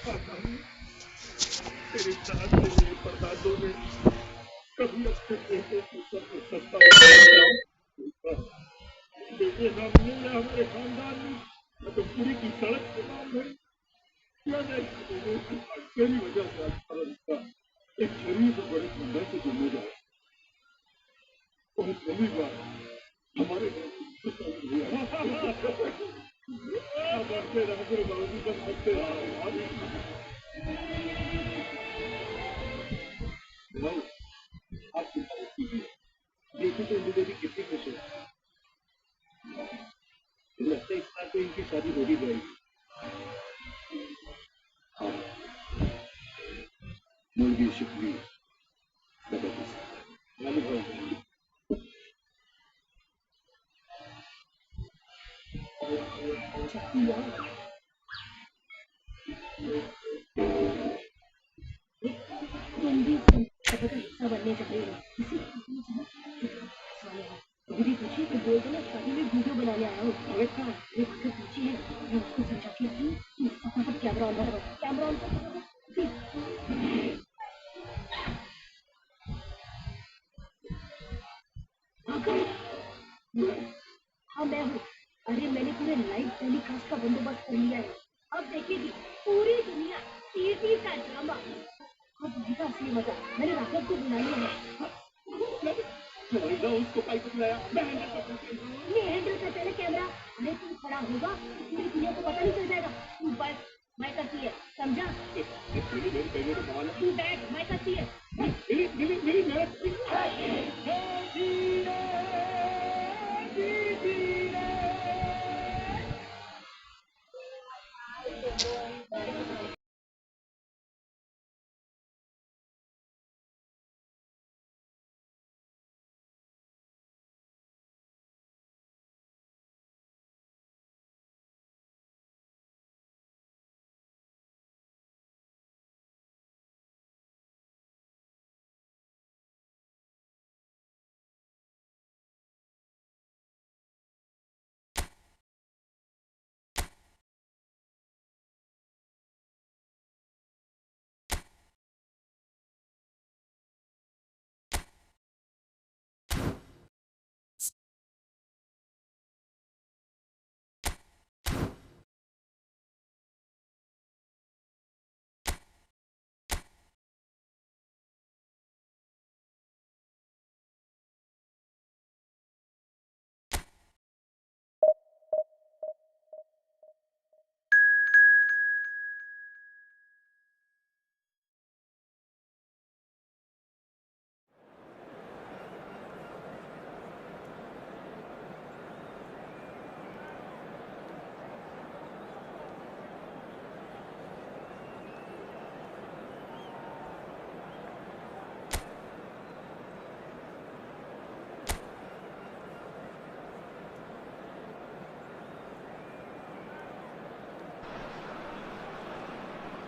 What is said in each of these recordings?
तेरे साथ मेरे परदादों ने कभी अपने बेटे को सबसे सस्ता बताया। बेटे हमने या हमारे खानदान में तो पूरी की सड़क के नाम है या नहीं तेरी वजह से अच्छा रिश्ता एक शरीफ बड़े सुंदर से जुड़ने जाए और पहली बार हमारे बढ़ते रहते बाबू बस बढ़ते रहे आप चिंता मत कीजिए देखिए तो इनकी बेटी कितनी खुश है लगता है इस बार तो इनकी शादी हो ही जाएगी हाँ मुर्गी शिकवी तुम भी हिस्सा बनने जा रही हो दीदी पूछी तो बोल दो ना शादी में वीडियो बनाने आया हूँ अगर क्या एक आगे पूछी है मैं उसको समझा के फटाफट कैमरा ऑन करो कैमरा ऑन करो हाँ मैं हूँ अरे मैंने पूरे लाइव टेलीकास्ट का बंदोबस्त कर लिया है अब देखेगी पूरी दुनिया टीवी का ड्रामा अब होगा असली मजा मैंने राकेश को बुला लिया है उसको पाइप बुलाया मैं हैंडल करता है कैमरा अरे तुम खड़ा होगा पूरी दुनिया को पता नहीं चल जाएगा तू बस मैं करती है समझा तू बैठ मैं करती है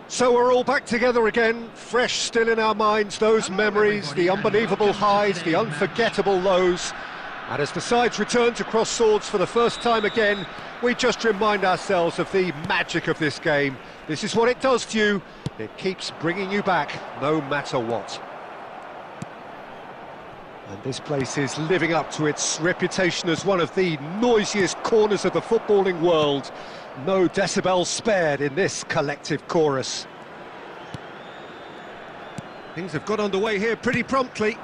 So we're all back together again, fresh still in our minds, those memories, the unbelievable highs, the unforgettable lows. And as the sides return to cross swords for the first time again, we just remind ourselves of the magic of this game. This is what it does to you. It keeps bringing you back, no matter what. And this place is living up to its reputation as one of the noisiest corners of the footballing world. No decibels spared in this collective chorus. Things have got underway here pretty promptly.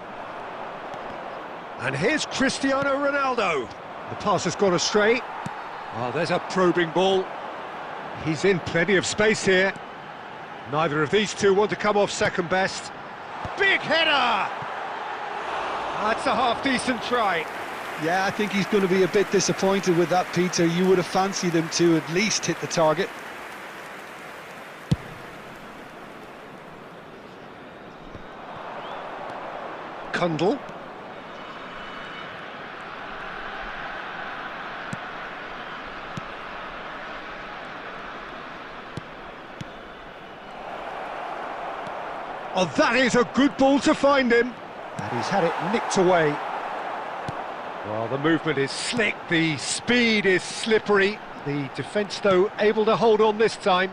And here's Cristiano Ronaldo. The pass has gone astray. Oh, there's a probing ball. He's in plenty of space here. Neither of these two want to come off second best. Big header! That's a half-decent try. Yeah, I think he's going to be a bit disappointed with that, Peter. You would have fancied him to at least hit the target. Kundl. Oh, that is a good ball to find him. And he's had it nicked away. Well, the movement is slick, the speed is slippery. The defence, though, able to hold on this time.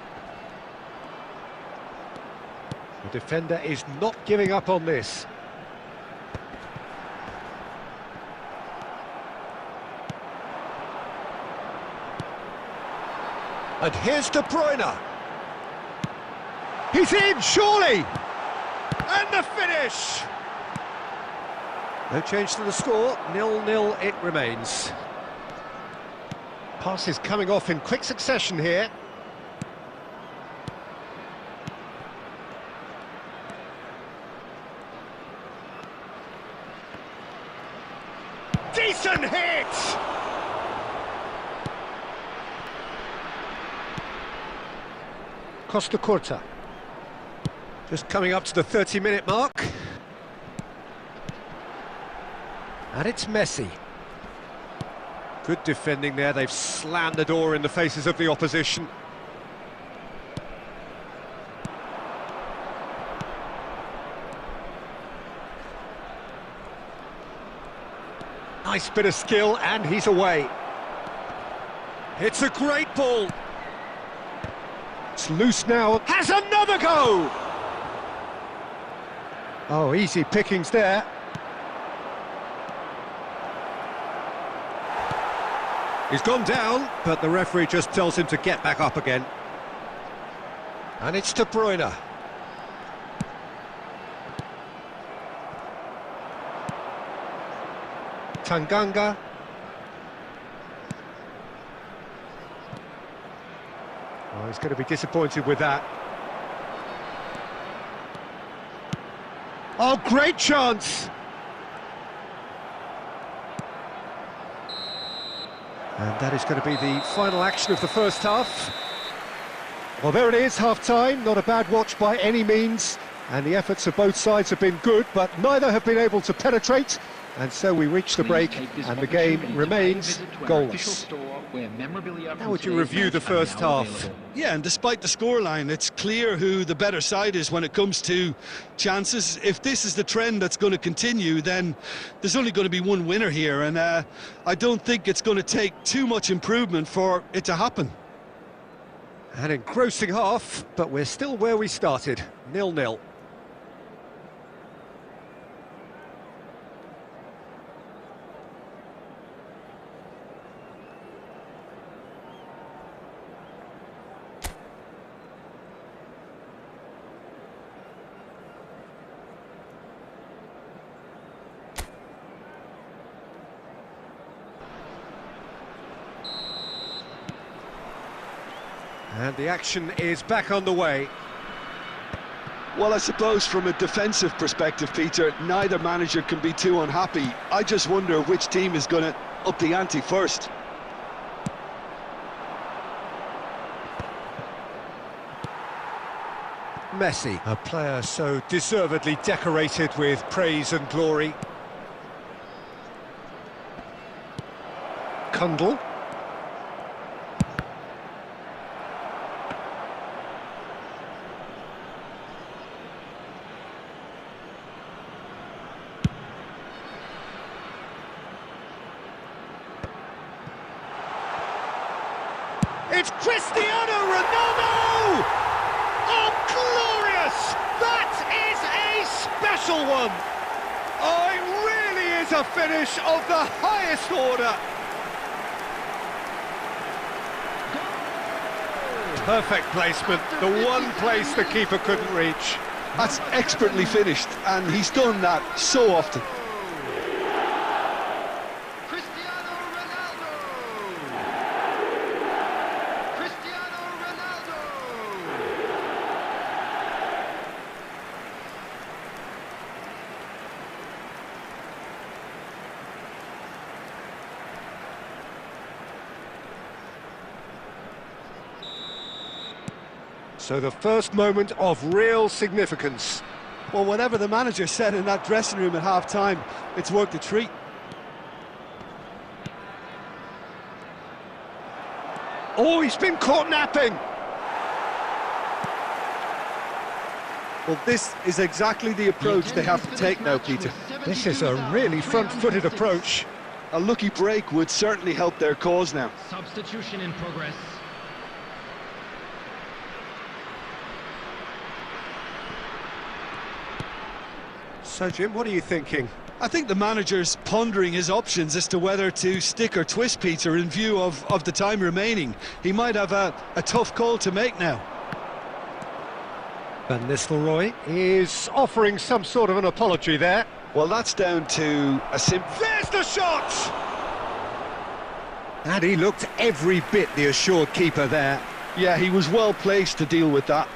The defender is not giving up on this. And here's De Bruyne. He's in, surely! And the finish! No change to the score, 0-0 it remains. Pass is coming off in quick succession here. Decent hit! Costa Curta. Just coming up to the 30-minute mark. And it's Messi. Good defending there, they've slammed the door in the faces of the opposition. Nice bit of skill, and he's away. It's a great ball. It's loose now. Has another go! Oh, easy pickings there. He's gone down, but the referee just tells him to get back up again. And it's De Bruyne. Tanganga. Oh, he's going to be disappointed with that. Oh, great chance! And that is going to be the final action of the first half. Well, there it is, half-time. Not a bad watch by any means. And the efforts of both sides have been good, but neither have been able to penetrate. And so we reach the break, and the game remains goalless. How would you review the first half? Yeah, and despite the scoreline, it's clear who the better side is when it comes to chances. If this is the trend that's going to continue, then there's only going to be one winner here, and I don't think it's going to take too much improvement for it to happen. An engrossing half, but we're still where we started, 0-0. And the action is back on the way. Well, I suppose from a defensive perspective, Peter, neither manager can be too unhappy. I just wonder which team is going to up the ante first. Messi, a player so deservedly decorated with praise and glory. Kundl. It's Cristiano Ronaldo! Oh, glorious! That is a special one! Oh, it really is a finish of the highest order! Perfect placement, the one place the keeper couldn't reach. That's expertly finished, and he's done that so often. So the first moment of real significance. Well, whatever the manager said in that dressing room at half-time, it's worked a treat. Oh, he's been caught napping! Well, this is exactly the approach they have to take now, Peter. This is a really front-footed approach. A lucky break would certainly help their cause now. Substitution in progress. So, Jim, what are you thinking? I think the manager's pondering his options as to whether to stick or twist Peter in view of the time remaining. He might have a tough call to make now. Van Nistelrooy is offering some sort of an apology there. Well, that's down to a simple... There's the shot! And he looked every bit the assured keeper there. Yeah, he was well placed to deal with that.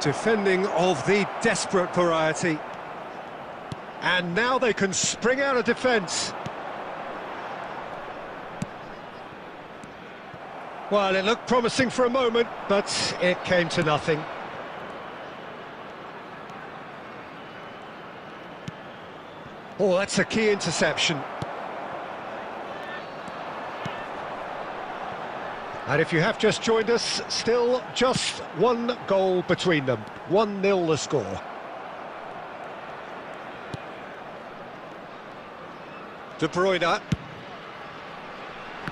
Defending of the desperate variety. And now they can spring out of defence. Well, it looked promising for a moment, but it came to nothing. Oh, that's a key interception. And if you have just joined us, still just one goal between them. 1-0 the score. De Bruyne.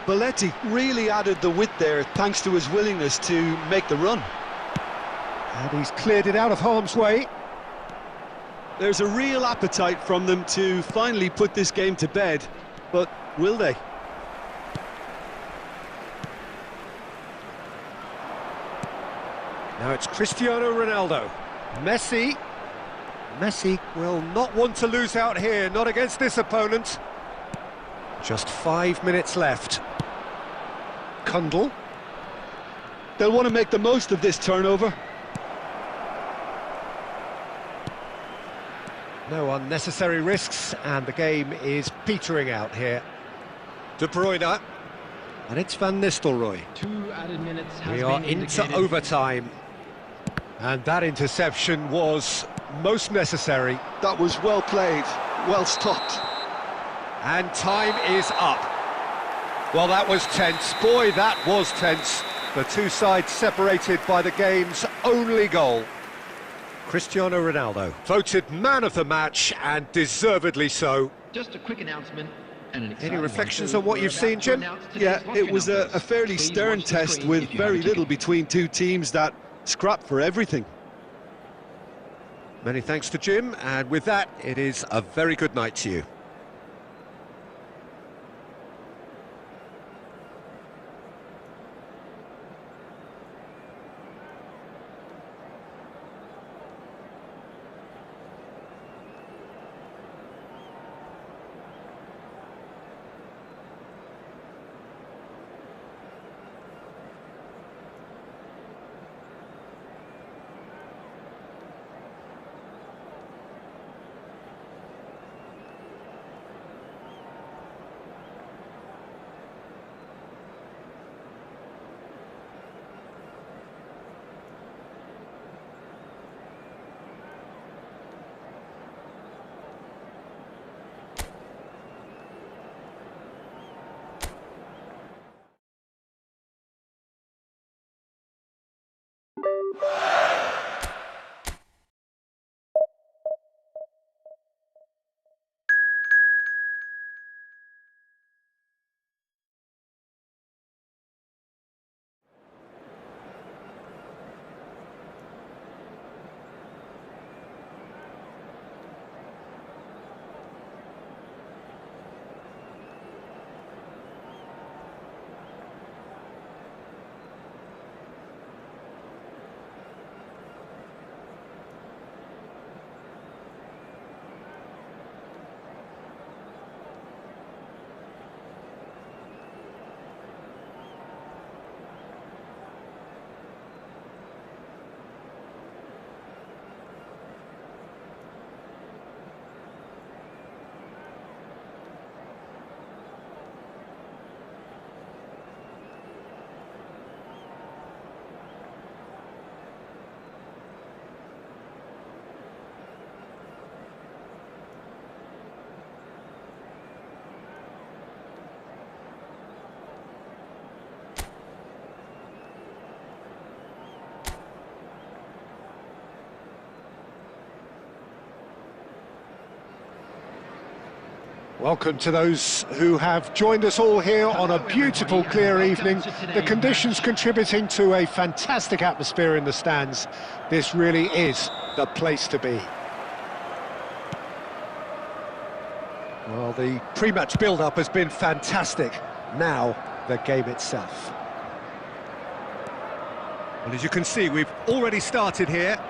Belletti really added the width there thanks to his willingness to make the run. And he's cleared it out of harm's way. There's a real appetite from them to finally put this game to bed, but will they? Now it's Cristiano Ronaldo. Messi. Messi will not want to lose out here, not against this opponent. Just 5 minutes left. Kundl. They'll want to make the most of this turnover. No unnecessary risks, and the game is petering out here. De Bruyne. And it's Van Nistelrooy. 2 added minutes has We are been into indicated. overtime. And that interception was most necessary. That was well played, well stopped. And time is up. Well, that was tense. Boy, that was tense. The two sides separated by the game's only goal. Cristiano Ronaldo, voted man of the match, and deservedly so. Just a quick announcement. And an Any exciting reflections one. on what We're you've about seen, to Jim? announce Yeah, today's it was watch a fairly Please stern watch the test screen with if you have very a little ticket. between two teams that scrapped for everything. Many thanks to Jim, and with that, it is a very good night to you. Welcome to those who have joined us all here on a beautiful, clear evening. The conditions contributing to a fantastic atmosphere in the stands. This really is the place to be. Well, the pre-match build-up has been fantastic. Now, the game itself. Well, as you can see, we've already started here.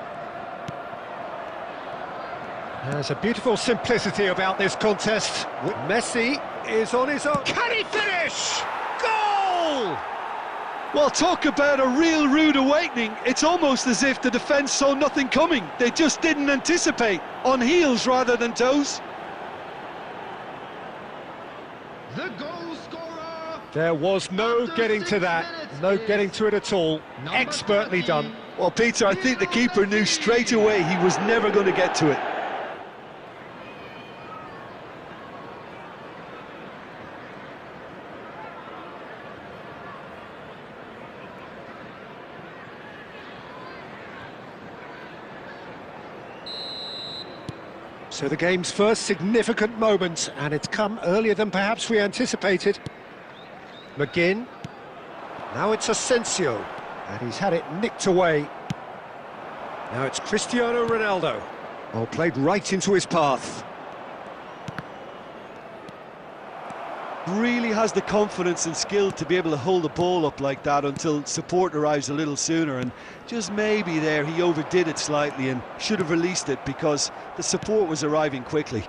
There's a beautiful simplicity about this contest. Messi is on his own. Can he finish? Goal! Well, talk about a real rude awakening. It's almost as if the defence saw nothing coming. They just didn't anticipate. On heels rather than toes. The goal scorer. There was no getting to that. No getting to it at all. Expertly done. Well, Peter, I think the keeper knew straight away he was never going to get to it. So the game's first significant moment, and it's come earlier than perhaps we anticipated. McGinn. Now it's Asensio, and he's had it nicked away. Now it's Cristiano Ronaldo. Oh, played right into his path. Really has the confidence and skill to be able to hold the ball up like that until support arrives a little sooner, and just maybe there he overdid it slightly and should have released it because the support was arriving quickly.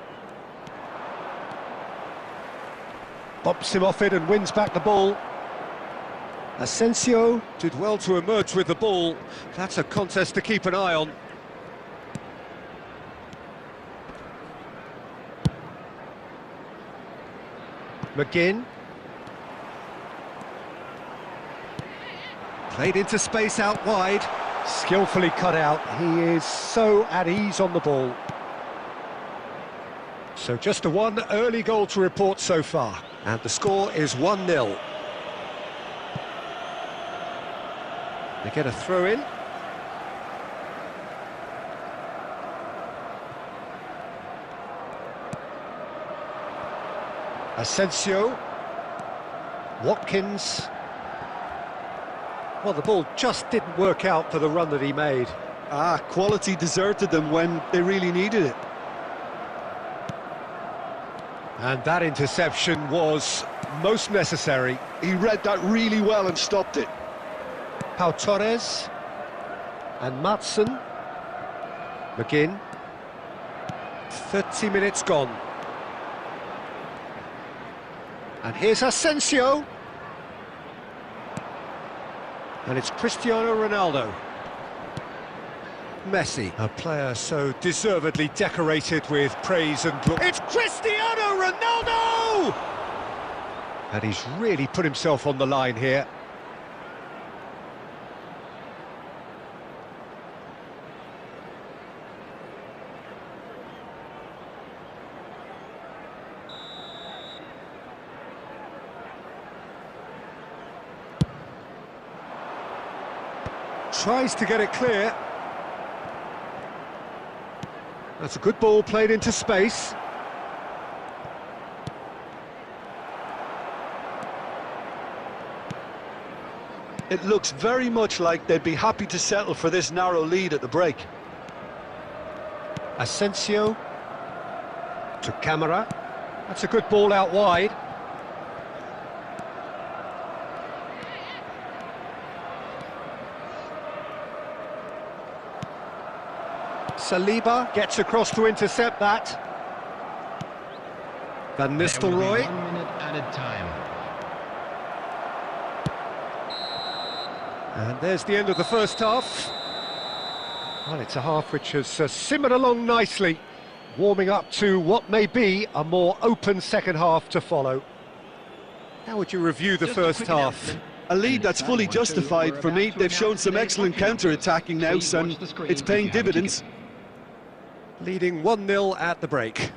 Bumps him off it and wins back the ball. Asensio did well to emerge with the ball. That's a contest to keep an eye on. McGinn. Played into space out wide. Skillfully cut out. He is so at ease on the ball. So just a one early goal to report so far. And the score is 1-0. They get a throw in. Asensio. Watkins. Well, the ball just didn't work out for the run that he made. Quality deserted them when they really needed it. And that interception was most necessary. He read that really well and stopped it. Pau Torres. And Matson. McGinn. 30 minutes gone. And here's Asensio. And it's Cristiano Ronaldo. Messi, a player so deservedly decorated with praise and glory. It's Cristiano Ronaldo! And he's really put himself on the line here. Tries to get it clear. That's a good ball played into space. It looks very much like they'd be happy to settle for this narrow lead at the break. Asensio to Camara. That's a good ball out wide. Saliba gets across to intercept that. Van Nistelrooy. 1 minute added time. And there's the end of the first half. Well, it's a half which has simmered along nicely, warming up to what may be a more open second half to follow. How would you review the first half? A lead that's fully justified for me. They've shown some excellent counter-attacking now, and it's paying dividends. Leading 1-0 at the break.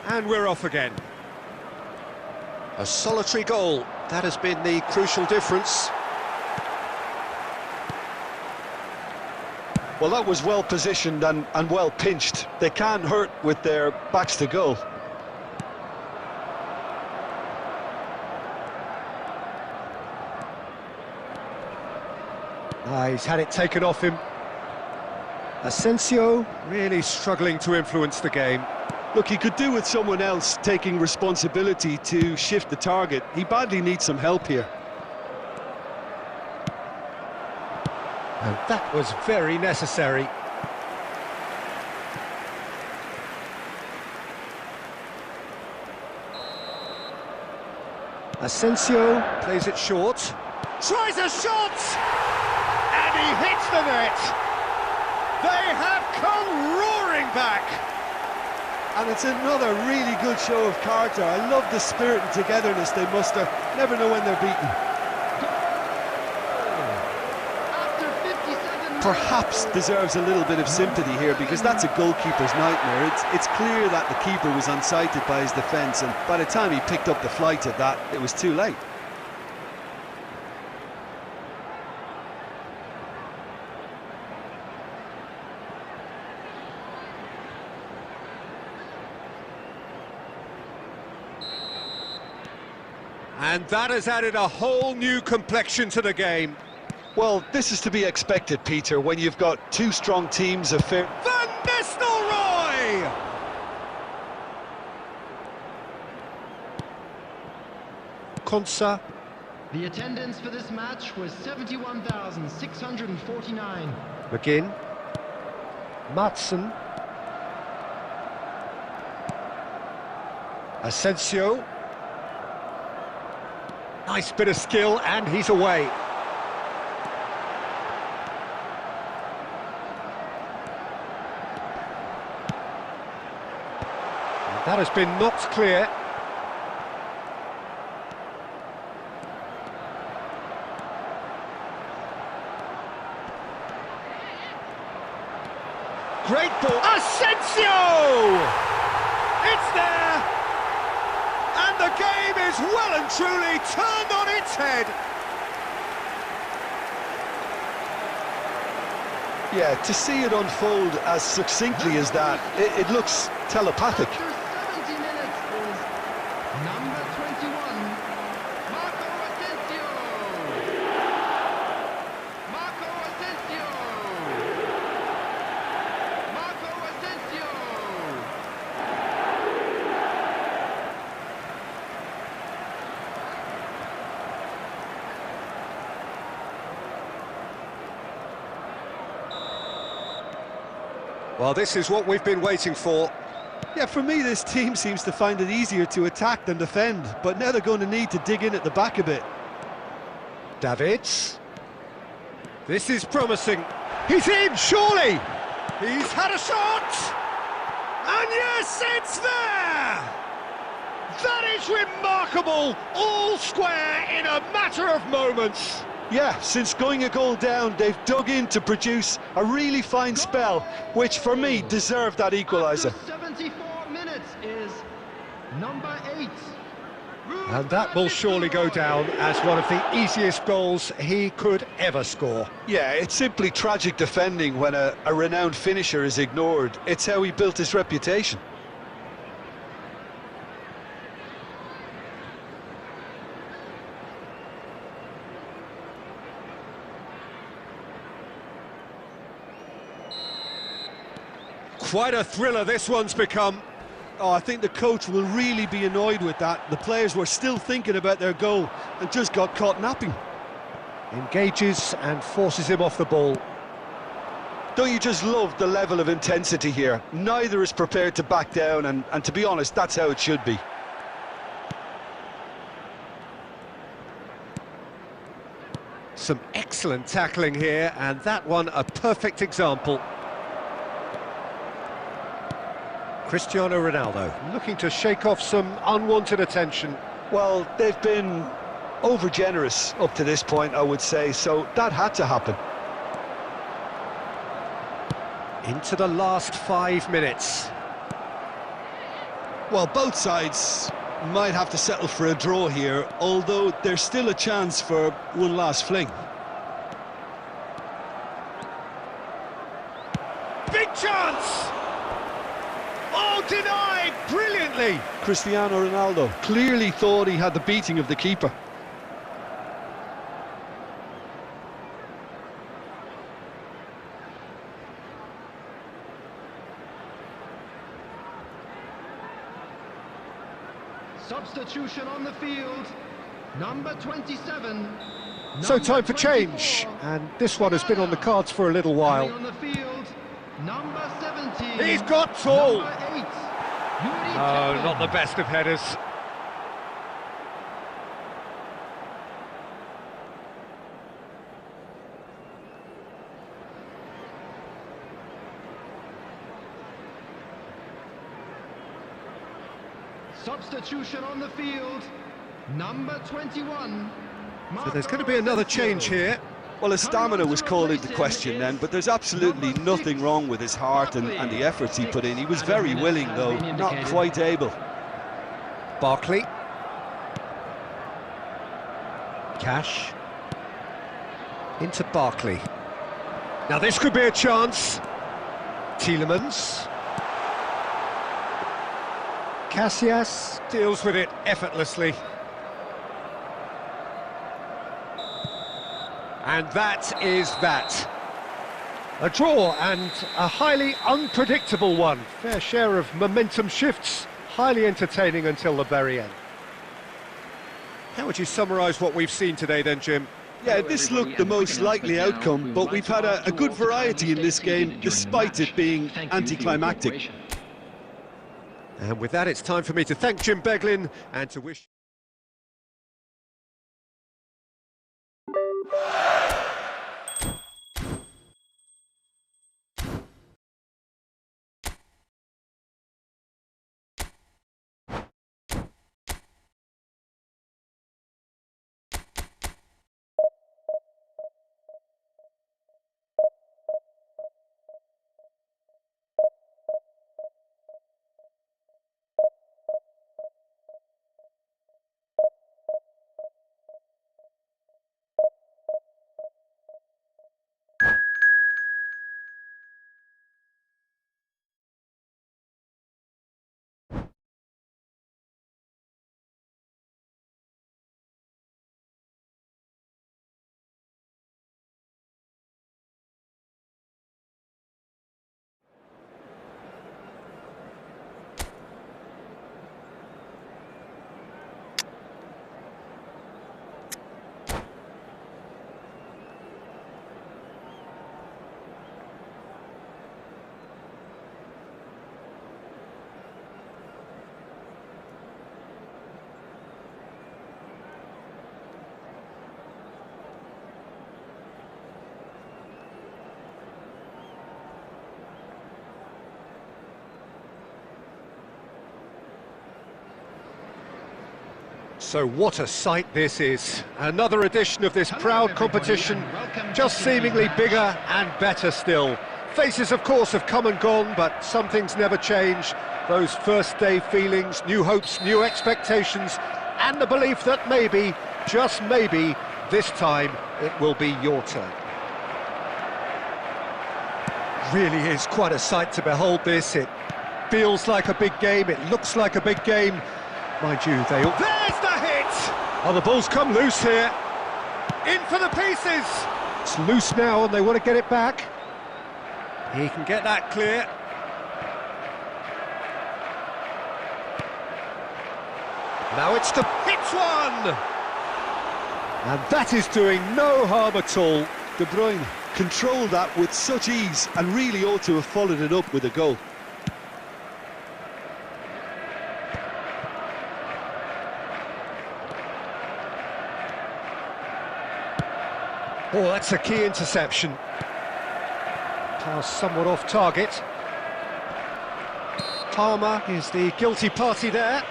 And we're off again. A solitary goal. That has been the crucial difference. Well, that was well positioned and well pinched. They can't hurt with their backs to goal. He's had it taken off him. Asensio really struggling to influence the game. Look, he could do with someone else taking responsibility to shift the target. He badly needs some help here. And that was very necessary. Asensio plays it short. Tries a shot! And he hits the net! They have come roaring back! And it's another really good show of character. I love the spirit and togetherness they muster. Never know when they're beaten. Perhaps deserves a little bit of sympathy here, because that's a goalkeeper's nightmare. It's clear that the keeper was unsighted by his defence, and by the time he picked up the flight of that, it was too late. And that has added a whole new complexion to the game. Well, this is to be expected, Peter, when you've got two strong teams of fair... Van Nistelrooy! Konsa. The attendance for this match was 71,649. McGinn. Matson. Asensio. Nice bit of skill, and he's away. That has been knocked clear. Great ball. Asensio! It's there! And the game is well and truly turned on its head. Yeah, to see it unfold as succinctly as that, it looks telepathic. Number 21, Marco Asensio. Marco Asensio. Marco Asensio. Well, this is what we've been waiting for. Yeah, for me, this team seems to find it easier to attack than defend, but now they're going to need to dig in at the back a bit. Davids. This is promising. He's in, surely! He's had a shot! And yes, it's there! That is remarkable! All square in a matter of moments! Yeah, since going a goal down, they've dug in to produce a really fine spell, which for me deserved that equaliser. After 74 minutes is number 8. And that will surely go down as one of the easiest goals he could ever score. Yeah, it's simply tragic defending when a renowned finisher is ignored. It's how he built his reputation. Quite a thriller this one's become. Oh, I think the coach will really be annoyed with that. The players were still thinking about their goal and just got caught napping. Engages and forces him off the ball. Don't you just love the level of intensity here? Neither is prepared to back down, and to be honest, that's how it should be. Some excellent tackling here, and that one a perfect example. Cristiano Ronaldo looking to shake off some unwanted attention. Well, they've been over-generous up to this point, I would say, so that had to happen. Into the last 5 minutes. Well, both sides might have to settle for a draw here, although there's still a chance for one last fling. Big chance! Oh, denied brilliantly! Cristiano Ronaldo clearly thought he had the beating of the keeper. Substitution on the field, number 27. So time for change, and this one has been on the cards for a little while. On the field, number 17. He's got tall! Number 8. Oh, not the best of headers. Substitution on the field, number 21. So there's going to be another change here. Well, his stamina was called into question then, but there's absolutely nothing wrong with his heart and the efforts he put in. He was very willing, though, not quite able. Barkley. Cash. Into Barkley. Now this could be a chance. Tielemans. Casillas deals with it effortlessly. And that is that. A draw and a highly unpredictable one. Fair share of momentum shifts, highly entertaining until the very end. How would you summarise what we've seen today then, Jim? Yeah, this looked the most likely outcome, but we've had a good variety in this game, despite it being anticlimactic. And with that, it's time for me to thank Jim Beglin and to wish... So what a sight this is. Another edition of this proud competition, just seemingly bigger and better still. Faces, of course, have come and gone, but some things never change. Those first day feelings, new hopes, new expectations, and the belief that maybe, just maybe, this time it will be your turn. Really is quite a sight to behold this. It feels like a big game, it looks like a big game. Mind you, they all... There's the hit! Oh, the ball's come loose here. In for the pieces! It's loose now and they want to get it back. He can get that clear. Now it's the hit one! And that is doing no harm at all. De Bruyne controlled that with such ease and really ought to have followed it up with a goal. Oh, that's a key interception. Pass somewhat off target. Palmer is the guilty party there.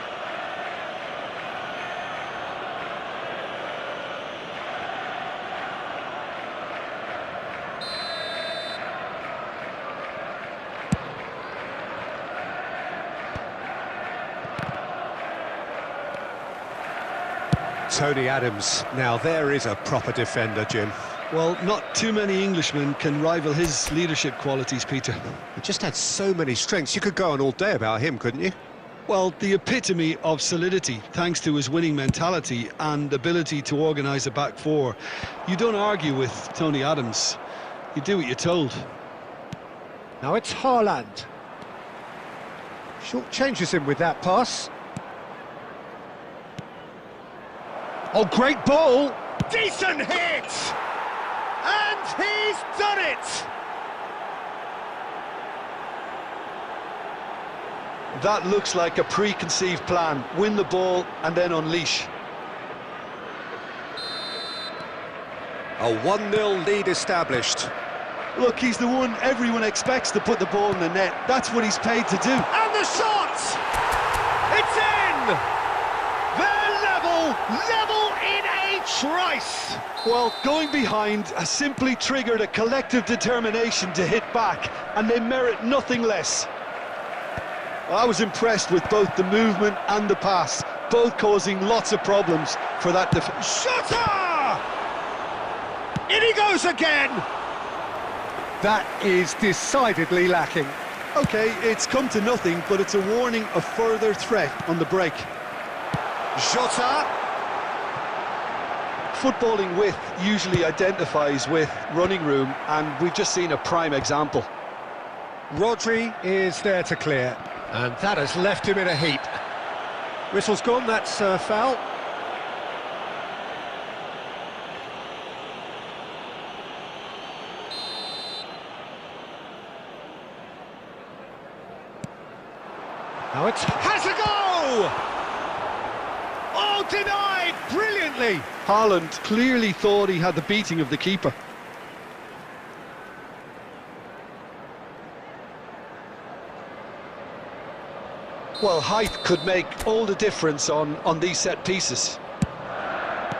Tony Adams. Now there is a proper defender, Jim. Well, not too many Englishmen can rival his leadership qualities, Peter. He just had so many strengths. You could go on all day about him, couldn't you? Well, the epitome of solidity, thanks to his winning mentality and ability to organise a back four. You don't argue with Tony Adams. You do what you're told. Now it's Haaland. Short changes him with that pass. Oh, great ball! Decent hit! And he's done it! That looks like a preconceived plan. Win the ball and then unleash. A 1-0 lead established. Look, he's the one everyone expects to put the ball in the net. That's what he's paid to do. And the shot! It's in! They're level in a trice! Well, going behind has simply triggered a collective determination to hit back, and they merit nothing less. I was impressed with both the movement and the pass, both causing lots of problems for that defense. Shutter! In he goes again! That is decidedly lacking. Okay, it's come to nothing, but it's a warning of further threat on the break. Jota! Footballing width usually identifies with running room, and we've just seen a prime example. Rodri is there to clear, and that has left him in a heap. Whistle's gone, that's foul. Now it's has a go! Oh, denied brilliantly! Haaland clearly thought he had the beating of the keeper. Well, height could make all the difference on these set pieces.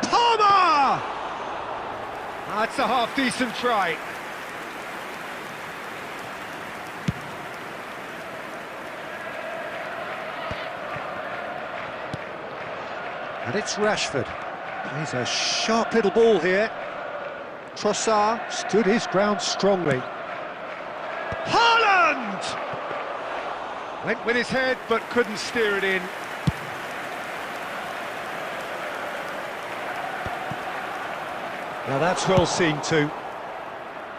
Palmer! That's a half-decent try. And it's Rashford. Plays a sharp little ball here. Trossard stood his ground strongly. Haaland! Went with his head, but couldn't steer it in. Now that's well seen too.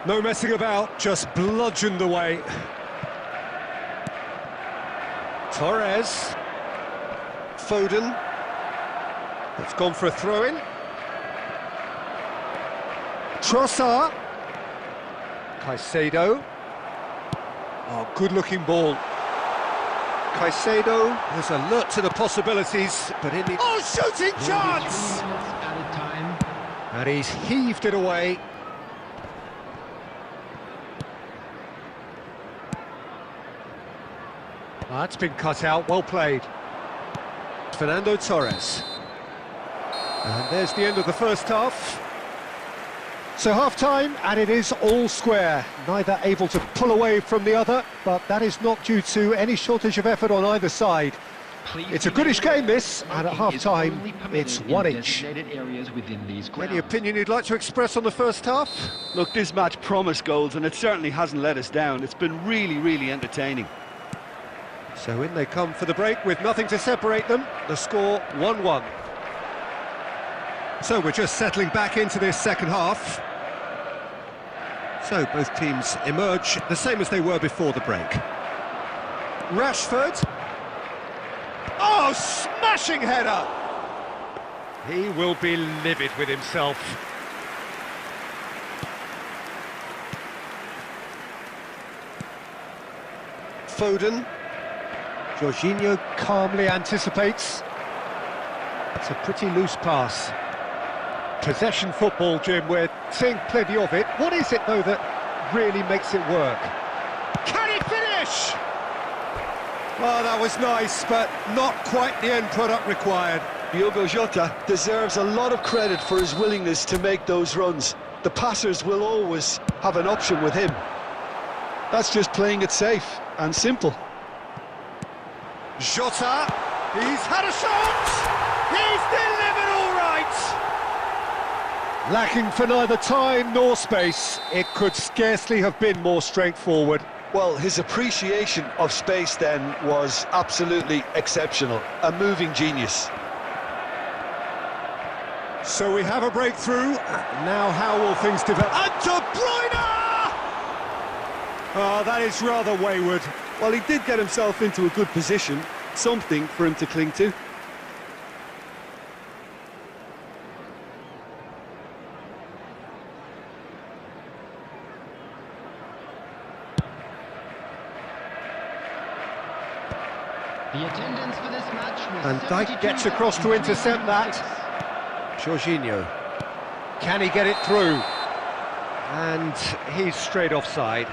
No messing about, just bludgeoned away. Torres. Foden. It's gone for a throw-in. Trossard. Caicedo. Oh, good-looking ball. Caicedo is alert to the possibilities, but in the... Oh, shooting chance! And he's heaved it away. That's been cut out, well played. Fernando Torres. And there's the end of the first half. So half-time, and it is all square. Neither able to pull away from the other, but that is not due to any shortage of effort on either side. It's a goodish game, this, and at half-time, it's one each. Any opinion you'd like to express on the first half? Look, this match promised goals, and it certainly hasn't let us down. It's been really, really entertaining. So in they come for the break with nothing to separate them. The score 1-1. So we're just settling back into this second half. So both teams emerge the same as they were before the break. Rashford. Oh, smashing header! He will be livid with himself. Foden. Jorginho calmly anticipates. It's a pretty loose pass. Possession football, Jim, we're seeing plenty of it. What is it, though, that really makes it work? Can he finish? Well, that was nice, but not quite the end product required. Diogo Jota deserves a lot of credit for his willingness to make those runs. The passers will always have an option with him. That's just playing it safe and simple. Jota, he's had a shot! He's delivered all right! Lacking for neither time nor space, it could scarcely have been more straightforward. Well, his appreciation of space then was absolutely exceptional. A moving genius. So we have a breakthrough. Now how will things develop? And De Bruyne! Oh, that is rather wayward. Well, he did get himself into a good position. Something for him to cling to. The attendance for this match was And Dijk gets across to intercept that. Jorginho. Can he get it through? And he's straight offside.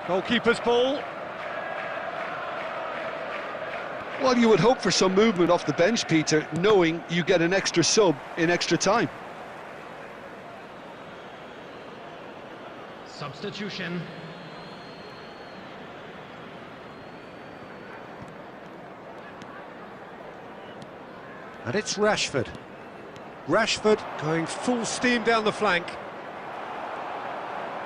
Goalkeeper's ball. Well, you would hope for some movement off the bench, Peter, knowing you get an extra sub in extra time. Substitution. And it's Rashford. Rashford going full steam down the flank.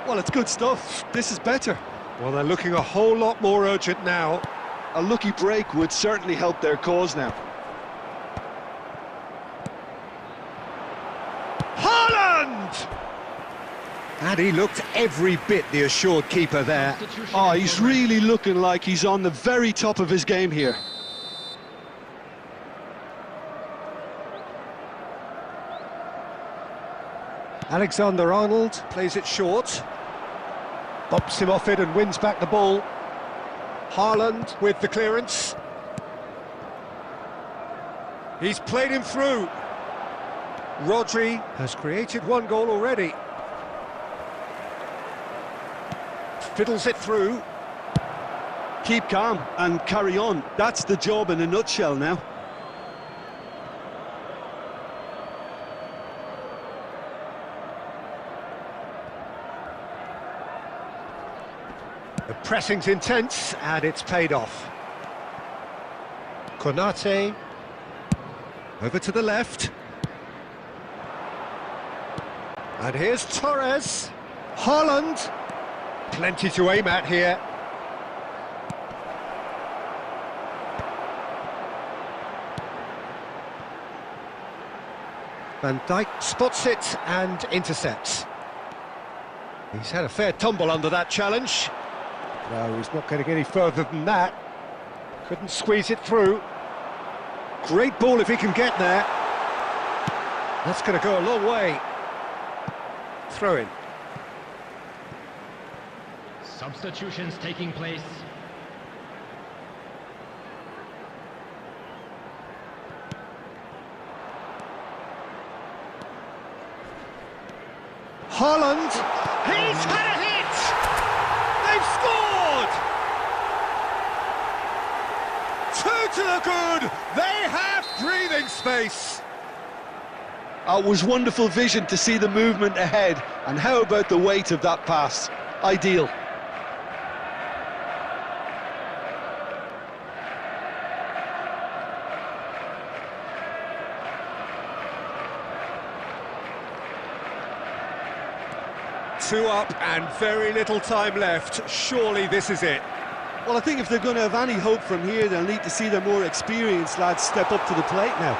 Well, it's good stuff. This is better. Well, they're looking a whole lot more urgent now. A lucky break would certainly help their cause now. Haaland! And he looked every bit the assured keeper there. Oh, he's really looking like he's on the very top of his game here. Alexander-Arnold plays it short. Bumps him off it and wins back the ball. Haaland with the clearance. He's played him through. Rodri has created one goal already. Fiddles it through. Keep calm and carry on. That's the job in a nutshell now. The pressing's intense, and it's paid off. Konate. Over to the left. And here's Torres. Haaland. Plenty to aim at here. Van Dijk spots it and intercepts. He's had a fair tumble under that challenge. No, he's not getting any further than that. Couldn't squeeze it through. Great ball if he can get there. That's going to go a long way. Throw in. Substitutions taking place. Haaland. He's had a hit! They've scored! Two to the good! They have breathing space! It was wonderful vision to see the movement ahead. And how about the weight of that pass? Ideal. Two up and very little time left. Surely this is it. Well, I think if they're going to have any hope from here, they'll need to see their more experienced lads step up to the plate now.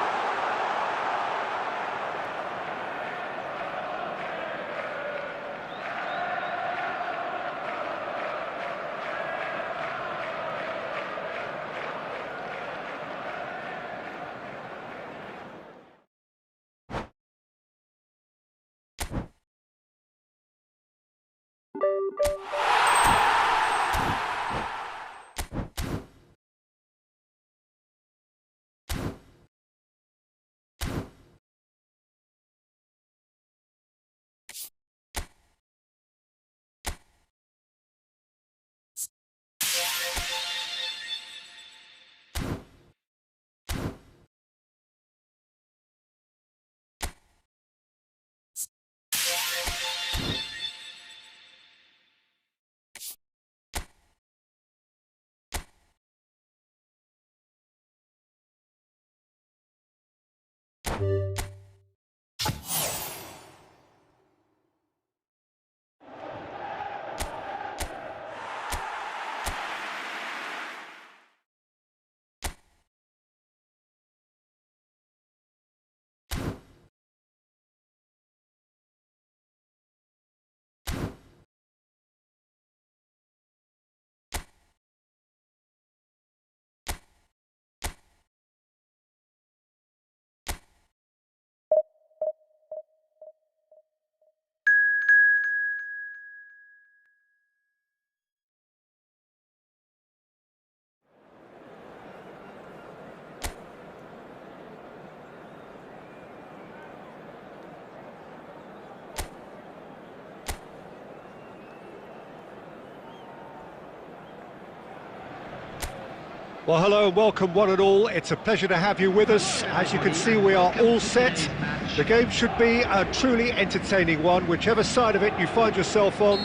Well, hello and welcome one and all. It's a pleasure to have you with us. As you can see, we are all set. The game should be a truly entertaining one, whichever side of it you find yourself on.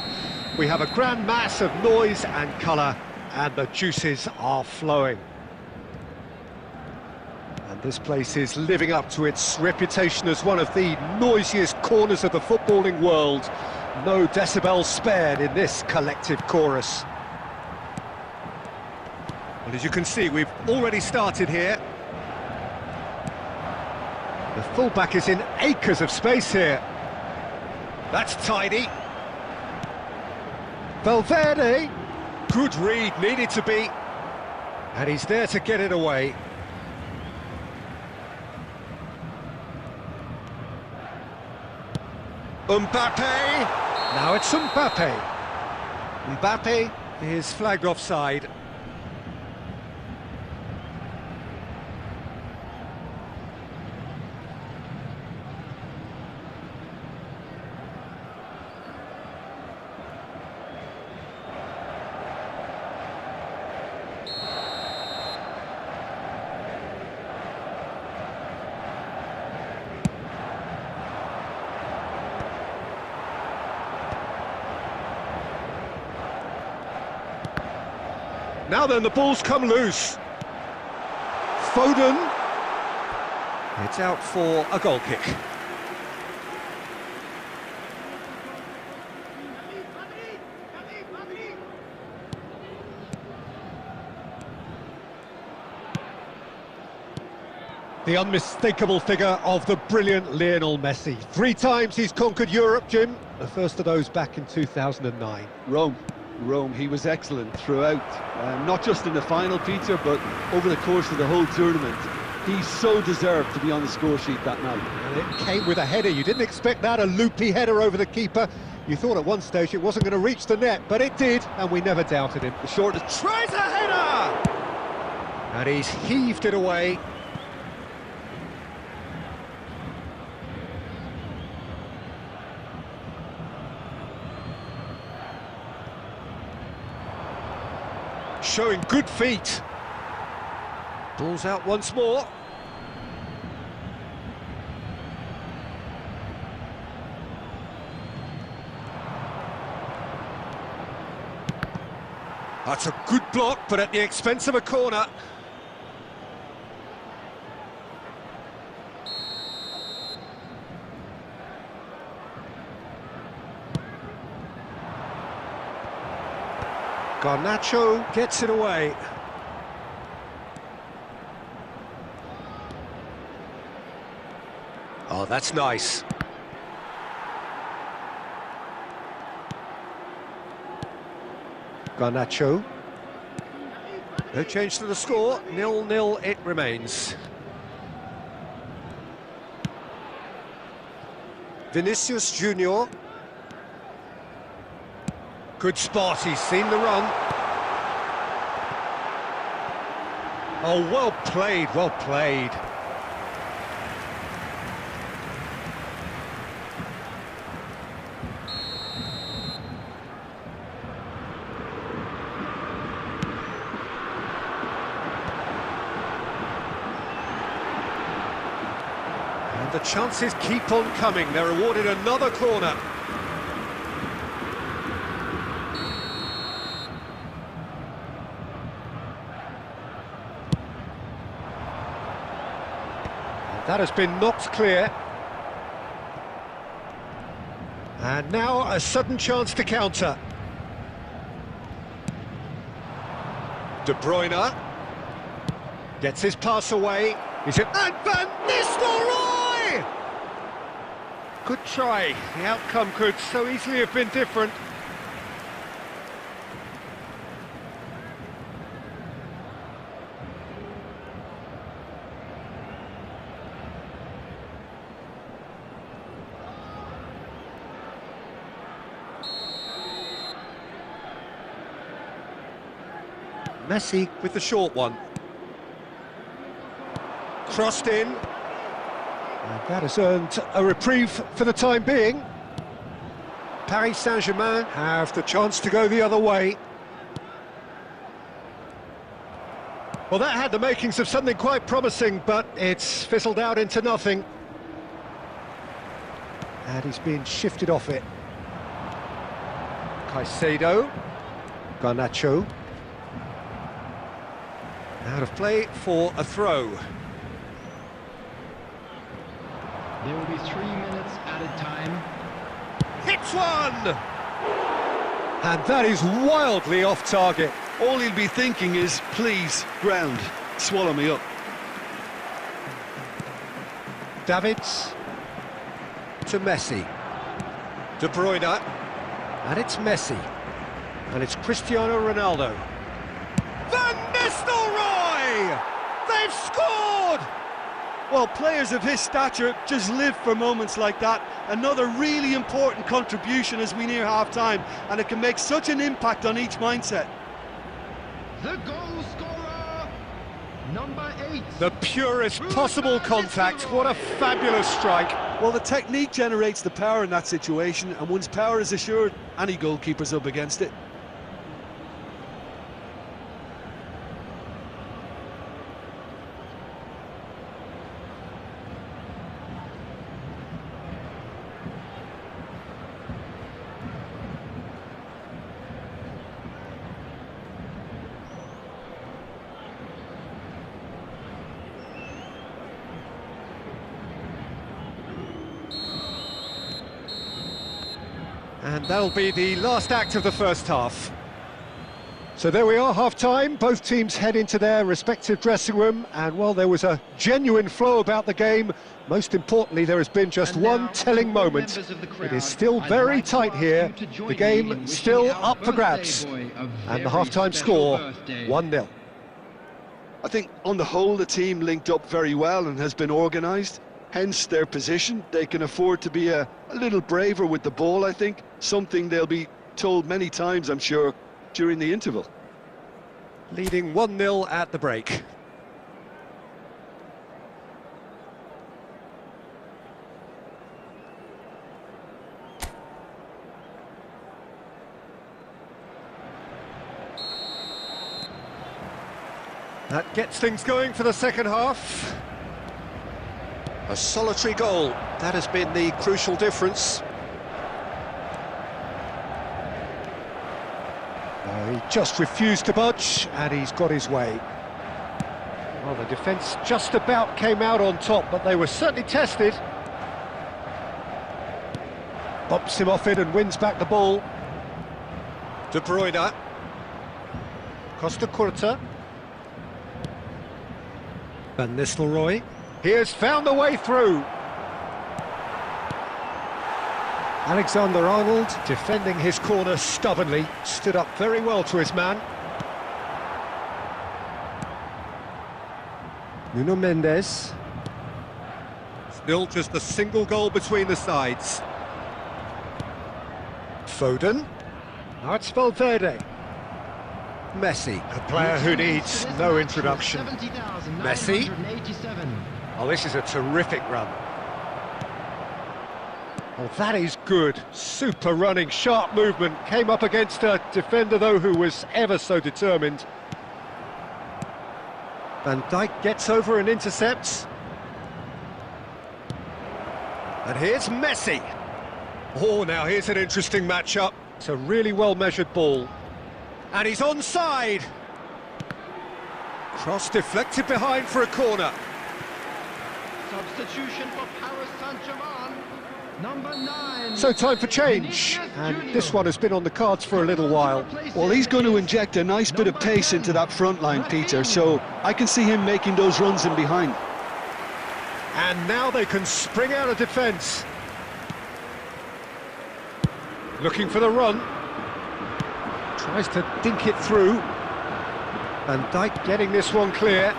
We have a grand mass of noise and colour, and the juices are flowing. And this place is living up to its reputation as one of the noisiest corners of the footballing world. No decibels spared in this collective chorus. Well, as you can see, we've already started here. The fullback is in acres of space here. That's tidy. Valverde, good read, needed to be. And he's there to get it away. Mbappe, now it's Mbappe. Mbappe is flagged offside. Now then, the ball's come loose. Foden. It's out for a goal kick. The unmistakable figure of the brilliant Lionel Messi. 3 times he's conquered Europe, Jim. The first of those back in 2009. Rome, he was excellent throughout, not just in the final, Peter, but over the course of the whole tournament. He so deserved to be on the score sheet that night. And it came with a header. You didn't expect that, a loopy header over the keeper. You thought at one stage it wasn't going to reach the net, but it did, and we never doubted him. The shortest Tries a header! And he's heaved it away. Showing good feet. Ball's out once more. That's a good block, but at the expense of a corner. Garnacho gets it away. Oh, that's nice. Garnacho. No change to the score. 0-0 it remains. Vinicius Junior. Good spot, he's seen the run. Oh, well played, well played. And the chances keep on coming. They're awarded another corner. That has been knocked clear. And now a sudden chance to counter. De Bruyne gets his pass away. He's in, and Van Nistelrooy! Good try. The outcome could so easily have been different. Messi with the short one. Crossed in. And that has earned a reprieve for the time being. Paris Saint-Germain have the chance to go the other way. Well, that had the makings of something quite promising, but it's fizzled out into nothing. And he's been shifted off it. Caicedo. Garnacho. Out of play for a throw. There will be 3 minutes added time. Hits one! And that is wildly off target. All he'll be thinking is, please, ground, swallow me up. Davids to Messi. De Bruyne. And it's Messi. And it's Cristiano Ronaldo. Van Nistelrooy! They've scored! Well, players of his stature just live for moments like that. Another really important contribution as we near half-time, and it can make such an impact on each mindset. The goal scorer, number 8. The purest possible contact. What a fabulous strike. Well, the technique generates the power in that situation, and once power is assured, any goalkeeper's up against it. And that'll be the last act of the first half. So there we are, half-time. Both teams head into their respective dressing room, and while there was a genuine flow about the game, most importantly, there has been just one telling moment. It is still very tight here. The game still up for grabs. And the half-time score, 1-0. I think on the whole the team linked up very well and has been organised, hence their position. They can afford to be a little braver with the ball, I think, something they'll be told many times, I'm sure, during the interval. Leading 1-0 at the break. That gets things going for the second half. A solitary goal, that has been the crucial difference. He just refused to budge, and he's got his way. Well, the defence just about came out on top, but they were certainly tested. Bumps him off it and wins back the ball. De Bruyne. Costa Curta. Van Nistelrooy. He has found a way through. Alexander-Arnold defending his corner stubbornly, stood up very well to his man. Nuno Mendes. Still just a single goal between the sides. Foden. Now it's Valverde. Messi, a player who needs no introduction. Messi. Oh, this is a terrific run. Oh, that is good. Super running, sharp movement. Came up against a defender, though, who was ever so determined. Van Dijk gets over and intercepts. And here's Messi. Oh, now here's an interesting matchup. It's a really well-measured ball. And he's onside. Cross deflected behind for a corner. Substitution for Paris Saint-Germain, number 9. So time for change, and this one has been on the cards for a little while. Well, he's going to inject a nice bit of pace into that front line, Peter, so I can see him making those runs in behind. And now they can spring out of defence. Looking for the run. Tries to dink it through. Van Dijk getting this one clear.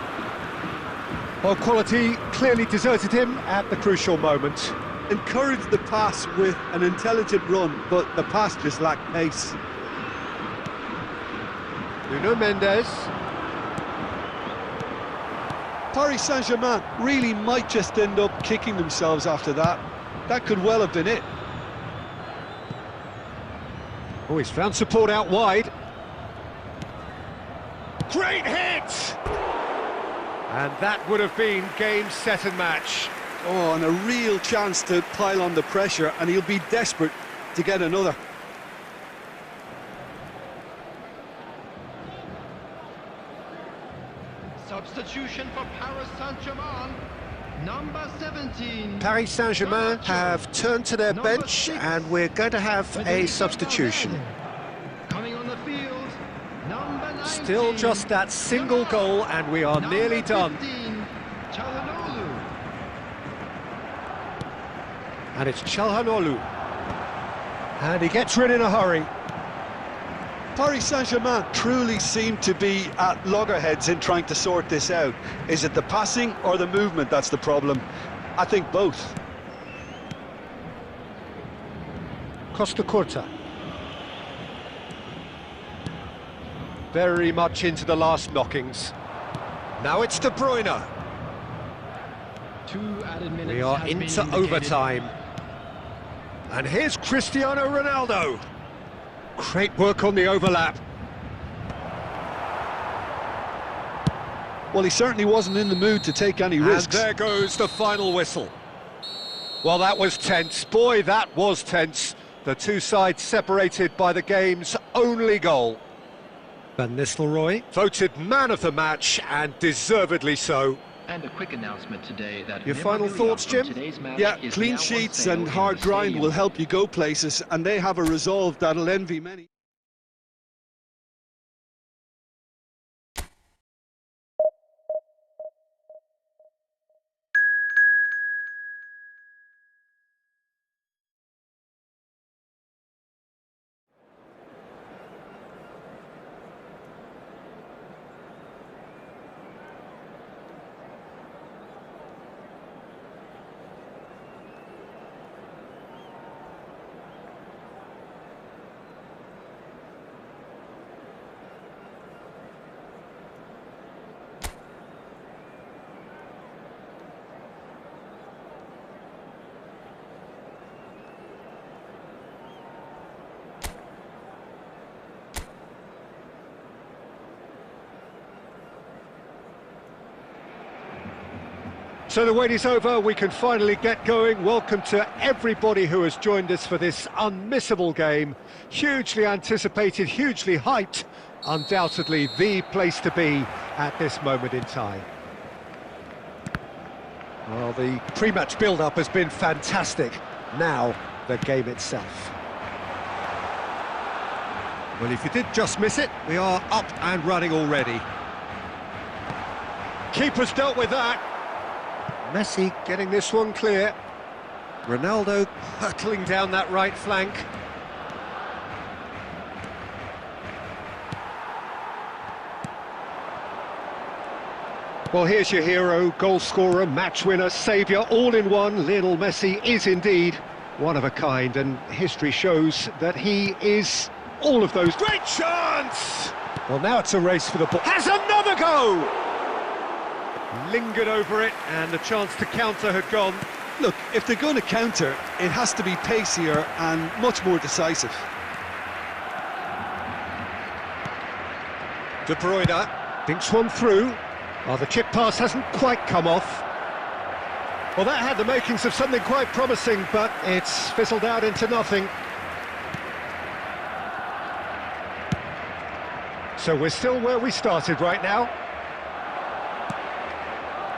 Well, quality clearly deserted him at the crucial moment. Encouraged the pass with an intelligent run, but the pass just lacked pace. Nuno Mendes. Paris Saint-Germain really might just end up kicking themselves after that. That could well have been it. Oh, he's found support out wide. Great hit! And that would have been game, set and match. Oh, and a real chance to pile on the pressure, and he'll be desperate to get another. Substitution for Paris Saint-Germain, number 17. Paris Saint-Germain have turned to their bench, and we're going to have a substitution. Coming on the field, number 19. Still just that single goal, and we are nearly done. 15, Çalhanoğlu. And it's Çalhanoğlu. And he gets rid in a hurry. Paris Saint-Germain truly seem to be at loggerheads in trying to sort this out. Is it the passing or the movement that's the problem? I think both. Costa Curta. Very much into the last knockings. Now it's De Bruyne. 2 added minutes. We are have been into indicated. overtime. And here's Cristiano Ronaldo. Great work on the overlap. Well, he certainly wasn't in the mood to take any risks. And there goes the final whistle. Well, that was tense. Boy, that was tense. The two sides separated by the game's only goal. Van Nistelrooy voted man of the match, and deservedly so. And a quick announcement today that Your final thoughts, Jim? Yeah, clean sheets and hard grind will help you go places, and they have a resolve that'll envy many. So the wait is over, we can finally get going. Welcome to everybody who has joined us for this unmissable game. Hugely anticipated, hugely hyped. Undoubtedly the place to be at this moment in time. Well, the pre-match build-up has been fantastic. Now, the game itself. Well, if you did just miss it, we are up and running already. Keeper's dealt with that. Messi getting this one clear. Ronaldo hurtling down that right flank. Well, here's your hero, goal scorer, match winner, saviour, all in one. Lionel Messi is indeed one of a kind, and history shows that he is all of those. Great chance! Well, now it's a race for the ball. Has another go! Lingered over it, and the chance to counter had gone. Look, if they're going to counter, it has to be pacier and much more decisive. De Bruyne thinks one through. Oh, the chip pass hasn't quite come off. Well, that had the makings of something quite promising, but it's fizzled out into nothing. So we're still where we started right now.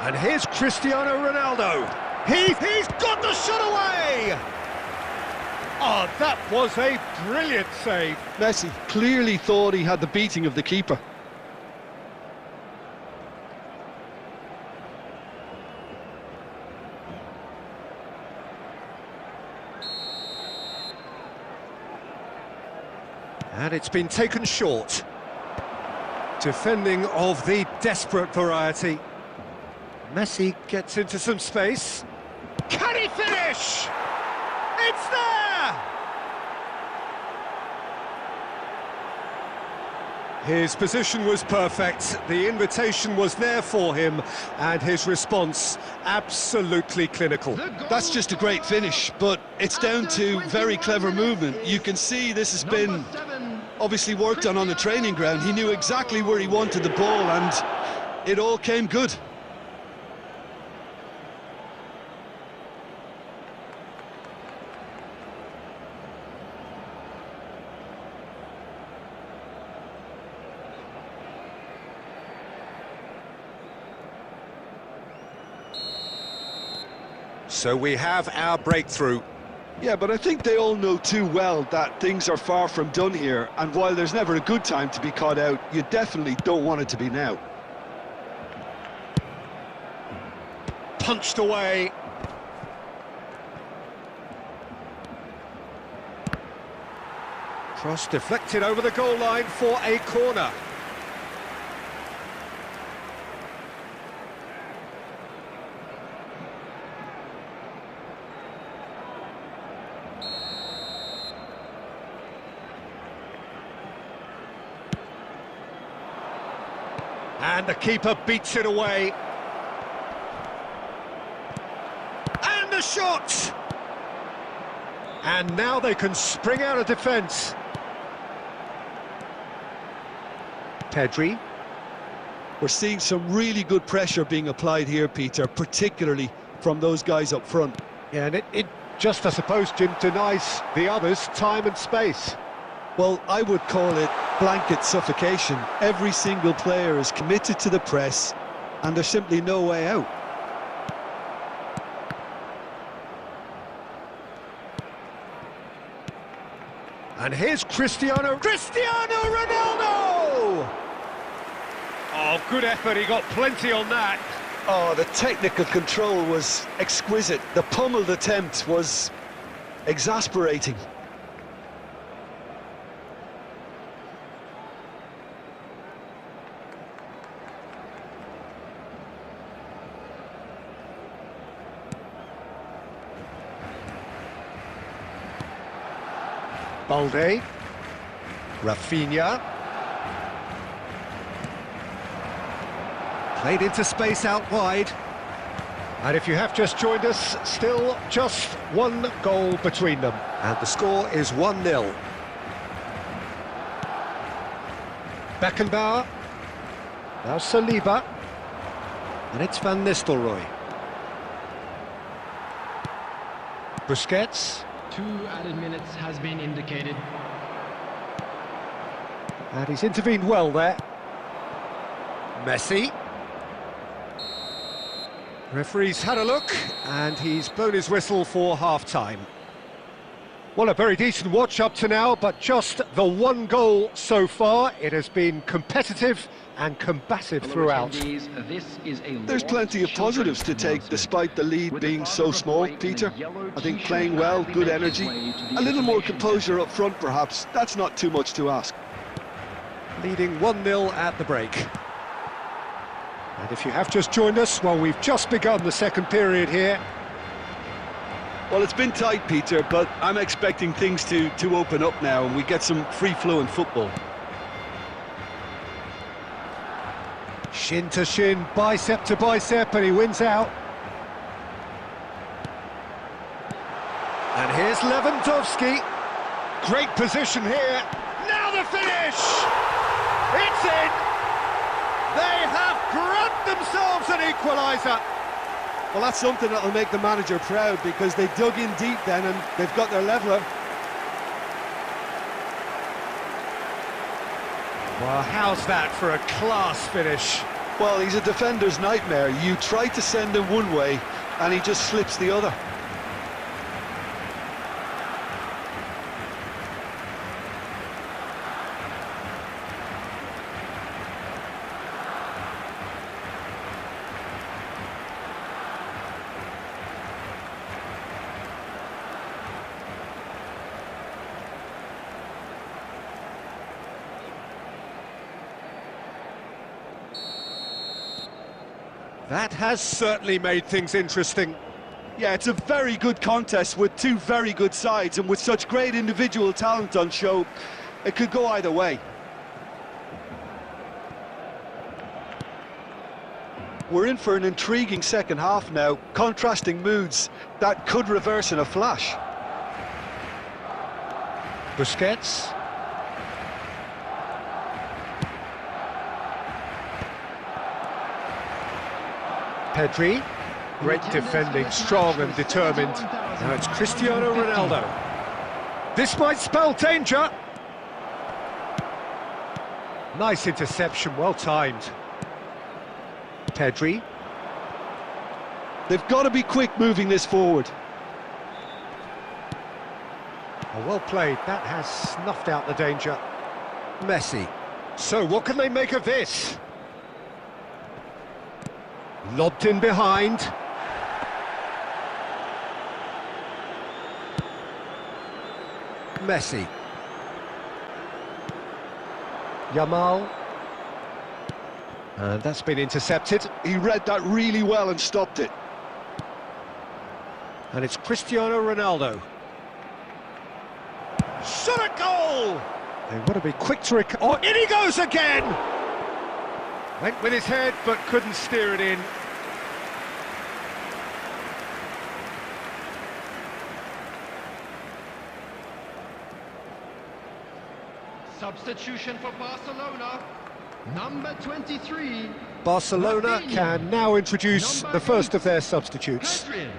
And here's Cristiano Ronaldo. He's got the shot away! Oh, that was a brilliant save. Messi clearly thought he had the beating of the keeper. And it's been taken short. Defending of the desperate variety. Messi gets into some space. Can he finish? It's there! His position was perfect, the invitation was there for him, and his response absolutely clinical. That's just a great finish, but it's down to very clever movement. You can see this has been obviously worked on the training ground. He knew exactly where he wanted the ball, and it all came good. So we have our breakthrough. Yeah, but I think they all know too well that things are far from done here, and while there's never a good time to be caught out, you definitely don't want it to be now. Punched away. Cross deflected over the goal line for a corner. And the keeper beats it away. And the shot! And now they can spring out of defence. Pedri. We're seeing some really good pressure being applied here, Peter, particularly from those guys up front. Yeah, and it just, I suppose, Jim, denies the others time and space. Well, I would call it blanket suffocation. Every single player is committed to the press, and there's simply no way out. And here's Cristiano Ronaldo! Oh, good effort, he got plenty on that. Oh, the technical control was exquisite. The pummeled attempt was exasperating. Balde, Rafinha, played into space out wide, and if you have just joined us, still just one goal between them, and the score is 1-0. Beckenbauer, now Saliba, and it's Van Nistelrooy. Busquets. 2 added minutes has been indicated. And he's intervened well there. Messi. Referee's had a look, and he's blown his whistle for half-time. Well, a very decent watch up to now, but just the one goal so far. It has been competitive and combative throughout. There's plenty of positives to take, despite the lead being so small, Peter. I think playing well, good energy, a little more composure up front perhaps. That's not too much to ask. Leading 1-0 at the break. And if you have just joined us, well, we've just begun the second period here. Well, it's been tight, Peter, but I'm expecting things to open up now and we get some free-flowing football. Shin to shin, bicep to bicep, and he wins out. And here's Lewandowski. Great position here. Now the finish! It's in! They have grabbed themselves an equaliser. Well, that's something that'll make the manager proud, because they dug in deep then and they've got their leveller. Well, how's that for a class finish? Well, he's a defender's nightmare. You try to send him one way and he just slips the other. That has certainly made things interesting. Yeah, it's a very good contest with two very good sides, and with such great individual talent on show, it could go either way. We're in for an intriguing second half now, contrasting moods that could reverse in a flash. Busquets. Pedri, great defending, strong and determined. Now it's Cristiano Ronaldo. This might spell danger. Nice interception, well timed. Pedri. They've got to be quick moving this forward. Oh, well played. That has snuffed out the danger. Messi. So what can they make of this? Lobbed in behind. Messi. Yamal. And that's been intercepted. He read that really well and stopped it. And it's Cristiano Ronaldo. Shot a goal! They want to be quick to oh, in he goes again! Went with his head, but couldn't steer it in. Substitution for Barcelona. Number 23. Barcelona can now introduce the first of their substitutes. Hattrick.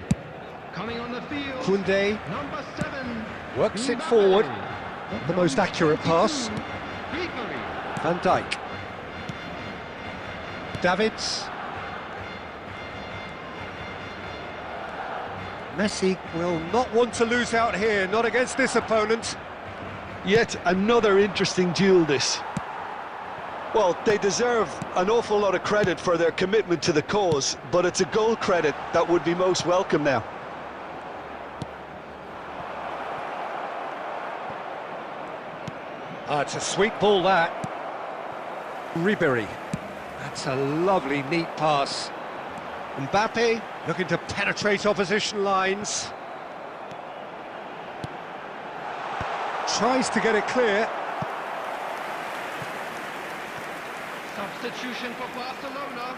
Coming on the field. Koundé Number 7. works it forward. Not the most accurate pass. Van Dijk. Davids. Messi will not want to lose out here, not against this opponent. Yet another interesting duel, this. Well, they deserve an awful lot of credit for their commitment to the cause, but it's a goal credit that would be most welcome now. Ah, it's a sweet ball, that. Ribery. That's a lovely, neat pass. Mbappe looking to penetrate opposition lines. Tries to get it clear. Substitution for Barcelona.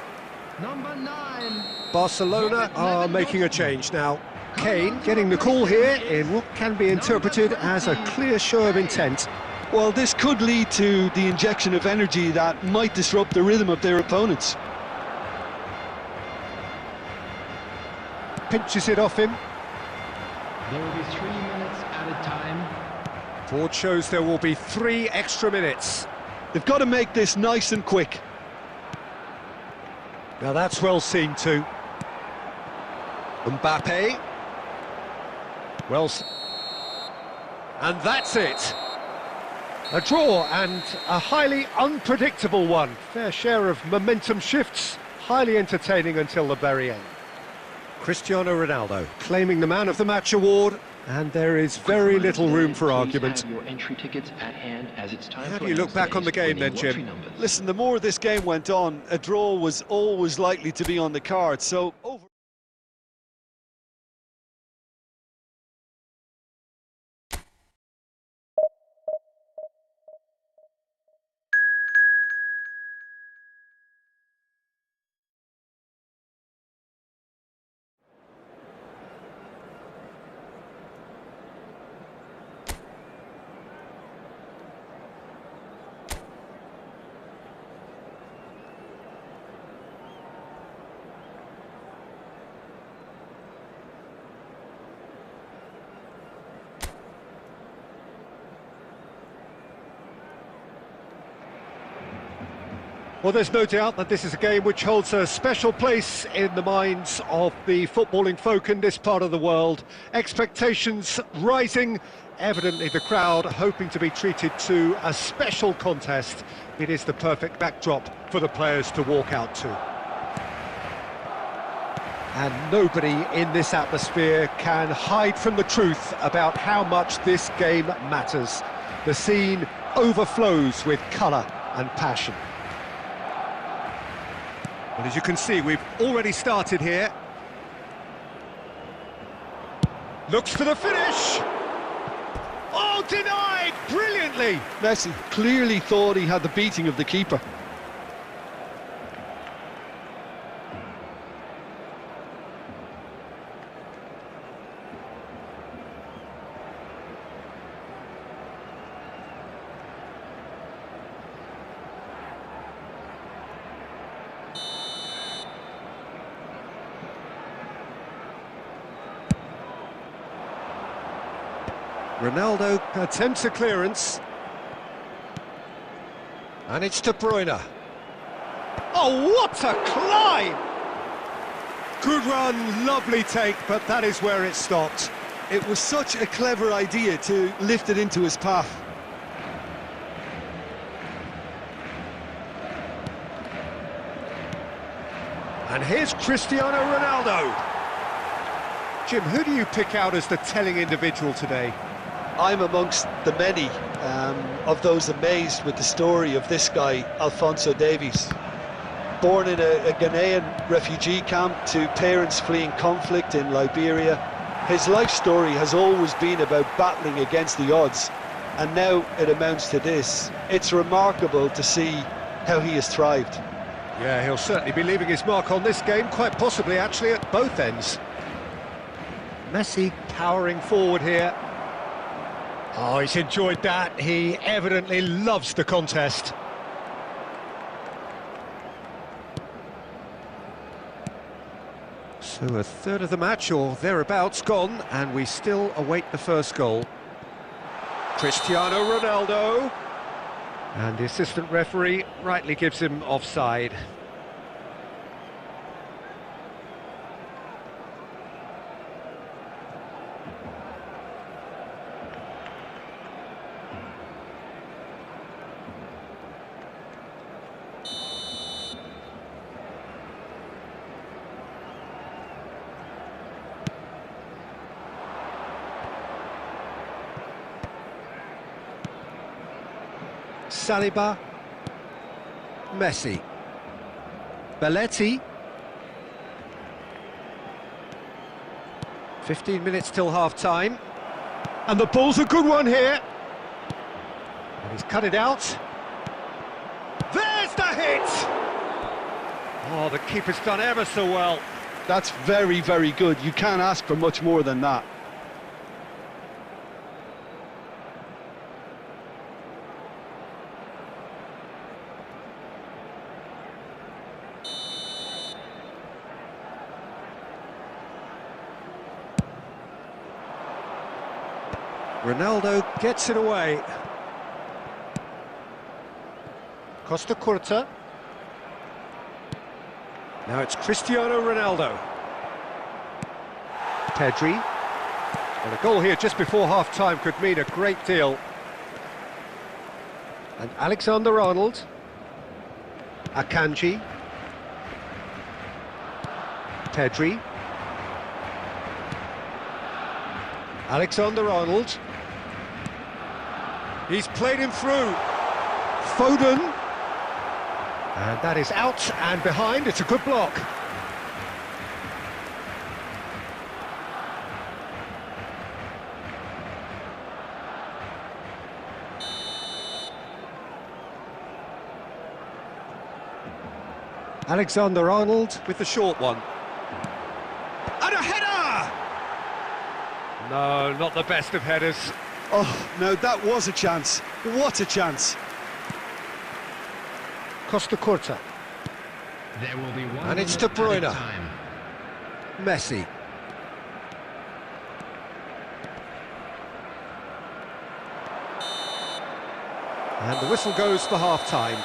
Number 9. Barcelona are making a change now. Kane getting the call here in what can be interpreted as a clear show of intent. Well, this could lead to the injection of energy that might disrupt the rhythm of their opponents. Pinches it off him. There will be 3 minutes added time. Board shows there will be 3 extra minutes. They've got to make this nice and quick. Now that's well seen too. Mbappe. And that's it. A draw and a highly unpredictable one. Fair share of momentum shifts, highly entertaining until the very end. Cristiano Ronaldo claiming the Man of the Match award, and there is very little room for argument. Your entry tickets at hand as it's time. How do you look back on the game then, Jim? Listen, the more this game went on, a draw was always likely to be on the card, so over. Well, there's no doubt that this is a game which holds a special place in the minds of the footballing folk in this part of the world. Expectations rising, evidently the crowd hoping to be treated to a special contest. It is the perfect backdrop for the players to walk out to. And nobody in this atmosphere can hide from the truth about how much this game matters. The scene overflows with colour and passion. Well, as you can see, we've already started here. Looks for the finish! Oh, denied! Brilliantly! Messi clearly thought he had the beating of the keeper. Ronaldo attempts a clearance. And it's De Bruyne. Oh, what a climb! Good run, lovely take, but that is where it stopped. It was such a clever idea to lift it into his path. And here's Cristiano Ronaldo. Jim, who do you pick out as the telling individual today? I'm amongst the many of those amazed with the story of this guy, Alphonso Davies. Born in a Ghanaian refugee camp to parents fleeing conflict in Liberia, his life story has always been about battling against the odds, and now it amounts to this. It's remarkable to see how he has thrived. Yeah, he'll certainly be leaving his mark on this game, quite possibly actually at both ends. Messi powering forward here. Oh, he's enjoyed that. He evidently loves the contest. So a third of the match or thereabouts gone, and we still await the first goal. Cristiano Ronaldo. And the assistant referee rightly gives him offside. Saliba, Messi, Belletti. 15 minutes till half-time. And the ball's a good one here. And he's cut it out. There's the hit! Oh, the keeper's done ever so well. That's very, very good. You can't ask for much more than that. Ronaldo gets it away. Costa Curta. Now it's Cristiano Ronaldo. Pedri. Well, a goal here just before half-time could mean a great deal. And Alexander-Arnold. Akanji. Pedri. Alexander-Arnold. He's played him through. Foden. And that is out and behind. It's a good block. Alexander-Arnold with the short one. And a header! No, not the best of headers. Oh, no, that was a chance. What a chance. Costa Curta. There will be one And it's De Bruyne. time. Messi. And the whistle goes for half-time.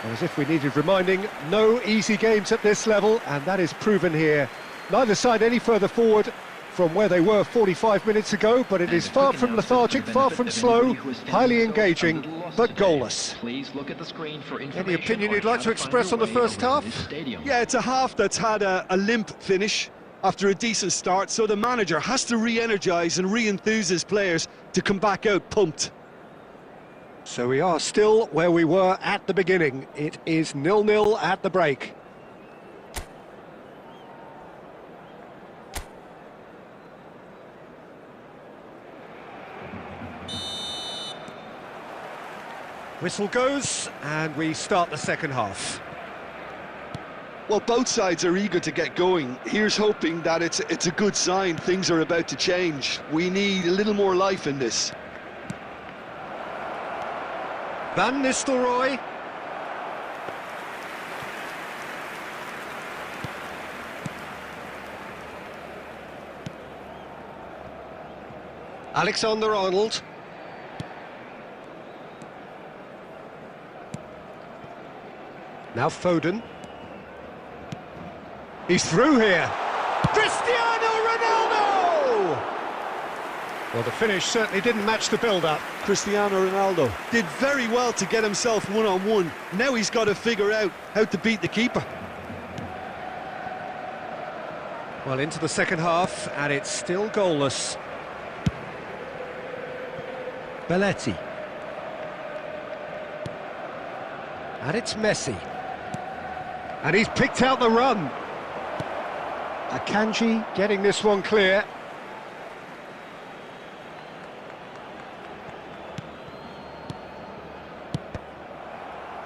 As if we needed reminding, no easy games at this level, and that is proven here. Neither side any further forward from where they were 45 minutes ago, but it is far from lethargic, far from slow, highly engaging, but goalless. Please look at the screen for Any opinion you'd like to express on the first half? Yeah, it's a half that's had a limp finish after a decent start, so the manager has to re-energise and re-enthuse his players to come back out pumped. So we are still where we were at the beginning. It is 0-0 at the break. Whistle goes, and we start the second half. Well, both sides are eager to get going. Here's hoping that it's a good sign. Things are about to change. We need a little more life in this. Van Nistelrooy. Alexander-Arnold. Now Foden. He's through here. Cristiano Ronaldo! Well, the finish certainly didn't match the build-up. Cristiano Ronaldo did very well to get himself one-on-one. Now he's got to figure out how to beat the keeper. Well, into the second half, and it's still goalless. Belletti. And it's Messi. And he's picked out the run. Akanji getting this one clear.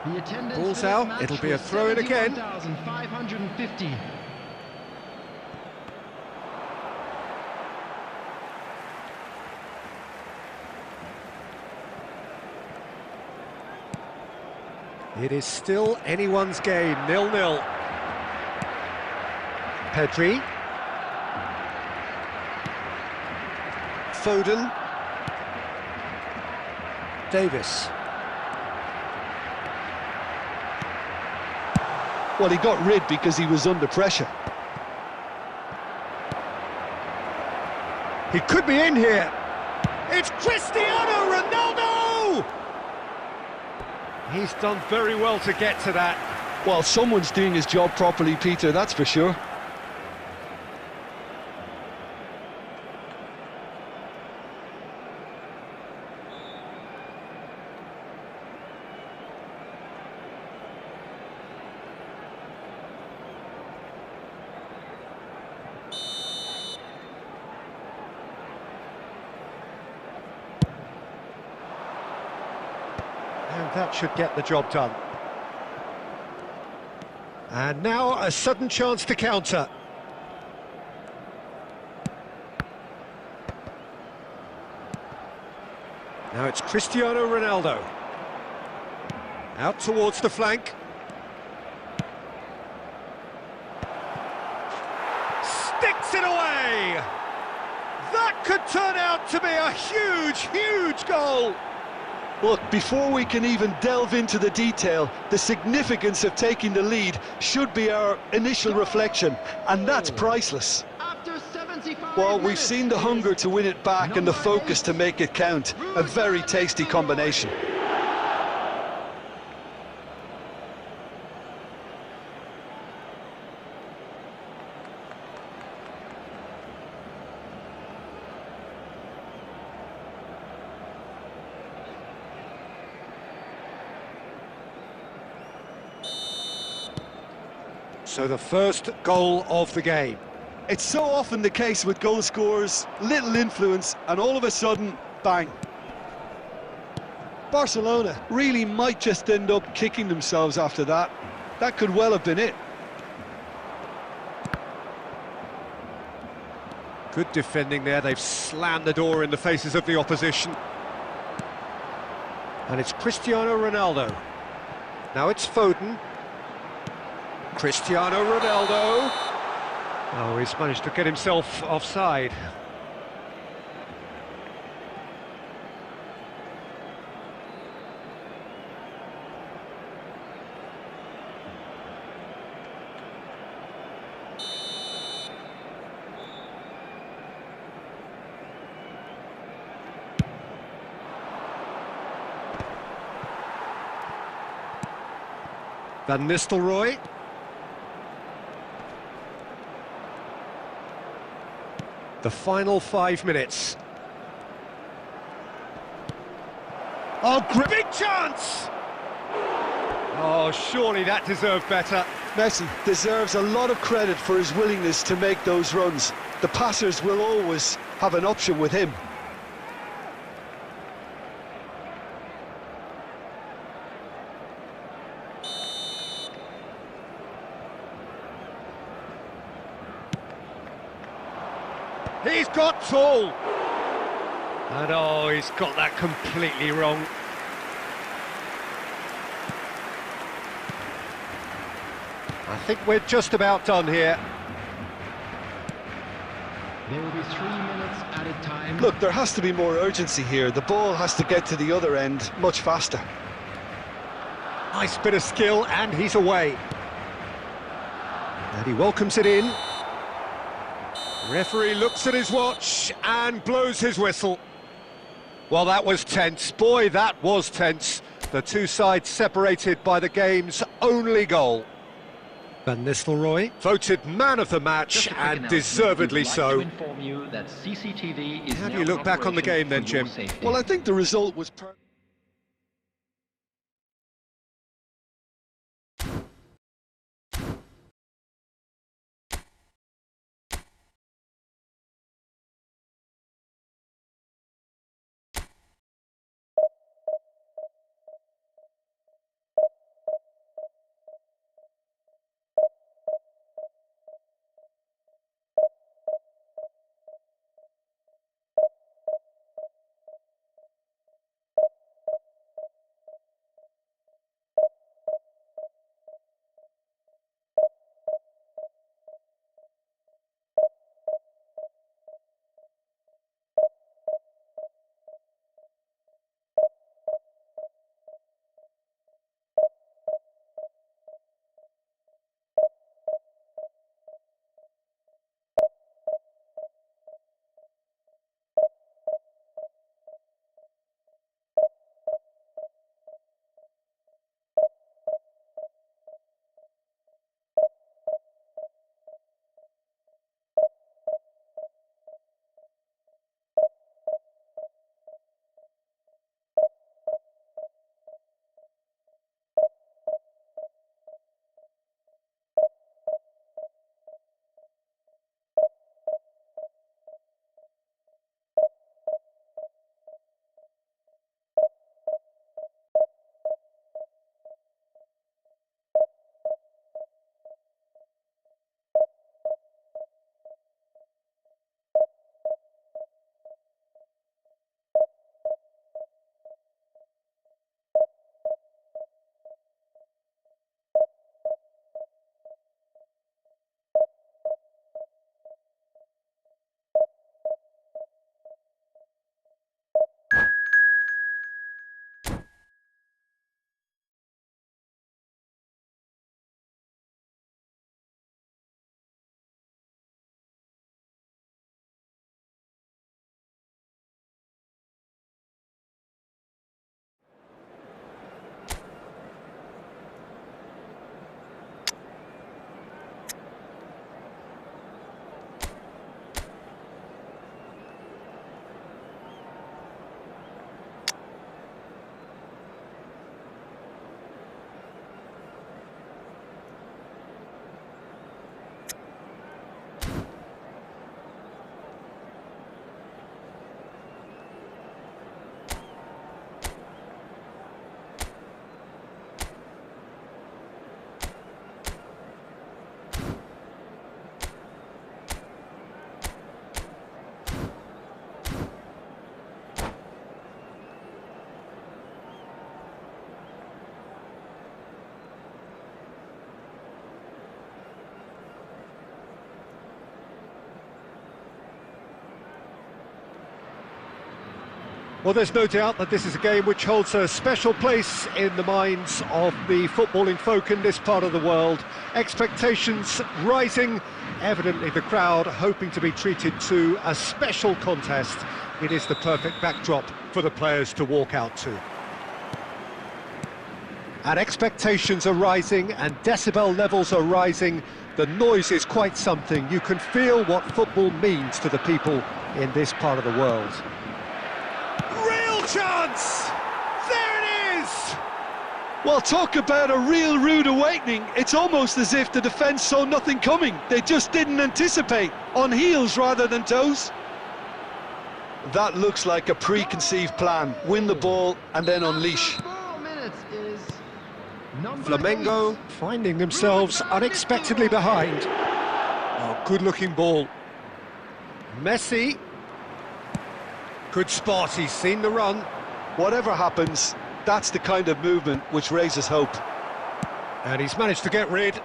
The attendance Ball's for this out, match it'll be a was throw-in again. 71,550. It is still anyone's game, 0-0. Pedri. Foden. Davis. Well, he got rid because he was under pressure. He could be in here. It's Cristiano Ronaldo! He's done very well to get to that. Well, someone's doing his job properly, Peter, that's for sure. And that should get the job done. And now a sudden chance to counter. Now it's Cristiano Ronaldo. Out towards the flank. Sticks it away! That could turn out to be a huge, huge goal! Look, before we can even delve into the detail, the significance of taking the lead should be our initial reflection, and that's priceless. After 75 Well, we've minutes seen the hunger to win it back and the focus to make it count. A very tasty combination. So the first goal of the game. It's so often the case with goal scorers, little influence, and all of a sudden, bang. Barcelona really might just end up kicking themselves after that. That could well have been it. Good defending there, they've slammed the door in the faces of the opposition. And it's Cristiano Ronaldo. Now it's Foden. Cristiano Ronaldo. Oh, he's managed to get himself offside. Van Nistelrooy. The final 5 minutes. Oh, big chance! Oh, surely that deserved better. Messi deserves a lot of credit for his willingness to make those runs. The passers will always have an option with him. He's got tall. And oh, he's got that completely wrong. I think we're just about done here. There will be 3 minutes at a time. Look, there has to be more urgency here. The ball has to get to the other end much faster. Nice bit of skill, and he's away. And he welcomes it in. Referee looks at his watch and blows his whistle. Well, that was tense. Boy, that was tense. The two sides separated by the game's only goal. Van Nistelrooy voted man of the match, and deservedly so. How do you look back on the game then, Jim? Well, I think the result was Well, there's no doubt that this is a game which holds a special place in the minds of the footballing folk in this part of the world. Expectations rising, evidently the crowd hoping to be treated to a special contest. It is the perfect backdrop for the players to walk out to. And expectations are rising and decibel levels are rising. The noise is quite something. You can feel what football means to the people in this part of the world. Chance! There it is! Well, talk about a real rude awakening. It's almost as if the defence saw nothing coming. They just didn't anticipate, on heels rather than toes. That looks like a preconceived plan. Win the ball and then unleash. Flamengo finding themselves unexpectedly behind. Oh, good-looking ball. Messi. Good spot, he's seen the run. Whatever happens, that's the kind of movement which raises hope. And he's managed to get rid.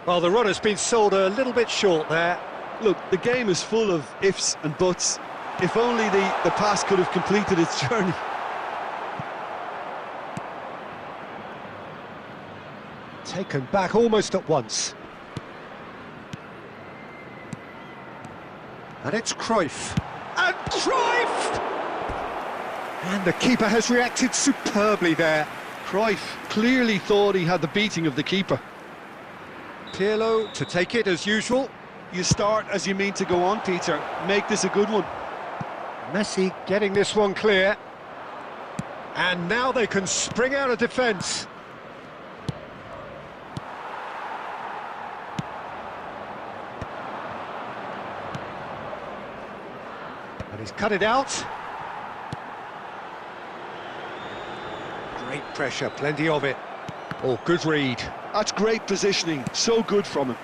Well, the run has been sold a little bit short there. Look, the game is full of ifs and buts. If only the pass could have completed its journey. Taken back almost at once. And it's Cruyff. And Cruyff! And the keeper has reacted superbly there. Cruyff clearly thought he had the beating of the keeper. Pirlo to take it as usual. You start as you mean to go on, Peter. Make this a good one. Messi getting this one clear. And now they can spring out of defence. And he's cut it out. Great pressure, plenty of it. Oh, good read. That's great positioning, so good from him.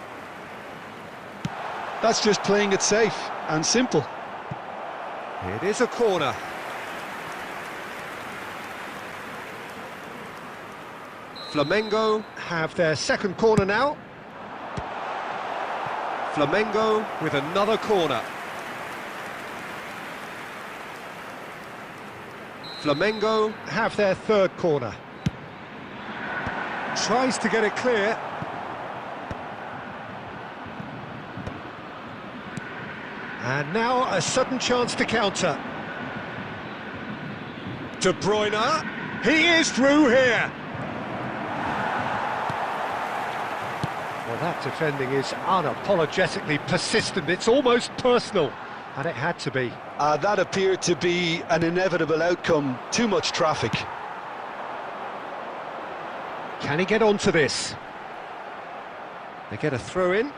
That's just playing it safe and simple. It is a corner. Flamengo have their second corner now. Flamengo with another corner. Flamengo have their third corner. Tries to get it clear. And now a sudden chance to counter. De Bruyne, he is through here. Well, that defending is unapologetically persistent. It's almost personal, and it had to be. That appeared to be an inevitable outcome. Too much traffic. Can he get onto this? They get a throw in.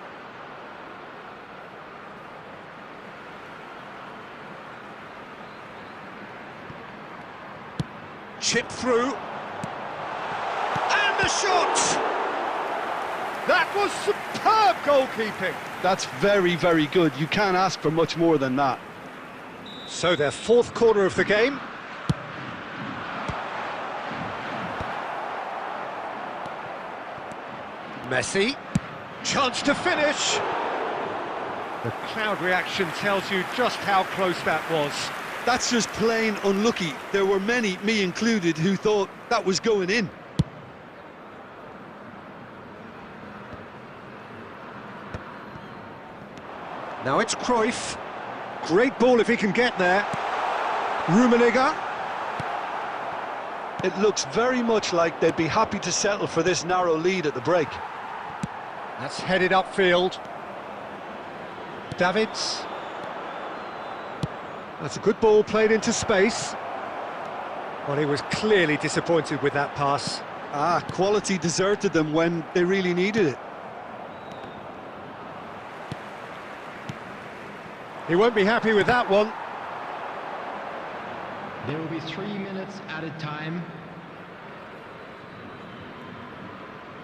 Chip through. And the shot! That was superb goalkeeping. That's very, very good. You can't ask for much more than that. So their fourth corner of the game. Messi, chance to finish. The crowd reaction tells you just how close that was. That's just plain unlucky. There were many, me included, who thought that was going in. Now it's Cruyff. Great ball if he can get there. Rummenigge. It looks very much like they'd be happy to settle for this narrow lead at the break. That's headed upfield. Davids. That's a good ball played into space. Well, he was clearly disappointed with that pass. Quality deserted them when they really needed it. He won't be happy with that one. There will be 3 minutes added time.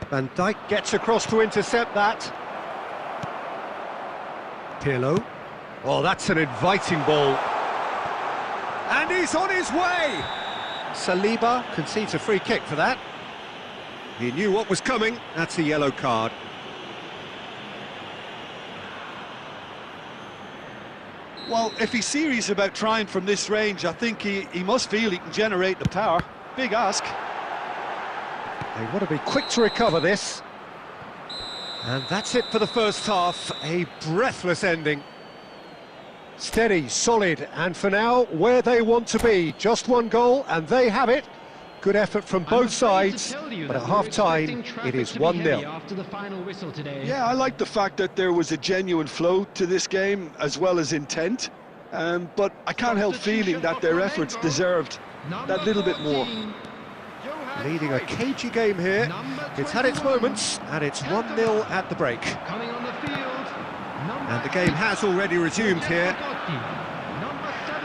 Van Dijk gets across to intercept that. Pirlo. Oh, that's an inviting ball. And he's on his way! Saliba concedes a free kick for that. He knew what was coming. That's a yellow card. Well, if he's serious about trying from this range, I think he must feel he can generate the power. Big ask. They want to be quick to recover this. And that's it for the first half. A breathless ending. Steady, solid, and for now, where they want to be. Just one goal, and they have it. Good effort from both sides, but at half-time, it is 1-0. After the final whistle today. Yeah, I like the fact that there was a genuine flow to this game, as well as intent. But I can't help feeling that their efforts deserved that little bit more. Leading a cagey game here. It's had its moments, and it's 1-0 at the break. Coming on the field. And the game has already resumed here.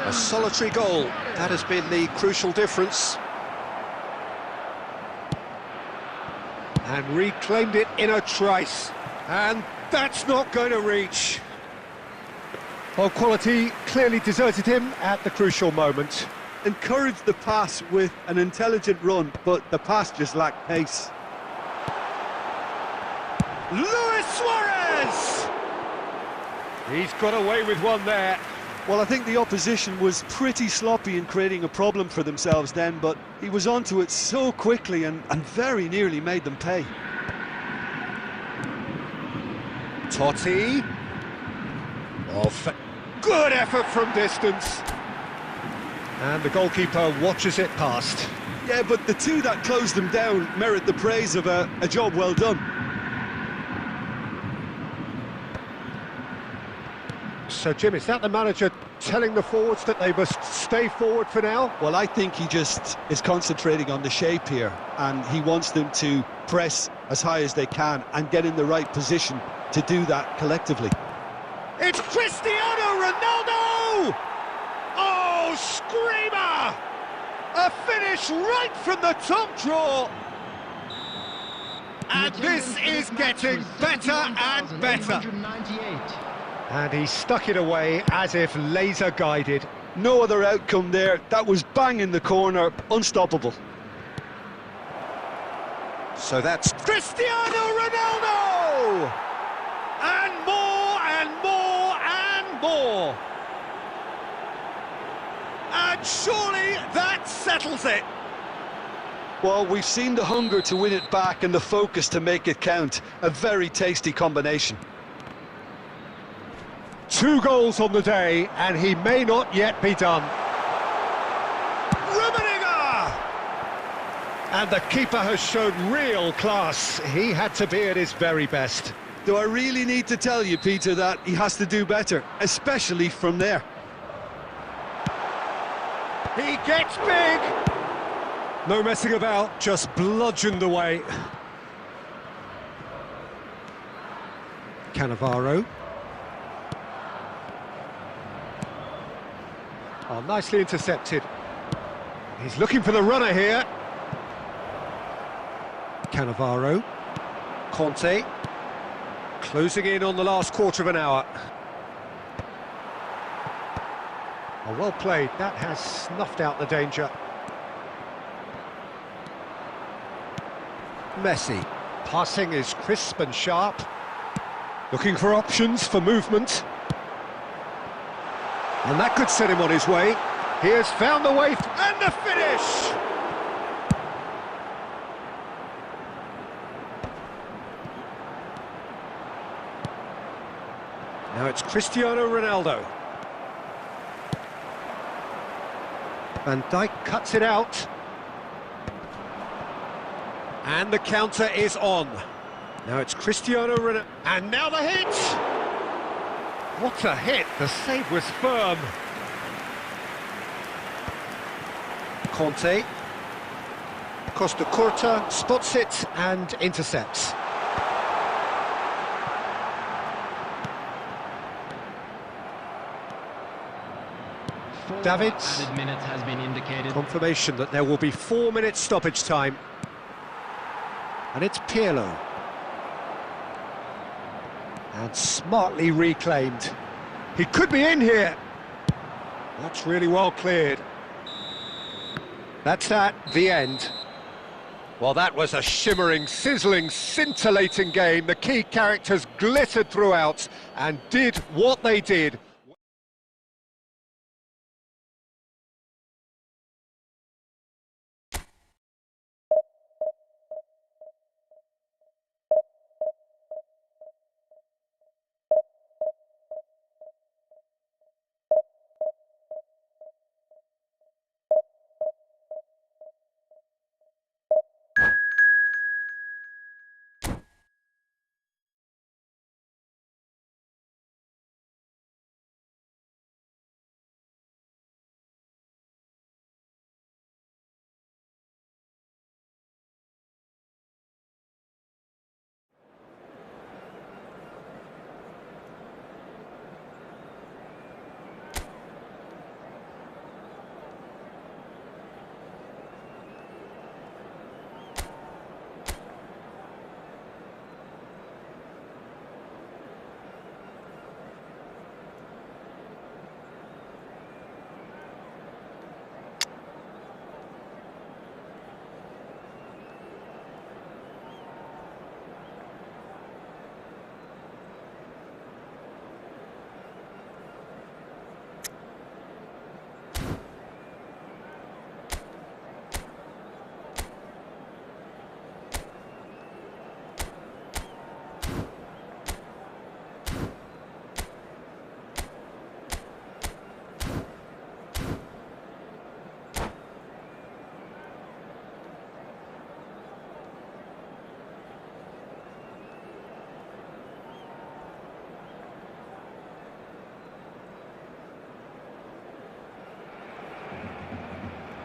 A solitary goal, that has been the crucial difference. And reclaimed it in a trice. And that's not going to reach. Well, quality clearly deserted him at the crucial moment. Encouraged the pass with an intelligent run, but the pass just lacked pace. Luis Suarez! He's got away with one there. Well, I think the opposition was pretty sloppy in creating a problem for themselves then, but he was onto it so quickly and very nearly made them pay. Totti. Good effort from distance. And the goalkeeper watches it past. Yeah, but the two that closed them down merit the praise of a job well done. So, Jim, is that the manager telling the forwards that they must stay forward for now? Well, I think he just is concentrating on the shape here, and he wants them to press as high as they can and get in the right position to do that collectively. It's Cristiano Ronaldo! Oh, screamer! A finish right from the top draw. And this is getting better and better. And he stuck it away as if laser guided. No other outcome there. That was bang in the corner, unstoppable. So that's Cristiano Ronaldo! And more and more and more. And surely that settles it. Well, we've seen the hunger to win it back and the focus to make it count. A very tasty combination. 2 goals on the day, and he may not yet be done. Rummenigge! And the keeper has shown real class. He had to be at his very best. Do I really need to tell you, Peter, that he has to do better, especially from there? He gets big! No messing about, just bludgeoned away. Cannavaro. Oh, nicely intercepted. He's looking for the runner here. Cannavaro. Conte. Closing in on the last quarter of an hour. Oh, well played. That has snuffed out the danger. Messi. Passing is crisp and sharp. Looking for options for movement. And that could set him on his way. He has found the way, and the finish! Now it's Cristiano Ronaldo. Van Dijk cuts it out. And the counter is on. Now it's Cristiano Ronaldo. And now the hit! What a hit! The save was firm. Conte. Costa Curta spots it and intercepts. Davids. Added minutes has been indicated. Confirmation that there will be 4 minutes stoppage time. And it's Pirlo. And smartly reclaimed. He could be in here. That's really well cleared. That's the end. Well, that was a shimmering, sizzling, scintillating game. The key characters glittered throughout and did what they did.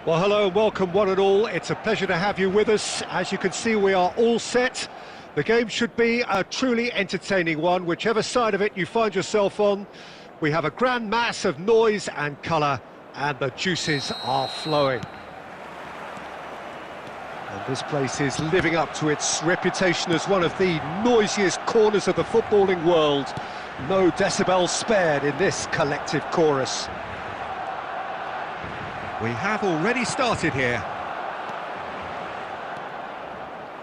Well, hello and welcome one and all. It's a pleasure to have you with us. As you can see, we are all set. The game should be a truly entertaining one, whichever side of it you find yourself on. We have a grand mass of noise and colour, and the juices are flowing. And this place is living up to its reputation as one of the noisiest corners of the footballing world. No decibels spared in this collective chorus. We have already started here.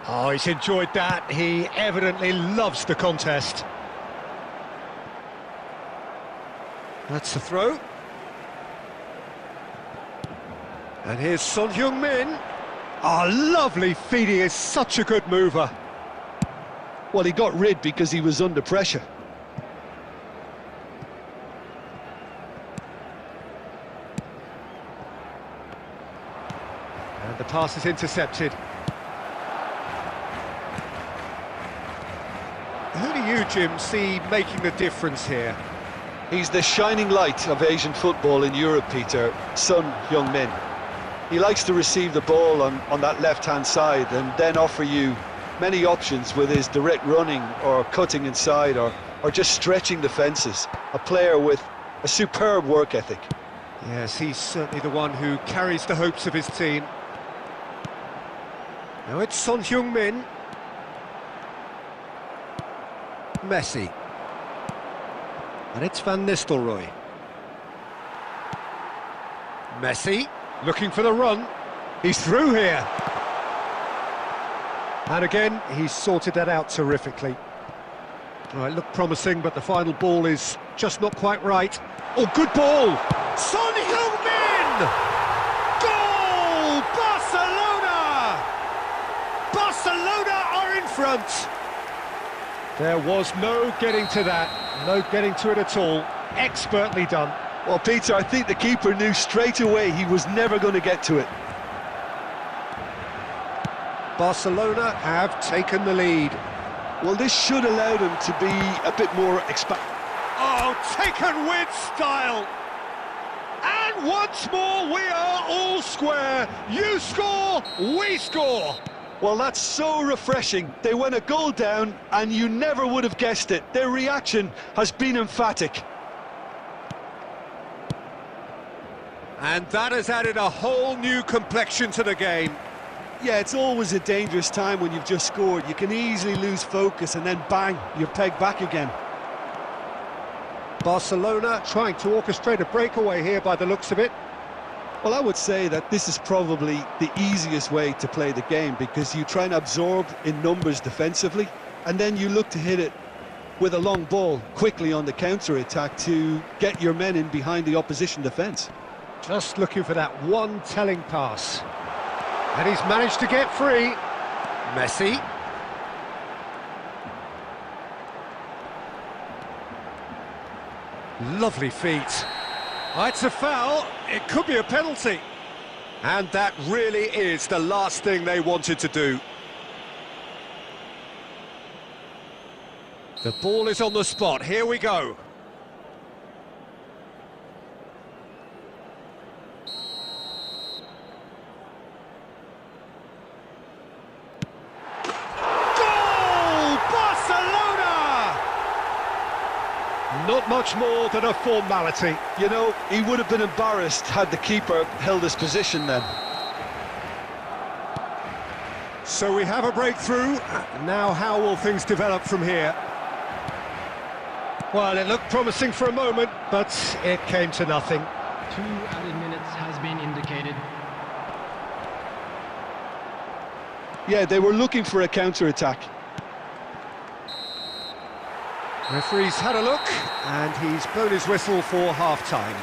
Oh, he's enjoyed that. He evidently loves the contest. That's the throw. And here's Son Heung-min. Oh, lovely feed. He is such a good mover. Well, he got rid because he was under pressure. And the pass is intercepted. Who do you, Jim, see making the difference here? He's the shining light of Asian football in Europe, Peter, Son Heung-min. He likes to receive the ball on that left-hand side and then offer you many options with his direct running or cutting inside or just stretching the fences. A player with a superb work ethic. Yes, he's certainly the one who carries the hopes of his team. Now it's Son Heung-min. Messi. And it's Van Nistelrooy. Messi, looking for the run. He's through here. And again, he's sorted that out terrifically. Well, it looked promising, but the final ball is just not quite right. Oh, good ball! Son Heung-min! Goal! Barcelona! Barcelona are in front! There was no getting to that, no getting to it at all. Expertly done. Well, Peter, I think the keeper knew straight away he was never going to get to it. Barcelona have taken the lead. Well, this should allow them to be a bit more Oh, taken with style! And once more we are all square. You score, we score! Well, that's so refreshing. They went a goal down and you never would have guessed it. Their reaction has been emphatic. And that has added a whole new complexion to the game. Yeah, it's always a dangerous time when you've just scored. You can easily lose focus and then bang, you're pegged back again. Barcelona trying to orchestrate a breakaway here by the looks of it. Well, I would say that this is probably the easiest way to play the game because you try and absorb in numbers defensively and then you look to hit it with a long ball quickly on the counter-attack to get your men in behind the opposition defence. Just looking for that one telling pass. And he's managed to get free. Messi. Lovely feet. Oh, it's a foul. It could be a penalty. And that really is the last thing they wanted to do. The ball is on the spot. Here we go. Not much more than a formality. You know, he would have been embarrassed had the keeper held his position then. So we have a breakthrough. Now how will things develop from here? Well, it looked promising for a moment, but it came to nothing. 2 added minutes has been indicated. Yeah, they were looking for a counter-attack. Referee's had a look, and he's blown his whistle for half-time.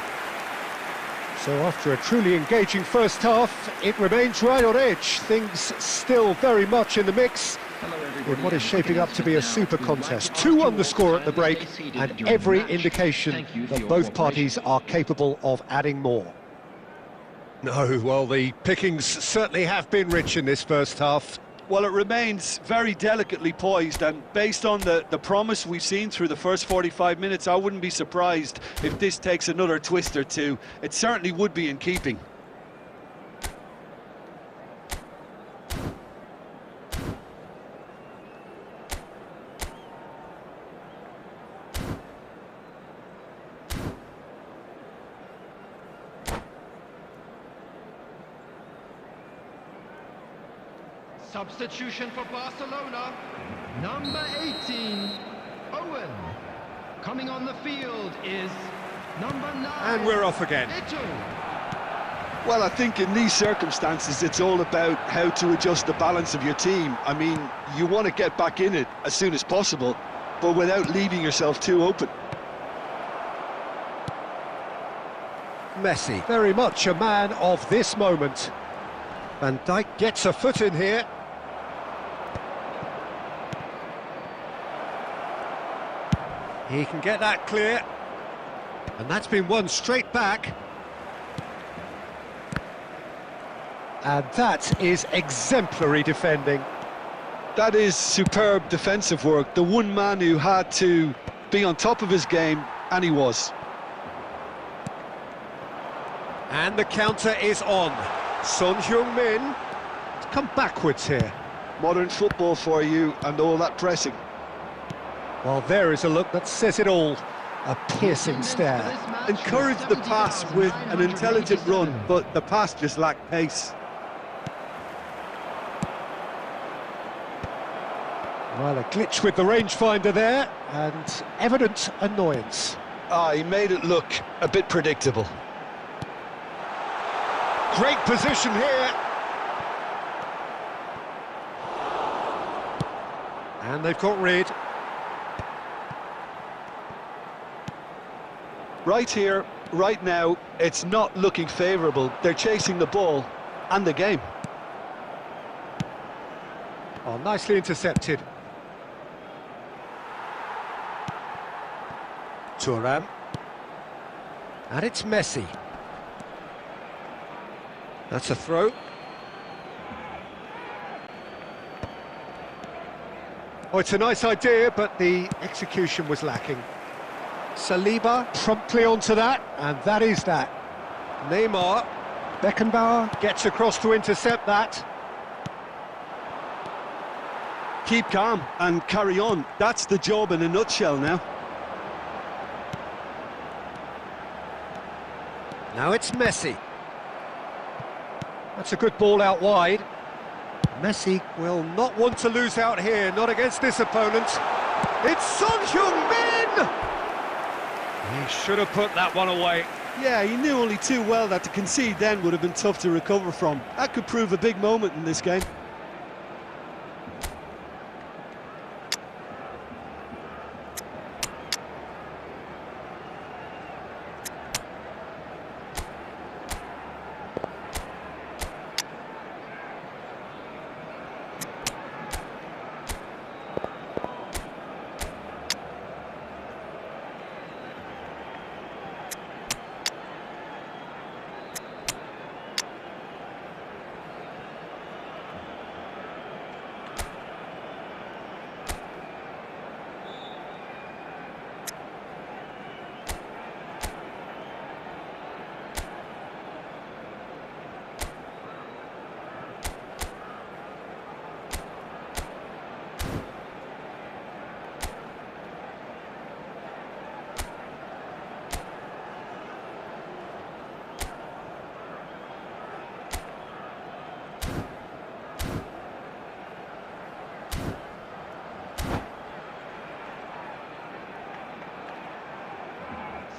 So after a truly engaging first half, it remains right on edge. Things still very much in the mix in what is shaping up to be a super contest. 2-1 the score at the break, and every indication that both parties are capable of adding more. No, well, the pickings certainly have been rich in this first half. Well, it remains very delicately poised, and based on the promise we've seen through the first 45 minutes, I wouldn't be surprised if this takes another twist or two. It certainly would be in keeping. Substitution for Barcelona. Number 18, Owen. Coming on the field is number 9. And we're off again. Ito. Well, I think in these circumstances, it's all about how to adjust the balance of your team. I mean, you want to get back in it as soon as possible, but without leaving yourself too open. Messi, very much a man of this moment. Van Dijk gets a foot in here. He can get that clear. And that's been won straight back. And that is exemplary defending. That is superb defensive work. The one man who had to be on top of his game, and he was. And the counter is on. Son Heung-min has come backwards here. Modern football for you, and all that pressing. Well, there is a look that says it all. A piercing stare. Encourage the pass with an intelligent run, but the pass just lacked pace. Well, a glitch with the rangefinder there, and evident annoyance. He made it look a bit predictable. Great position here. And they've got rid. Right here, right now, it's not looking favourable. They're chasing the ball and the game. Oh, nicely intercepted. Thuram. And it's Messi. That's a throw. Oh, it's a nice idea, but the execution was lacking. Saliba promptly onto that, and that is that. Neymar. Beckenbauer gets across to intercept that. Keep calm and carry on. That's the job in a nutshell now. Now it's Messi. That's a good ball out wide. Messi will not want to lose out here, not against this opponent. It's Son Heung-min! He should have put that one away. Yeah, he knew only too well that to concede then would have been tough to recover from. That could prove a big moment in this game.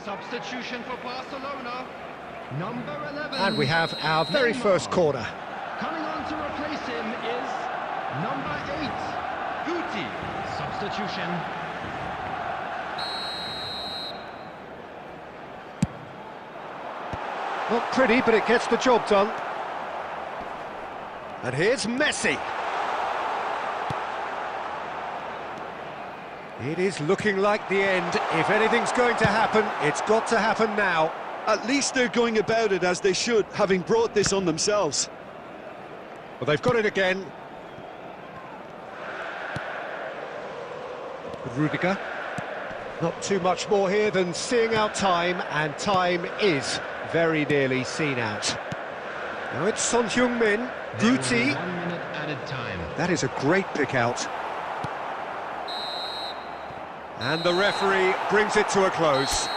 Substitution for Barcelona. Number 11. And we have our very first corner. Coming on to replace him is number 8, Guti. Substitution. Not pretty, but it gets the job done. And here's Messi. It is looking like the end. If anything's going to happen, it's got to happen now. At least they're going about it as they should, having brought this on themselves. Well, they've got it again. Rudiger. Not too much more here than seeing out time, and time is very nearly seen out. Now it's Son Heung-min. Guti. 1 minute added time. That is a great pick out. And the referee brings it to a close.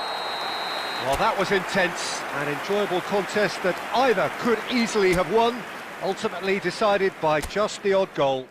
Well, that was intense, an enjoyable contest that either could easily have won, Ultimately decided by just the odd goal.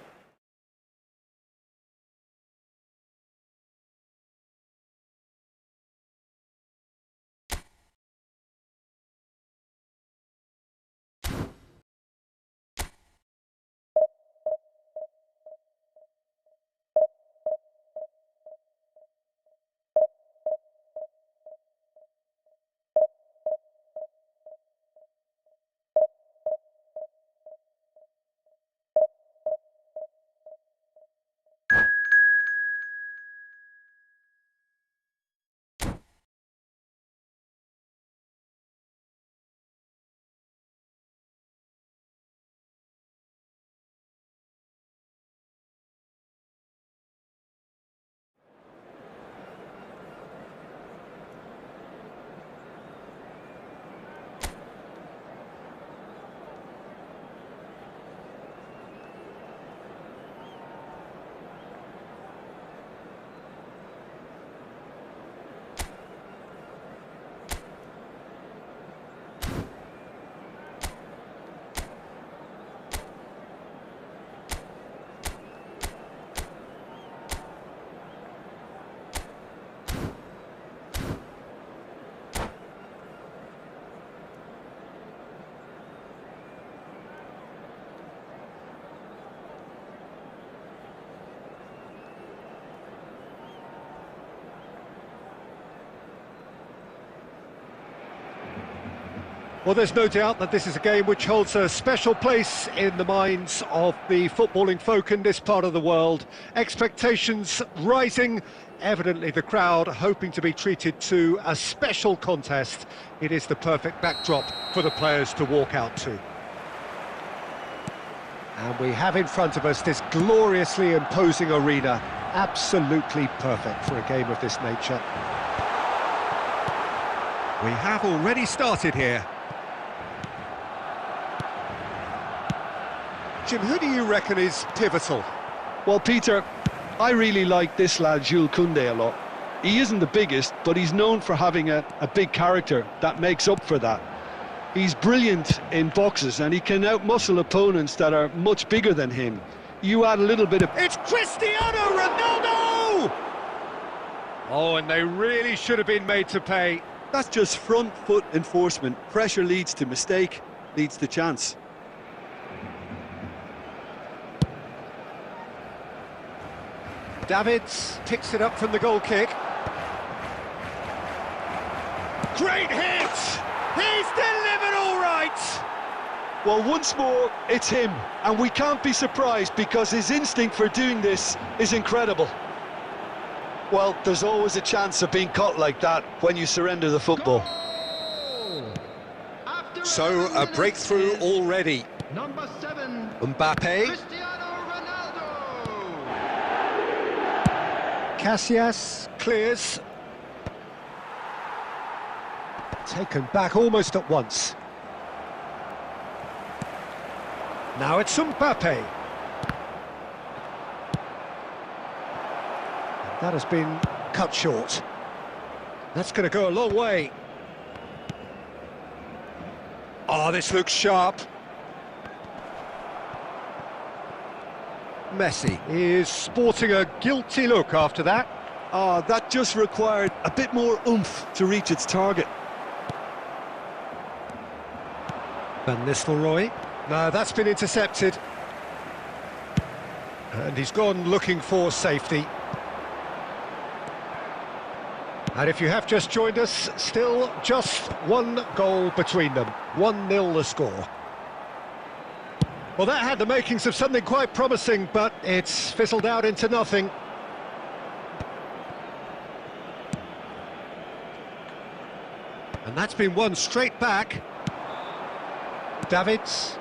Well, there's no doubt that this is a game which holds a special place in the minds of the footballing folk in this part of the world. Expectations rising, evidently the crowd hoping to be treated to a special contest. It is the perfect backdrop for the players to walk out to. And we have in front of us this gloriously imposing arena, absolutely perfect for a game of this nature. We have already started here. Jim, who do you reckon is pivotal? Well, Peter, I really like this lad Jules Koundé a lot. He isn't the biggest, but he's known for having a big character that makes up for that. He's brilliant in boxes and he can outmuscle opponents that are much bigger than him. You add a little bit of... It's Cristiano Ronaldo! Oh, and they really should have been made to pay. That's just front foot enforcement. Pressure leads to mistake, leads to chance. Davids picks it up from the goal kick. Great hit! He's delivered all right! Well, once more, it's him, and we can't be surprised because his instinct for doing this is incredible. Well, there's always a chance of being caught like that when you surrender the football. So, a breakthrough already. Number 7, Mbappe. Cristiano Ronaldo. Casillas clears. Taken back almost at once. Now it's Mbappe. And that has been cut short. That's going to go a long way. Oh, this looks sharp. Messi is sporting a guilty look after that. That just required a bit more oomph to reach its target. Van Nistelrooy. No, that's been intercepted. And he's gone looking for safety. And if you have just joined us, still just one goal between them. 1-0 the score. Well, that had the makings of something quite promising, but it's fizzled out into nothing. And that's been won straight back. Davids.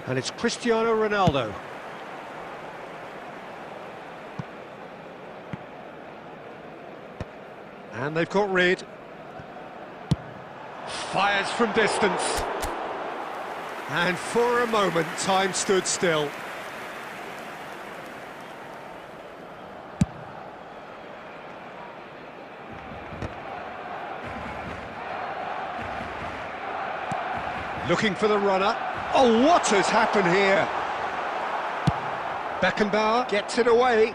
And it's Cristiano Ronaldo. And they've got rid. Fires from distance. And for a moment, time stood still. Looking for the runner. Oh, what has happened here? Beckenbauer gets it away.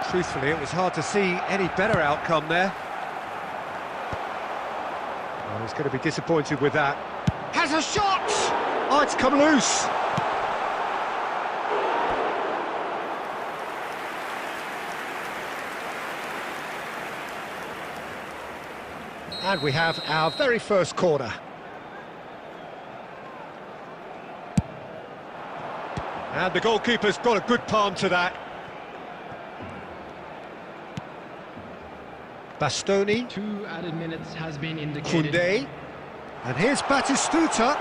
Truthfully, it was hard to see any better outcome there. Oh, he's going to be disappointed with that. Has a shot! Oh, it's come loose. And we have our very first corner. And the goalkeeper's got a good palm to that. Bastoni. 2 added minutes has been indicated. Koundé. And here's Batistuta.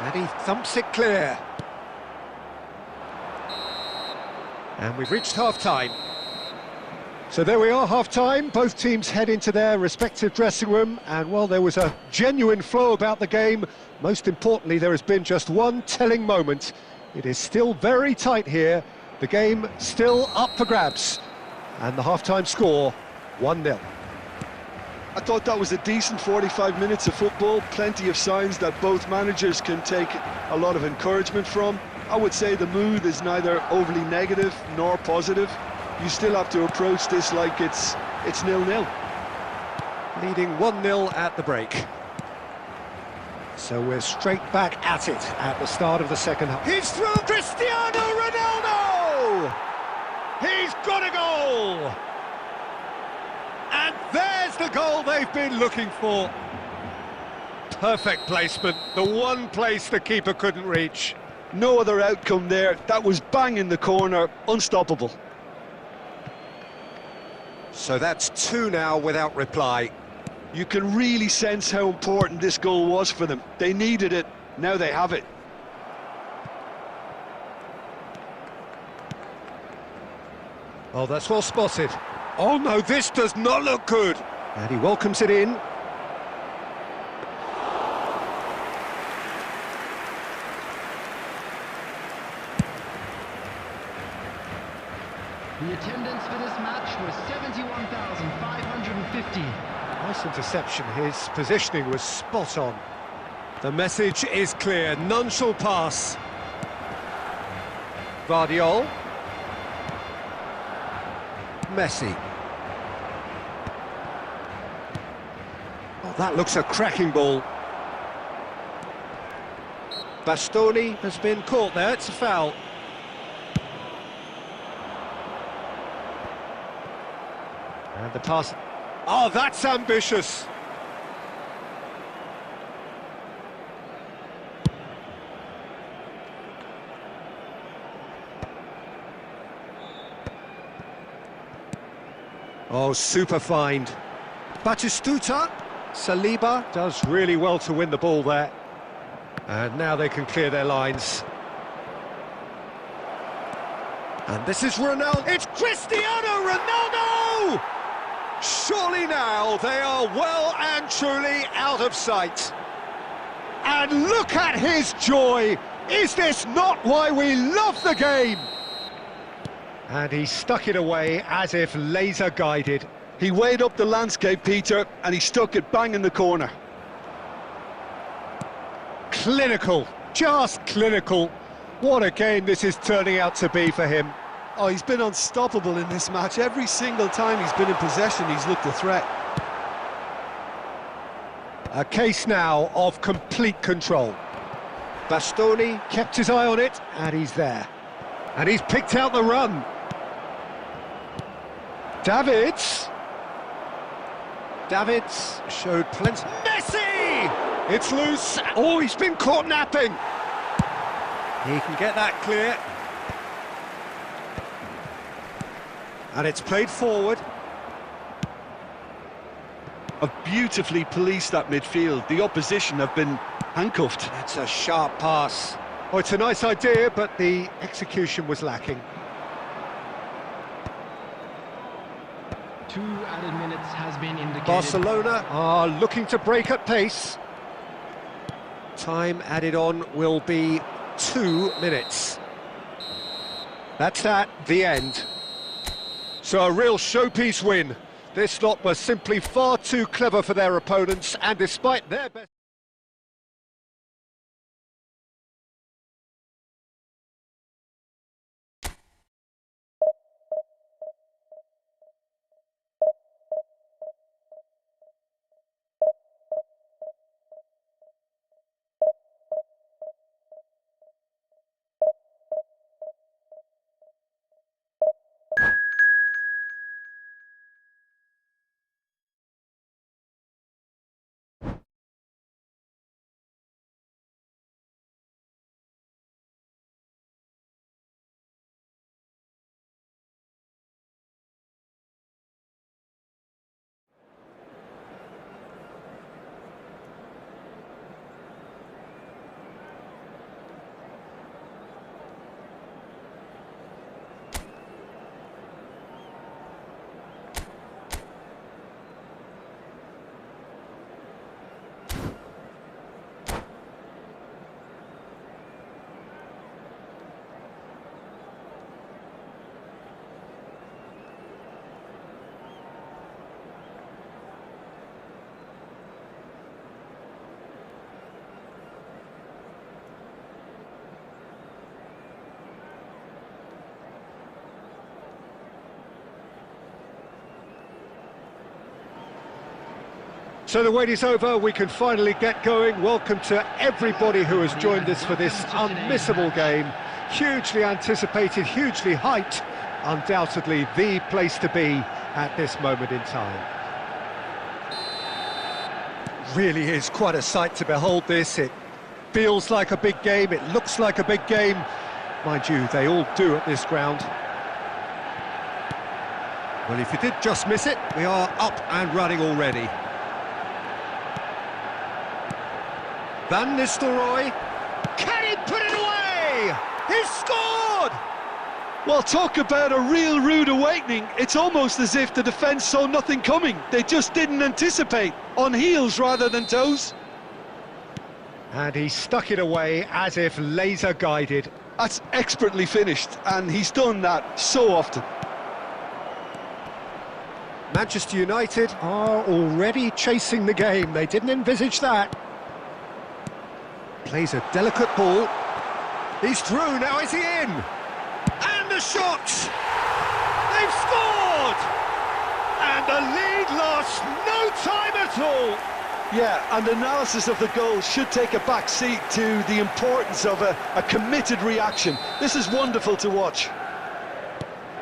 And he thumps it clear. And we've reached half-time. So there we are, half-time. Both teams head into their respective dressing room. And while there was a genuine flow about the game, most importantly, there has been just one telling moment. It is still very tight here. The game still up for grabs. And the half-time score, 1-0. I thought that was a decent 45 minutes of football. Plenty of signs that both managers can take a lot of encouragement from. I would say the mood is neither overly negative nor positive. You still have to approach this like it's 0-0. Leading 1-0 at the break. So we're straight back at it at the start of the second half. He's through Cristiano Ronaldo! He's got a goal! And there's the goal they've been looking for. Perfect placement, the one place the keeper couldn't reach. No other outcome there. That was bang in the corner, unstoppable. So that's 2 now without reply. You can really sense how important this goal was for them. They needed it, now they have it. Oh, that's well spotted. Oh no, this does not look good. And he welcomes it in. The attendance for this match was 71,550. Nice interception, his positioning was spot on. The message is clear, none shall pass. Vardiol. Messi. Oh, that looks a cracking ball. Bastoni has been caught there, it's a foul. And the pass... Oh, that's ambitious! Oh, super find. Batistuta. Saliba does really well to win the ball there. And now they can clear their lines. And this is Ronaldo. It's Cristiano Ronaldo! Surely now they are well and truly out of sight. And look at his joy! Is this not why we love the game? And he stuck it away as if laser guided. He weighed up the landscape, Peter, and he stuck it bang in the corner. Clinical, just clinical. What a game this is turning out to be for him. Oh, he's been unstoppable in this match. Every single time he's been in possession, he's looked a threat. A case now of complete control. Bastoni kept his eye on it, and he's there. And he's picked out the run. Davids showed plenty. Messi! It's loose. Oh, he's been caught napping. He can get that clear. And it's played forward. Have beautifully policed that midfield. The opposition have been handcuffed. That's a sharp pass. Oh, it's a nice idea, but the execution was lacking. 2 added minutes has been indicated. Barcelona are looking to break at pace. Time added on will be 2 minutes. That's the end. So a real showpiece win. This lot were simply far too clever for their opponents, and despite their best... So the wait is over, we can finally get going. Welcome to everybody who has joined us for this unmissable game. Hugely anticipated, hugely hyped. Undoubtedly the place to be at this moment in time. Really is quite a sight to behold this. It feels like a big game, it looks like a big game. Mind you, they all do at this ground. Well, if you did just miss it, we are up and running already. Van Nistelrooy, can he put it away? He's scored! Well, talk about a real rude awakening. It's almost as if the defence saw nothing coming. They just didn't anticipate, on heels rather than toes. And he stuck it away as if laser guided. That's expertly finished, and he's done that so often. Manchester United are already chasing the game. They didn't envisage that. Plays a delicate ball. He's through, now is he in? And the shot! They've scored! And the lead lost no time at all! Yeah, and analysis of the goal should take a back seat to the importance of a committed reaction. This is wonderful to watch.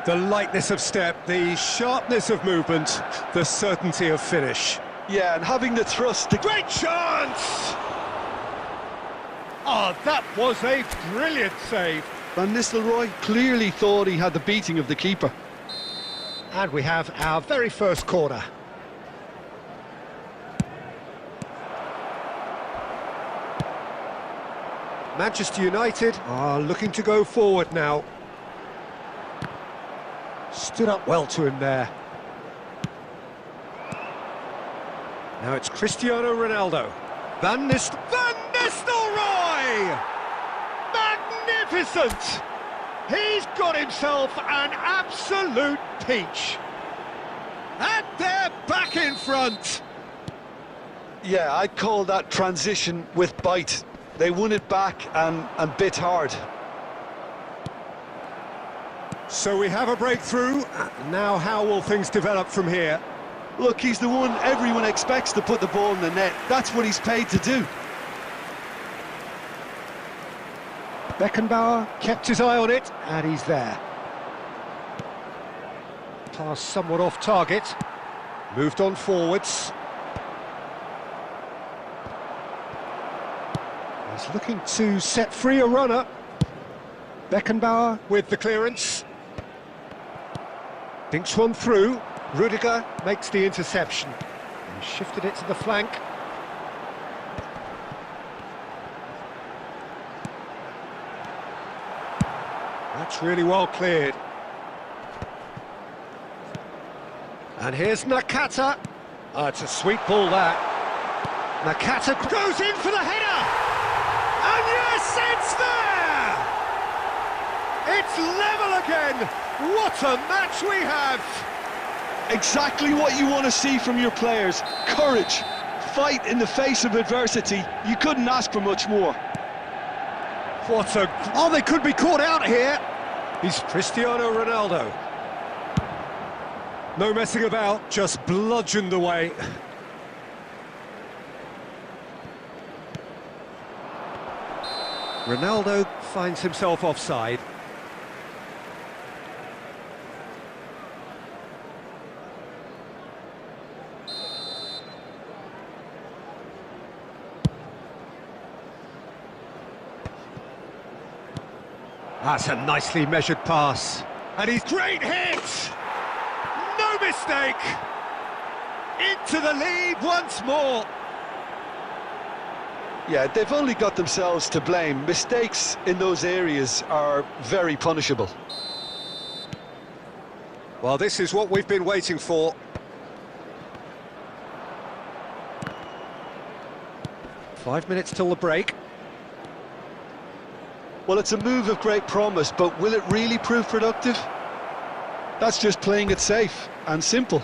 The lightness of step, the sharpness of movement, the certainty of finish. Yeah, and having the thrust... Great chance! Oh, that was a brilliant save. Van Nistelrooy clearly thought he had the beating of the keeper. And we have our very first corner. Manchester United are looking to go forward now. Stood up well to him there. Now it's Cristiano Ronaldo. Van Nistelrooy! Magnificent! He's got himself an absolute peach. And they're back in front. Yeah, I'd call that transition with bite. They won it back and bit hard. So we have a breakthrough. Now how will things develop from here? Look, he's the one everyone expects to put the ball in the net. That's what he's paid to do. Beckenbauer kept his eye on it, and he's there. Pass somewhat off target. Moved on forwards. He's looking to set free a runner. Beckenbauer with the clearance. Dinks one through. Rudiger makes the interception. He shifted it to the flank. That's really well cleared. And here's Nakata. Oh, it's a sweet ball, that. Nakata goes in for the header! And yes, it's there! It's level again! What a match we have! Exactly what you want to see from your players. Courage, fight in the face of adversity. You couldn't ask for much more. What a... Oh, they could be caught out here. He's Cristiano Ronaldo. No messing about, just bludgeoned away. Ronaldo finds himself offside. That's a nicely measured pass. And he's great hit! No mistake! Into the lead once more. Yeah, they've only got themselves to blame. Mistakes in those areas are very punishable. Well, this is what we've been waiting for. Five minutes till the break. Well, it's a move of great promise, but will it really prove productive? That's just playing it safe and simple.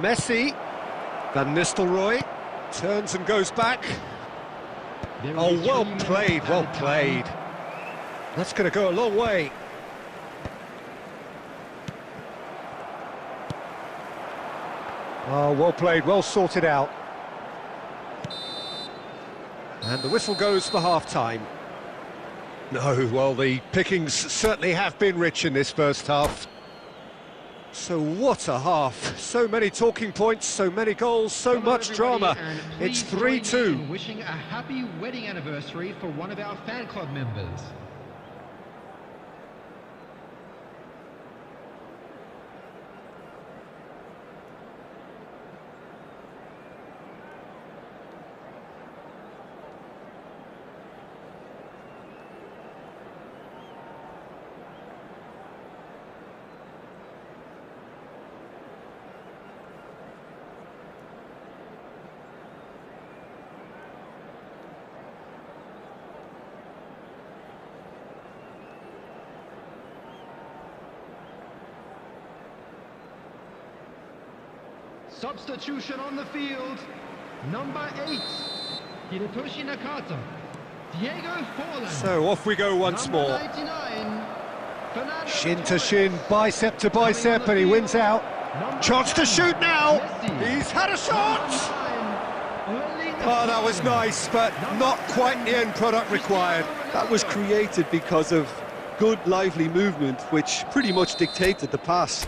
Messi, Van Nistelrooy, turns and goes back. Oh, well played, well played. That's going to go a long way. Oh, well played, well sorted out. And the whistle goes for half-time. No, well, the pickings certainly have been rich in this first half. So what a half. So many talking points, so many goals, so much drama. It's 3-2. Wishing a happy wedding anniversary for one of our fan club members. Substitution on the field, number 8, Hirotoshi Nakata, Diego Forlan. So off we go once Number more. 99, Fernando Shin to Torres. shin, bicep to bicep, and he wins out. Number Chance to 10, shoot now. Messi. He's had a shot. Number 9, Erling Oh, that was Haaland. nice, but not quite the end product required. That was created because of good, lively movement, which pretty much dictated the pass.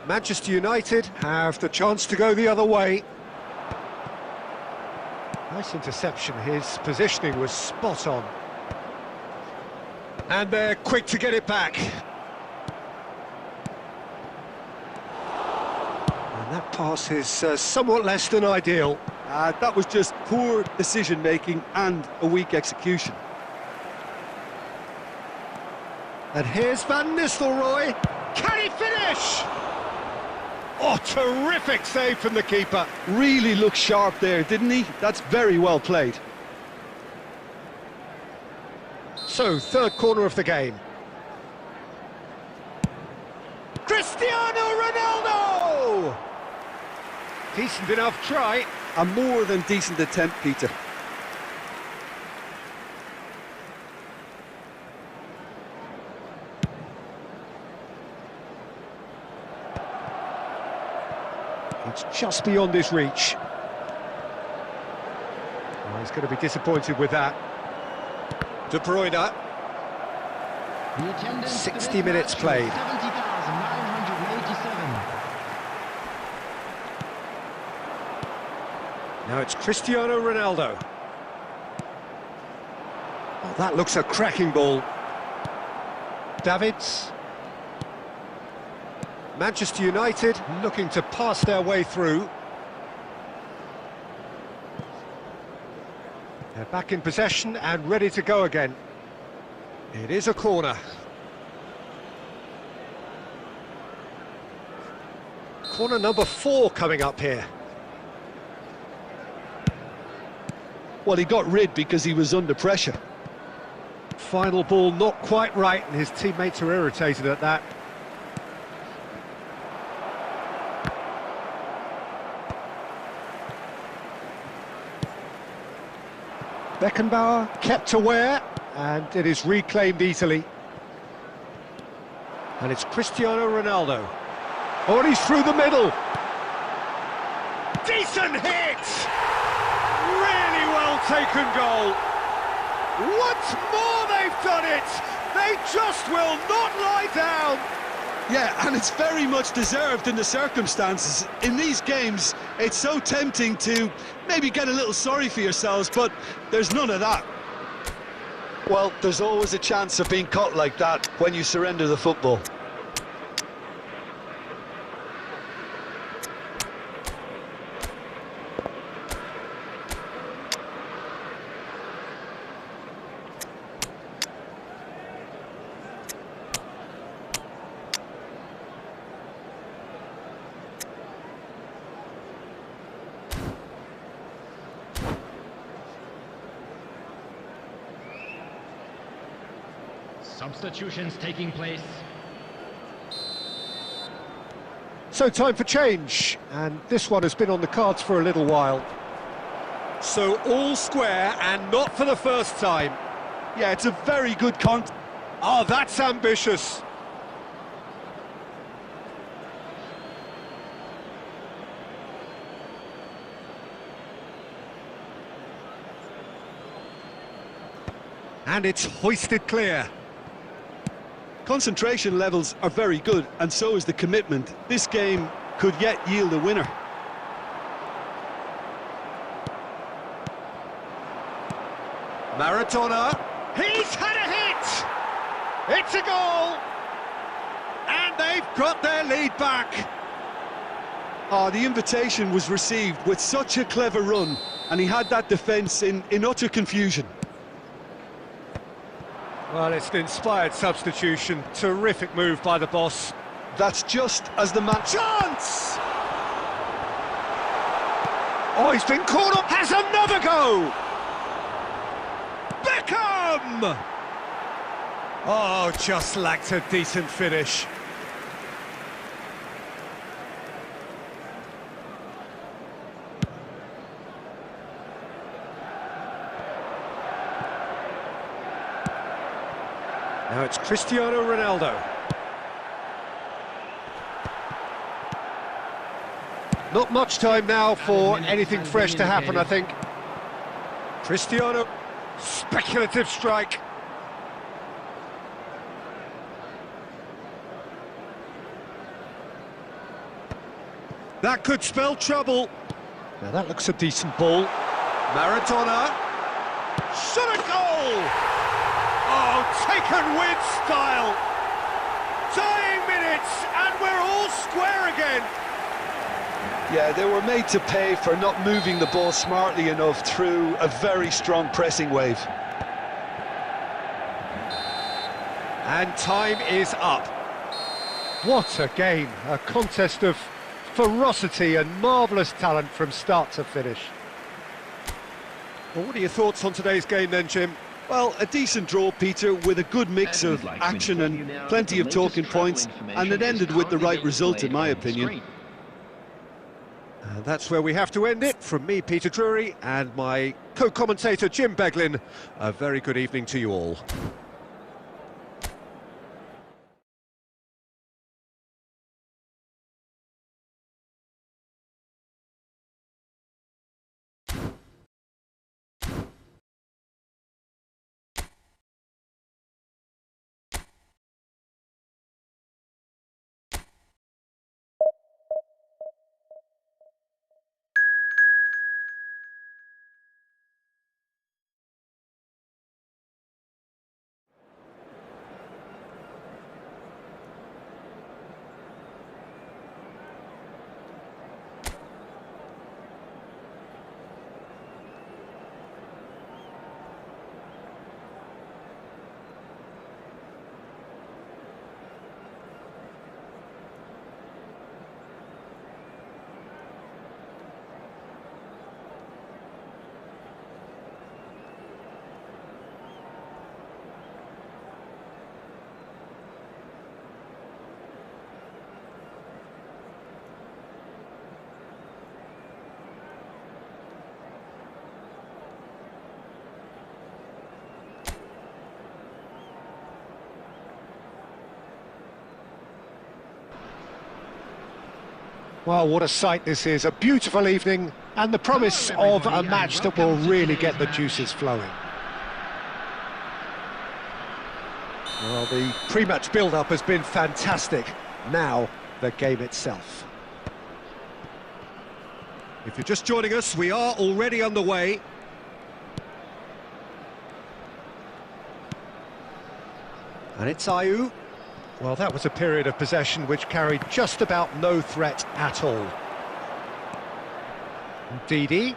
Manchester United have the chance to go the other way. Nice interception, his positioning was spot on. And they're quick to get it back. And that pass is somewhat less than ideal. That was just poor decision-making and a weak execution. And here's Van Nistelrooy. Can he finish? Oh, terrific save from the keeper. Really looked sharp there, didn't he? That's very well played. So, third corner of the game. Cristiano Ronaldo! Decent enough try. A more than decent attempt, Peter. It's just beyond his reach. Oh, he's going to be disappointed with that. De Bruyne. The attendance 60 for this minutes match played. was 70,987. Now it's Cristiano Ronaldo. Oh, that looks a cracking ball. Davids. Manchester United looking to pass their way through. They're back in possession and ready to go again. It is a corner. Corner number 4 coming up here. Well, he got rid because he was under pressure. Final ball not quite right, and his teammates are irritated at that. Beckenbauer kept aware, and it is reclaimed easily. And it's Cristiano Ronaldo. Oh, and he's through the middle. Decent hit! Really well taken goal. Once more they've done it! They just will not lie down! Yeah, and it's very much deserved in the circumstances. In these games, it's so tempting to maybe get a little sorry for yourselves, but there's none of that. Well, there's always a chance of being caught like that when you surrender the football. Substitutions taking place. So time for change, and this one has been on the cards for a little while. So all square, and not for the first time. Yeah, it's a very good Oh, that's ambitious. And it's hoisted clear. Concentration levels are very good, and so is the commitment. This game could yet yield a winner. Maradona, he's had a hit! It's a goal! And they've got their lead back. Oh, the invitation was received with such a clever run, and he had that defence in utter confusion. Well, it's an inspired substitution. Terrific move by the boss. That's just as the man... Chance! Oh, he's been caught up. Has another go! Beckham! Oh, just lacked a decent finish. Now it's Cristiano Ronaldo. Not much time now for anything fresh to happen, I think. Cristiano, speculative strike. That could spell trouble. Now that looks a decent ball. Maradona. Shot a goal! Oh, taken with style. Dying minutes, and we're all square again. Yeah, they were made to pay for not moving the ball smartly enough through a very strong pressing wave. And time is up. What a game, a contest of ferocity and marvellous talent from start to finish. Well, what are your thoughts on today's game then, Jim? Well, a decent draw, Peter, with a good mix of action and plenty of talking points, and it ended with the right result, in my opinion. And that's where we have to end it. From me, Peter Drury, and my co-commentator, Jim Beglin, a very good evening to you all. Well, what a sight this is. A beautiful evening and the promise of a match that will really get the juices flowing. Well, the pre-match build-up has been fantastic. Now, the game itself. If you're just joining us, we are already underway. And it's Ayew. Well, that was a period of possession which carried just about no threat at all. Didi.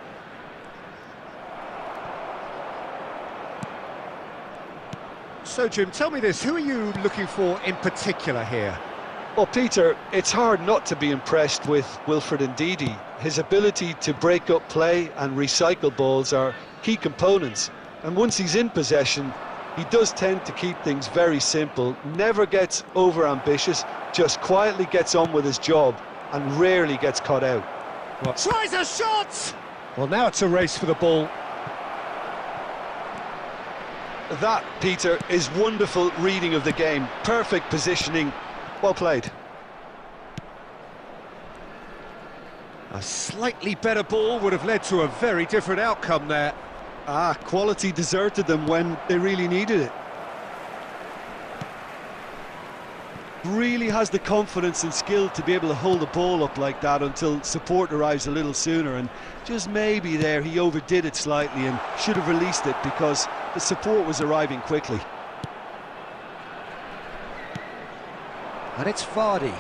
So, Jim, tell me this, who are you looking for in particular here? Well, Peter, it's hard not to be impressed with Wilfred Ndidi. His ability to break up play and recycle balls are key components. And once he's in possession, he does tend to keep things very simple, never gets over-ambitious, just quietly gets on with his job and rarely gets caught out. Well, tries a shot! Well, now it's a race for the ball. That, Peter, is wonderful reading of the game. Perfect positioning. Well played. A slightly better ball would have led to a very different outcome there. Quality deserted them when they really needed it. Really has the confidence and skill to be able to hold the ball up like that until support arrives a little sooner, and just maybe there he overdid it slightly and should have released it because the support was arriving quickly. And it's Vardy.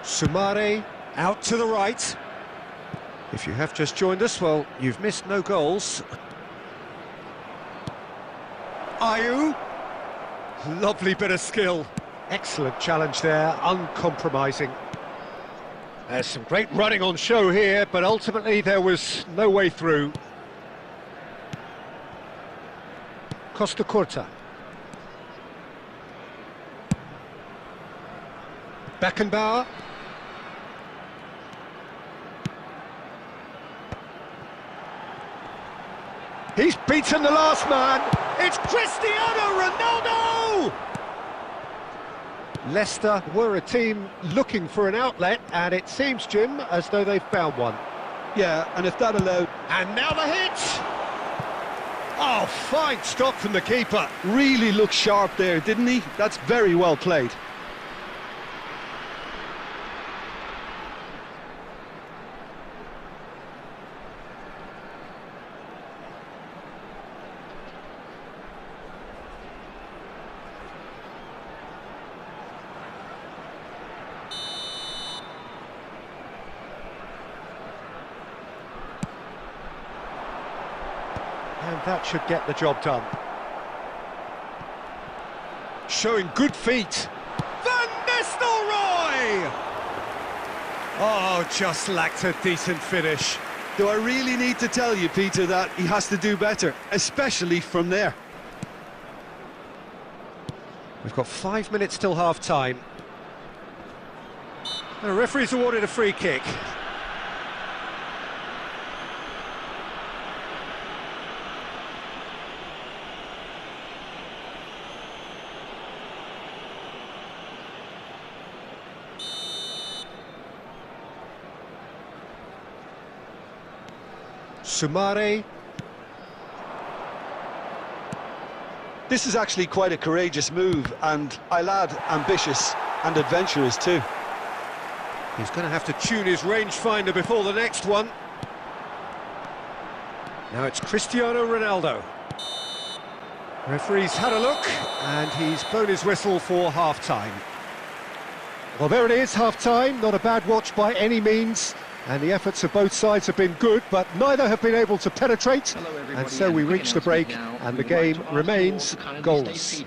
Soumare out to the right. If you have just joined us, well, you've missed no goals. Ayew. Lovely bit of skill. Excellent challenge there, uncompromising. There's some great running on show here, but ultimately there was no way through. Costa Curta. Beckenbauer. He's beaten the last man. It's Cristiano Ronaldo! Leicester were a team looking for an outlet, and it seems, Jim, as though they've found one. Yeah, and if that allowed... And now the hit! Oh, fine stop from the keeper. Really looked sharp there, didn't he? That's very well played. And that should get the job done. Showing good feet. Van Nistelrooy! Oh, just lacked a decent finish. Do I really need to tell you, Peter, that he has to do better, especially from there? We've got 5 minutes till half-time. The referee's awarded a free kick. Soumare. This is actually quite a courageous move, and I'll add ambitious and adventurous too. He's going to have to tune his rangefinder before the next one. Now it's Cristiano Ronaldo. Referee's had a look, and he's blown his whistle for half-time. Well, there it is, half-time. Not a bad watch by any means. And the efforts of both sides have been good, but neither have been able to penetrate. And so we reach the break, and the game remains goalless.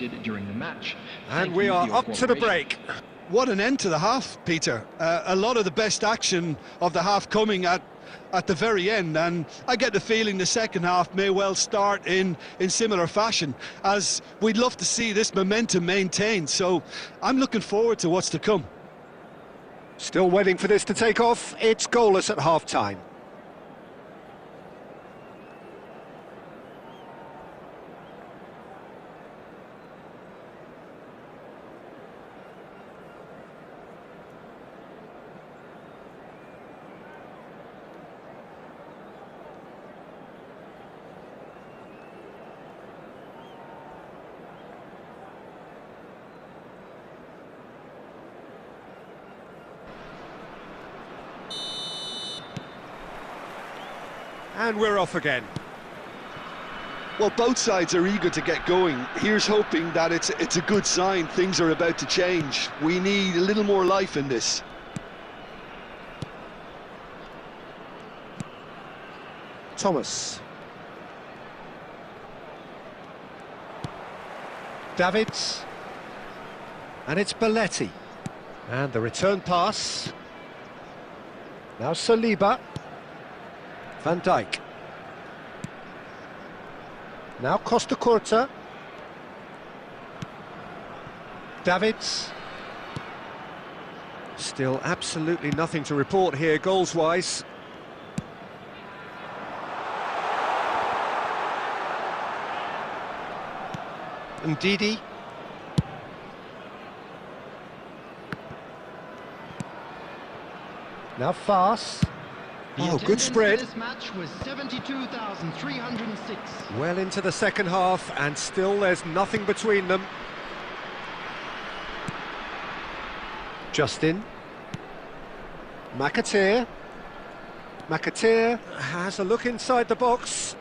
And we are up to the break. What an end to the half, Peter. A lot of the best action of the half coming at the very end, and I get the feeling the second half may well start in similar fashion, as we'd love to see this momentum maintained. So I'm looking forward to what's to come. Still waiting for this to take off. It's goalless at half-time. And we're off again. Well, both sides are eager to get going. Here's hoping that it's a good sign. Things are about to change. We need a little more life in this. Thomas. Davids. And it's Belletti. And the return pass. Now Saliba. Van Dijk. Now Costa Curta. Davids. Still absolutely nothing to report here goals-wise. Ndidi. Now Fast. Oh, good spread. This match was 72,306. Well into the second half, and still there's nothing between them. Justin. McAteer. McAteer has a look inside the box.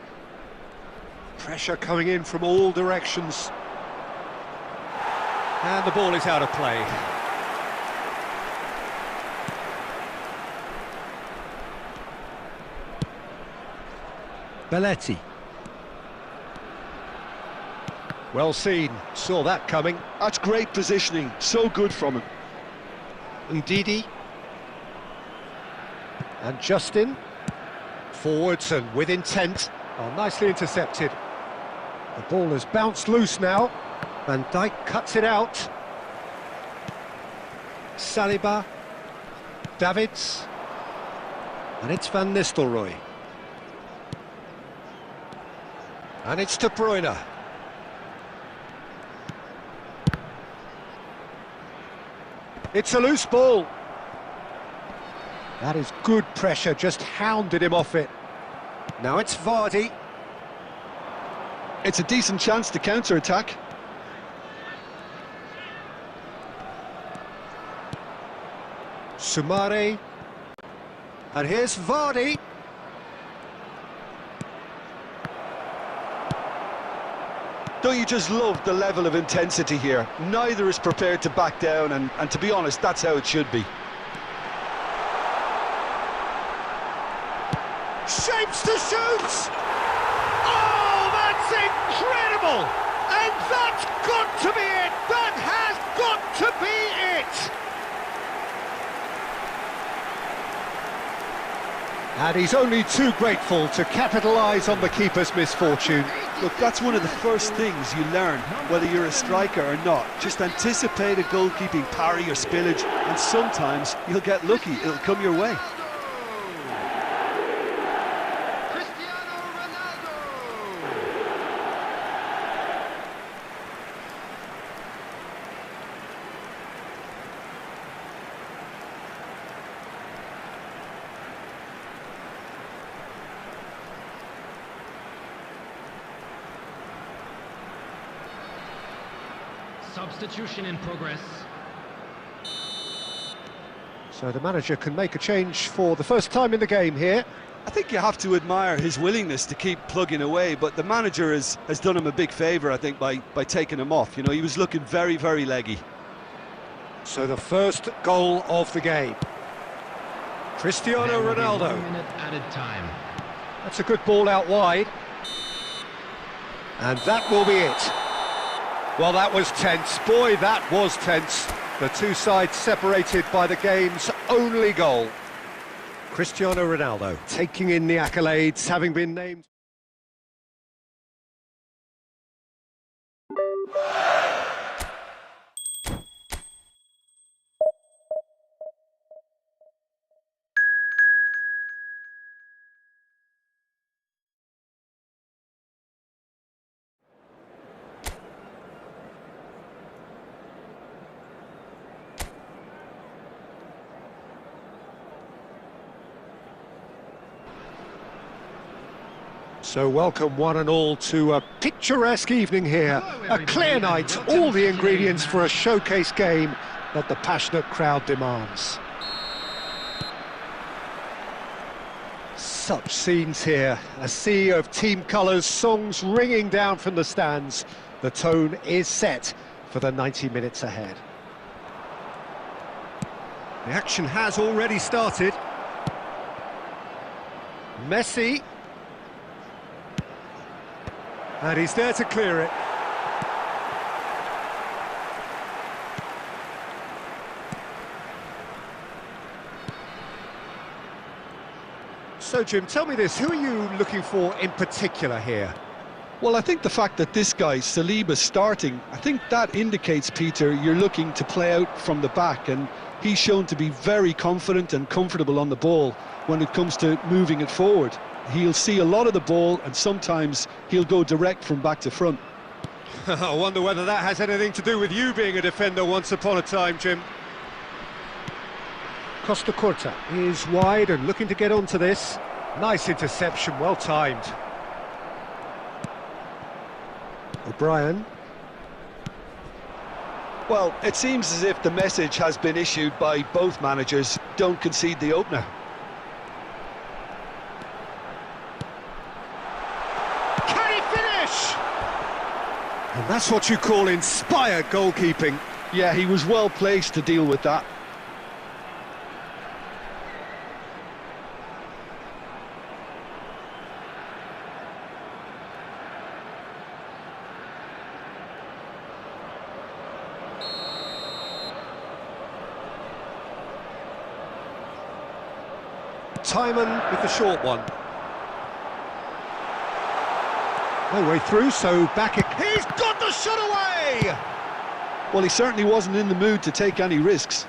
Pressure coming in from all directions. And the ball is out of play. Belletti. Well seen, saw that coming. That's great positioning, so good from him. Ndidi. And Justin. Forwards and with intent. Oh, nicely intercepted. The ball has bounced loose now. Van Dijk cuts it out. Saliba. Davids. And it's Van Nistelrooy. And it's De Bruyne. It's a loose ball. That is good pressure, just hounded him off it. Now it's Vardy. It's a decent chance to counter-attack. Sumare. And here's Vardy. Don't you just love the level of intensity here? Neither is prepared to back down, and to be honest, that's how it should be. Shapes to shoot! Oh, that's incredible! And that's got to be it! That has got to be it! And he's only too grateful to capitalise on the keeper's misfortune. Look, that's one of the first things you learn, whether you're a striker or not. Just anticipate a goalkeeping parry or spillage, and sometimes you'll get lucky, it'll come your way. Substitution in progress. So the manager can make a change for the first time in the game here. I think you have to admire his willingness to keep plugging away, but the manager has done him a big favour, I think, by taking him off. You know, he was looking very, very leggy. So the first goal of the game. Cristiano There will be Ronaldo. 1 minute added time. That's a good ball out wide. And that will be it. Well, that was tense. Boy, that was tense. The two sides separated by the game's only goal. Cristiano Ronaldo taking in the accolades, having been named. So welcome one and all to a picturesque evening here. A clear night, all the ingredients for a showcase game that the passionate crowd demands. Such scenes here, a sea of team colours, songs ringing down from the stands. The tone is set for the 90 minutes ahead. The action has already started. Messi. And he's there to clear it. So, Jim, tell me this, who are you looking for in particular here? Well, I think the fact that this guy, Saliba's starting, I think that indicates, Peter, you're looking to play out from the back, and he's shown to be very confident and comfortable on the ball when it comes to moving it forward. He'll see a lot of the ball, and sometimes he'll go direct from back to front. I wonder whether that has anything to do with you being a defender once upon a time, Jim. Costa Curta is wide and looking to get onto this. Nice interception, well timed. O'Brien. Well, it seems as if the message has been issued by both managers: don't concede the opener. Can he finish? And that's what you call inspired goalkeeping. Yeah, he was well placed to deal with that. Timon with the short one. No way through, so back it. He's got the shot away! Well, he certainly wasn't in the mood to take any risks.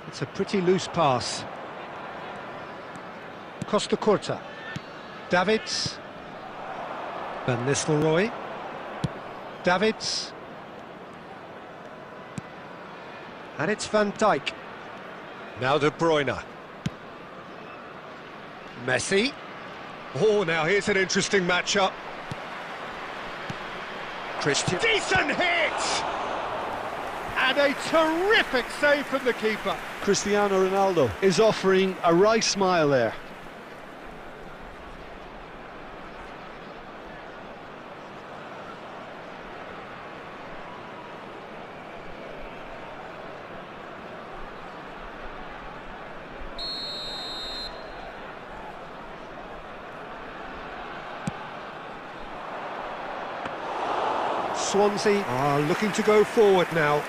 It's a pretty loose pass. Costa Curta. Davids. Van Nistelrooy. Davids. And it's Van Dijk. Now De Bruyne. Messi. Oh, now here's an interesting matchup. Christian. Decent hit! And a terrific save from the keeper. Cristiano Ronaldo is offering a wry smile there. Swansea are looking to go forward now.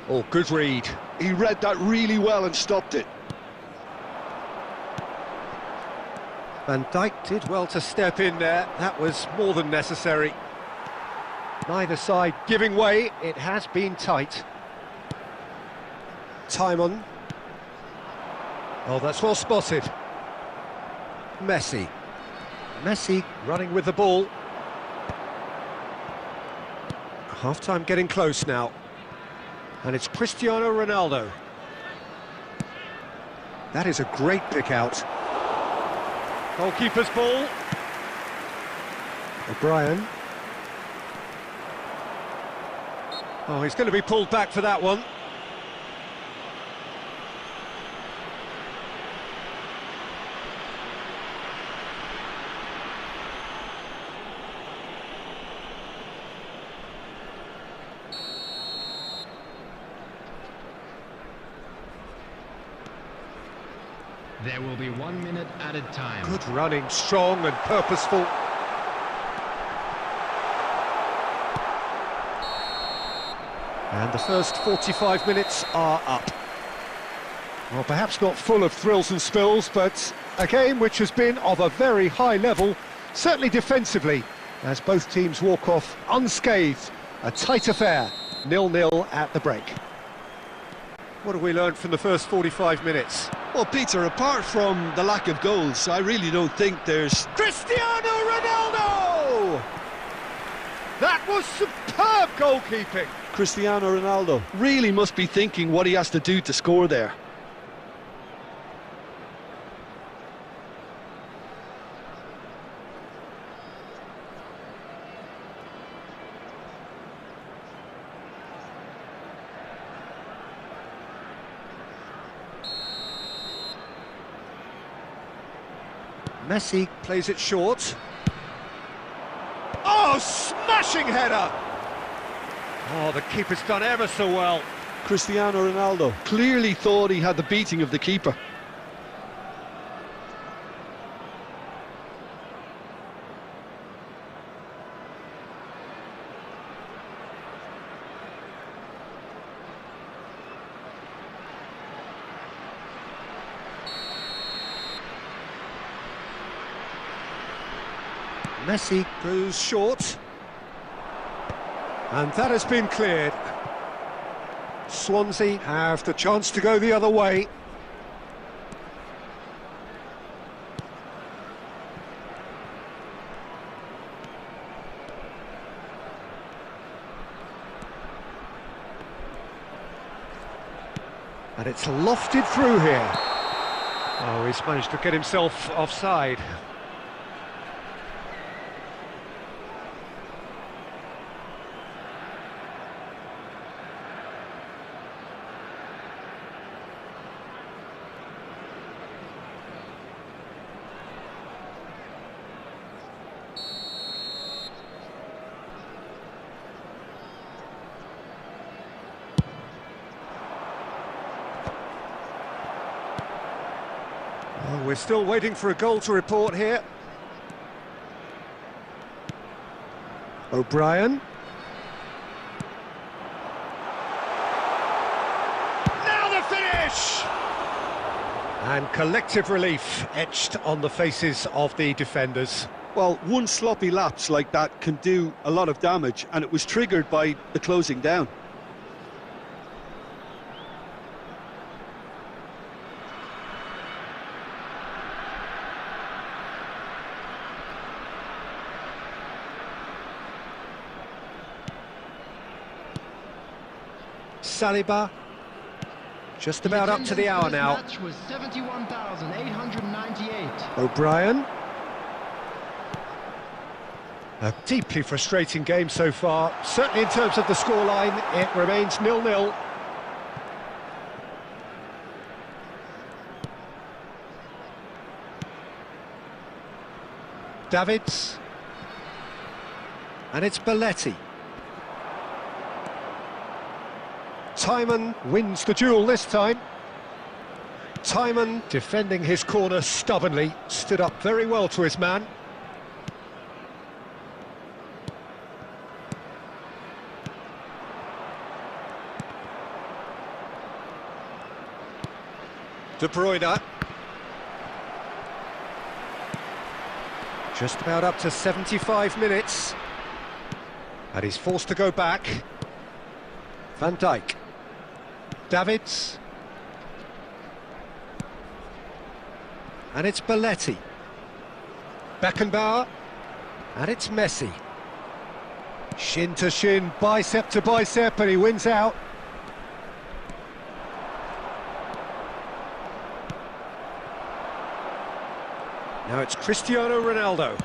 Oh, good read. He read that really well and stopped it. Van Dijk did well to step in there. That was more than necessary. Neither side giving way. It has been tight. Timon. Oh, that's well spotted. Messi. Messi running with the ball. Half-time getting close now. And it's Cristiano Ronaldo. That is a great pick out. Goalkeeper's ball. O'Brien. Oh, he's going to be pulled back for that one. There will be 1 minute added time. Good running, strong and purposeful. And the first 45 minutes are up. Well, perhaps not full of thrills and spills, but a game which has been of a very high level, certainly defensively, as both teams walk off unscathed. A tight affair, 0-0 at the break. What have we learned from the first 45 minutes? Well, Peter, apart from the lack of goals, I really don't think there's... Cristiano Ronaldo! That was superb goalkeeping. Cristiano Ronaldo really must be thinking what he has to do to score there. Messi plays it short. Oh, smashing header! Oh, the keeper's done ever so well. Cristiano Ronaldo clearly thought he had the beating of the keeper. Messi goes short. And that has been cleared. Swansea have the chance to go the other way. And it's lofted through here. Oh, he's managed to get himself offside. Oh, we're still waiting for a goal to report here. O'Brien. Now the finish! And collective relief etched on the faces of the defenders. Well, one sloppy lapse like that can do a lot of damage, and it was triggered by the closing down. Saliba, just about up to the hour now. Match was 71,898. O'Brien. A deeply frustrating game so far. Certainly in terms of the scoreline, it remains 0-0. Davids. And it's Belletti. Timon wins the duel this time. Timon, defending his corner stubbornly, stood up very well to his man. De Bruyne. Just about up to 75 minutes. And he's forced to go back. Van Dijk. Davids. And it's Belletti. Beckenbauer. And it's Messi. Shin to shin, bicep to bicep, and he wins out. Now it's Cristiano Ronaldo.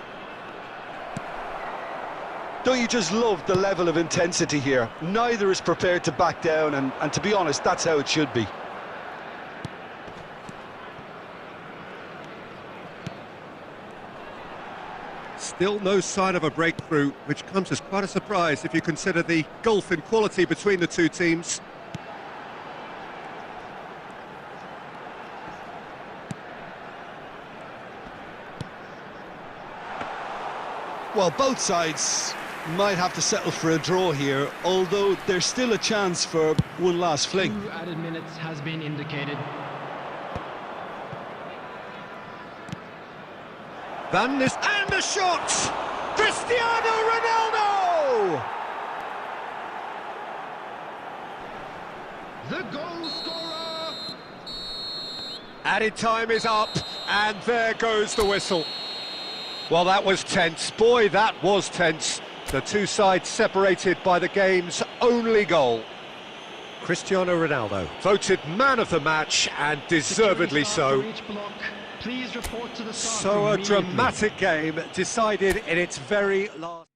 Don't you just love the level of intensity here? Neither is prepared to back down, and to be honest, that's how it should be. Still no sign of a breakthrough, which comes as quite a surprise if you consider the gulf in quality between the two teams. Well, both sides might have to settle for a draw here, although there's still a chance for one last fling. 2 added minutes has been indicated. Van Nis and the shot! Cristiano Ronaldo! The goal scorer! Added time is up, and there goes the whistle. Well, that was tense. Boy, that was tense. The two sides separated by the game's only goal. Cristiano Ronaldo voted man of the match, and deservedly so. Please report to the So a dramatic game decided in its very last...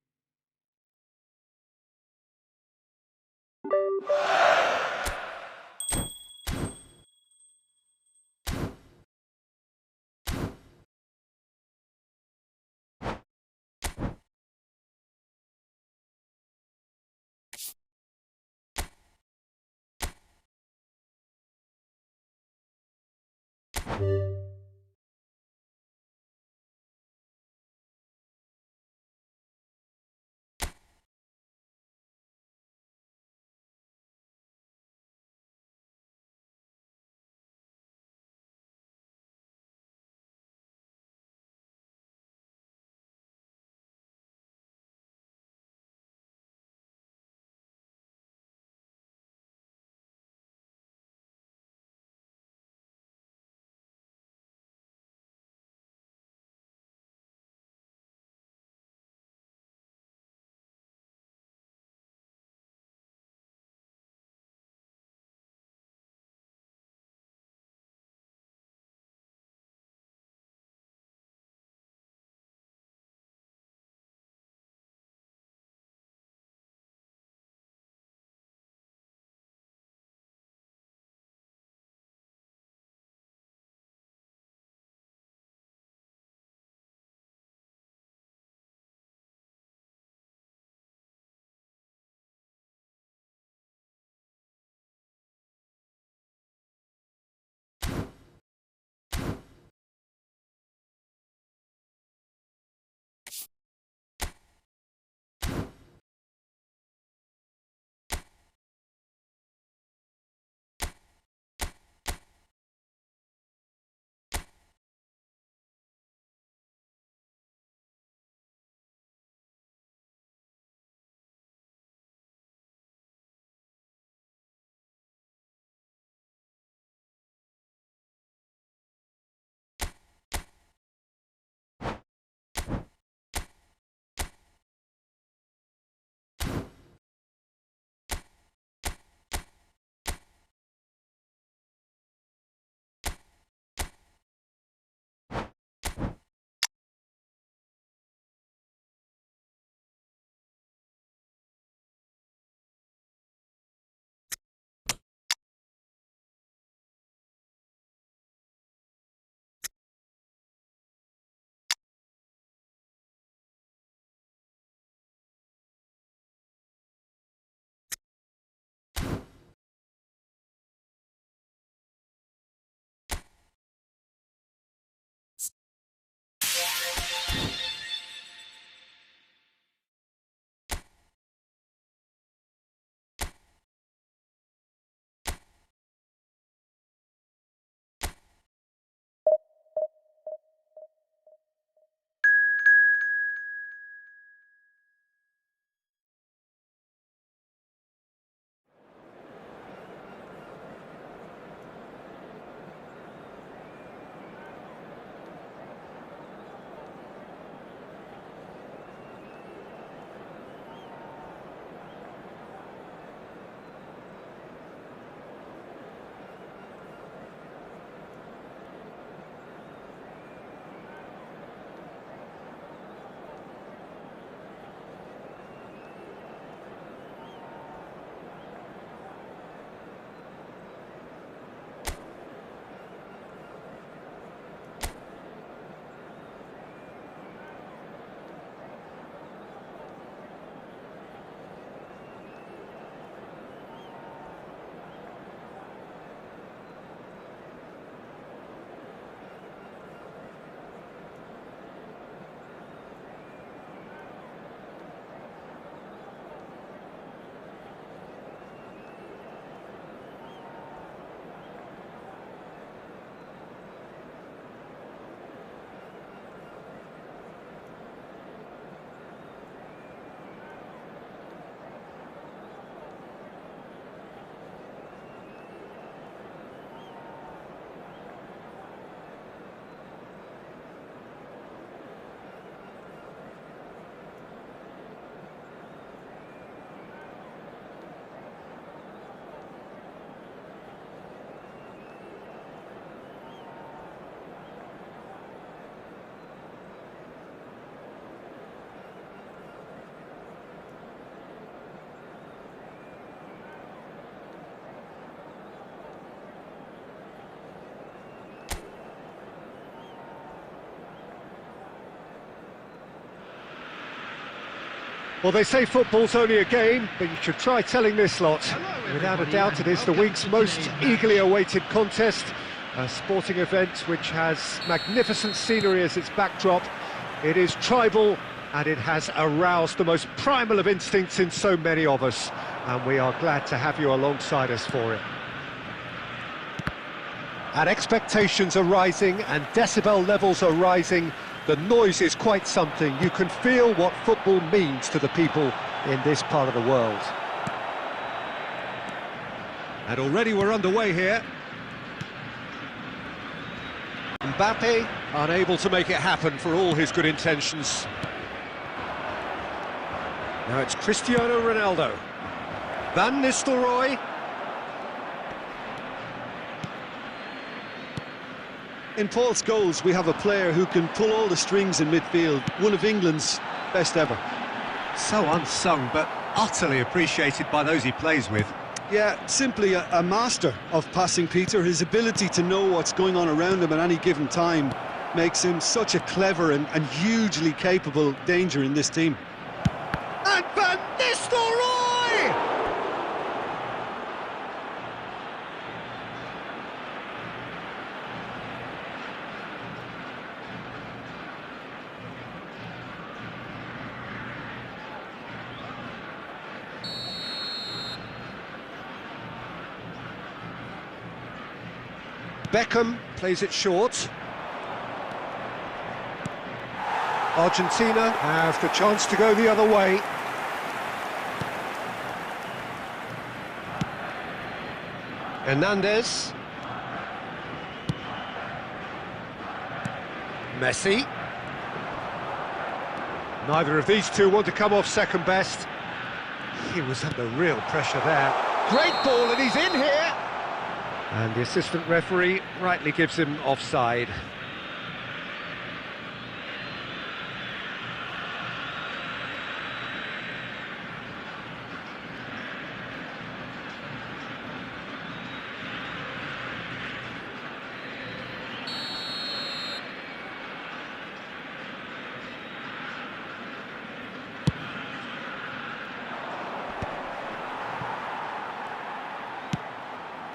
Well, they say football's only a game, but you should try telling this lot. Without a doubt, it is the week's most eagerly awaited contest, A sporting event which has magnificent scenery as its backdrop. It is tribal and it has aroused the most primal of instincts in so many of us, and we are glad to have you alongside us for it. And expectations are rising and decibel levels are rising. The noise is quite something. You can feel what football means to the people in this part of the world. And already we're underway here. Mbappe unable to make it happen for all his good intentions. Now it's Cristiano Ronaldo. Van Nistelrooy. In Paul Scholes, we have a player who can pull all the strings in midfield, one of England's best ever. So unsung, but utterly appreciated by those he plays with. Yeah, simply a master of passing, Peter. His ability to know what's going on around him at any given time makes him such a clever and hugely capable danger in this team. And Van Nistelrooy! Beckham plays it short. Argentina have the chance to go the other way. Hernandez. Messi. Neither of these two want to come off second best. He was under real pressure there. Great ball, and he's in here! And the assistant referee rightly gives him offside.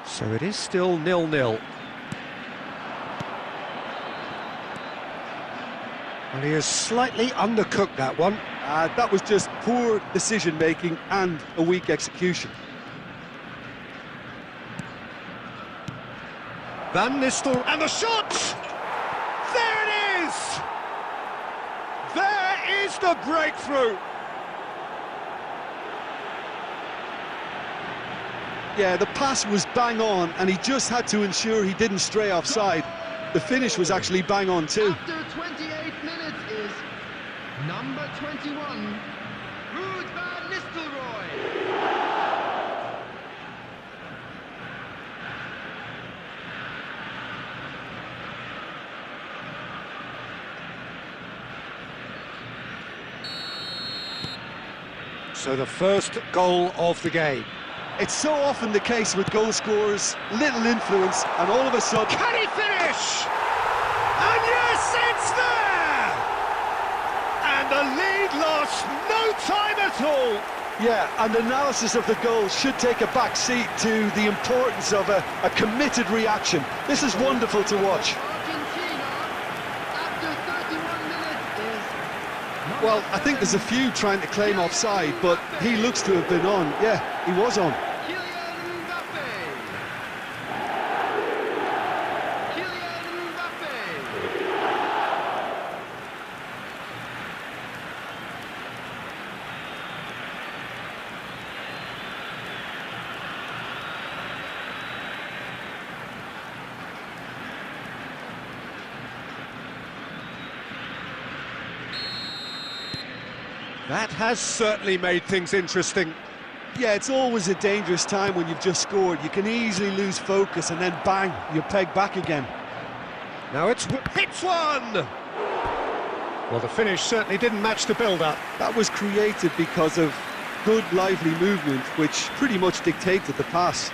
So it is still 0-0. And he has slightly undercooked that one. That was just poor decision-making and a weak execution. Van Nistelrooy, and the shot! There it is! There is the breakthrough! Yeah, the pass was bang on, and he just had to ensure he didn't stray offside. The finish was actually bang on too. After 28 minutes is number 21, Ruud van Nistelrooy. So the first goal of the game. It's so often the case with goal scorers, little influence, and all of a sudden... Can he finish? And yes, it's there! And the lead lost no time at all. Yeah, and analysis of the goal should take a back seat to the importance of a committed reaction. This is wonderful to watch. Argentina, after 31 minutes is... Well, I think there's a few trying to claim offside, but he looks to have been on. Yeah, he was on. That has certainly made things interesting. Yeah, it's always a dangerous time when you've just scored. You can easily lose focus and then bang, you're pegged back again. Now hits one! Well, the finish certainly didn't match the build-up. That was created because of good, lively movement, which pretty much dictated the pass.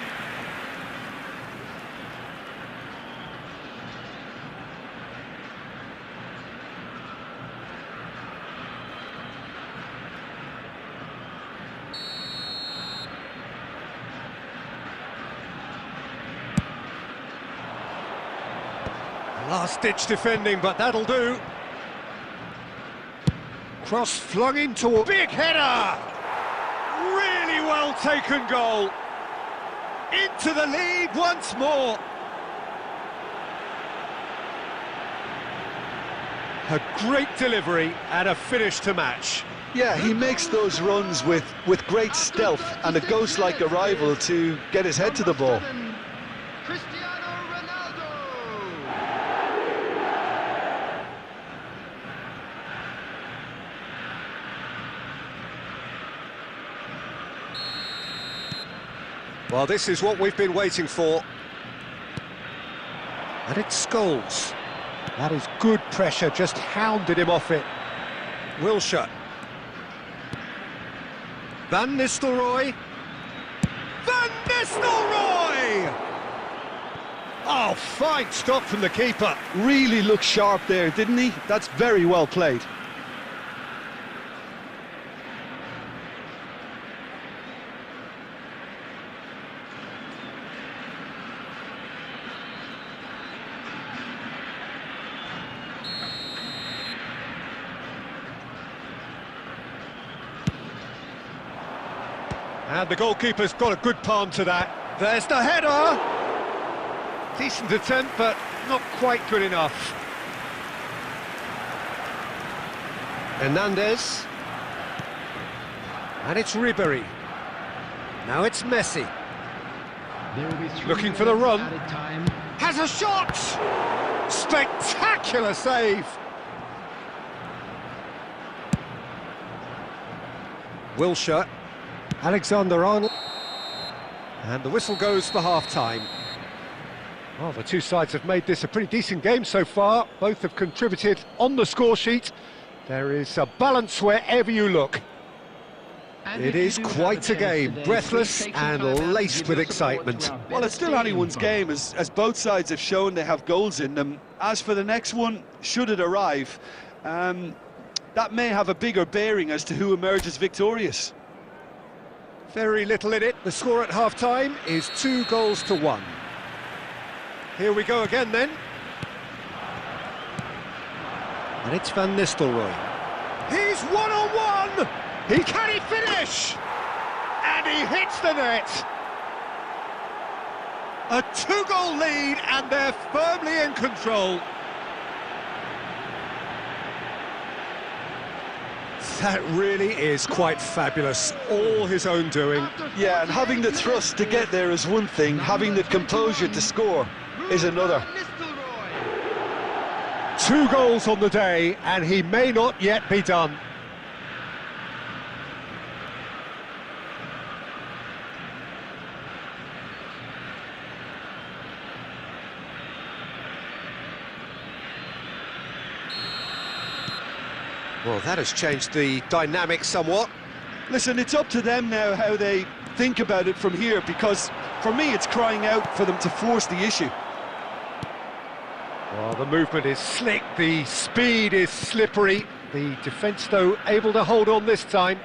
Last-ditch defending, but that'll do. Cross flung into a big header! Really well taken goal. Into the lead once more. A great delivery and a finish to match. Yeah, he makes those runs with great stealth and a ghost-like arrival to get his head to the ball. Cristiano Ronaldo. Well, this is what we've been waiting for. And it's Scholes. That is good pressure, just hounded him off it. Wilshere. Van Nistelrooy. Van Nistelrooy! Oh, fine stop from the keeper. Really looked sharp there, didn't he? That's very well played. And the goalkeeper's got a good palm to that. There's the header! Decent attempt, but not quite good enough. Hernandez. And it's Ribéry. Now it's Messi. There will be 3 Looking for the run. added time. Has a shot! Spectacular save! Wilshere. Alexander-Arnold. And the whistle goes for half-time. Well, the two sides have made this a pretty decent game so far. Both have contributed on the score sheet. There is a balance wherever you look. It is quite a game, breathless and laced with excitement. Well, it's still anyone's game, as both sides have shown they have goals in them. As for the next one, should it arrive, that may have a bigger bearing as to who emerges victorious. Very little in it. The score at half-time is 2-1. Here we go again then. And it's Van Nistelrooy. He's one-on-one! Can he finish? And he hits the net! A 2-goal lead and they're firmly in control. That really is quite fabulous, all his own doing. Yeah, and having the thrust to get there is one thing, having the composure to score is another. 2 goals on the day, and he may not yet be done. Well, that has changed the dynamic somewhat. Listen, it's up to them now how they think about it from here, because for me it's crying out for them to force the issue. Well, the movement is slick, the speed is slippery. The defence, though, able to hold on this time.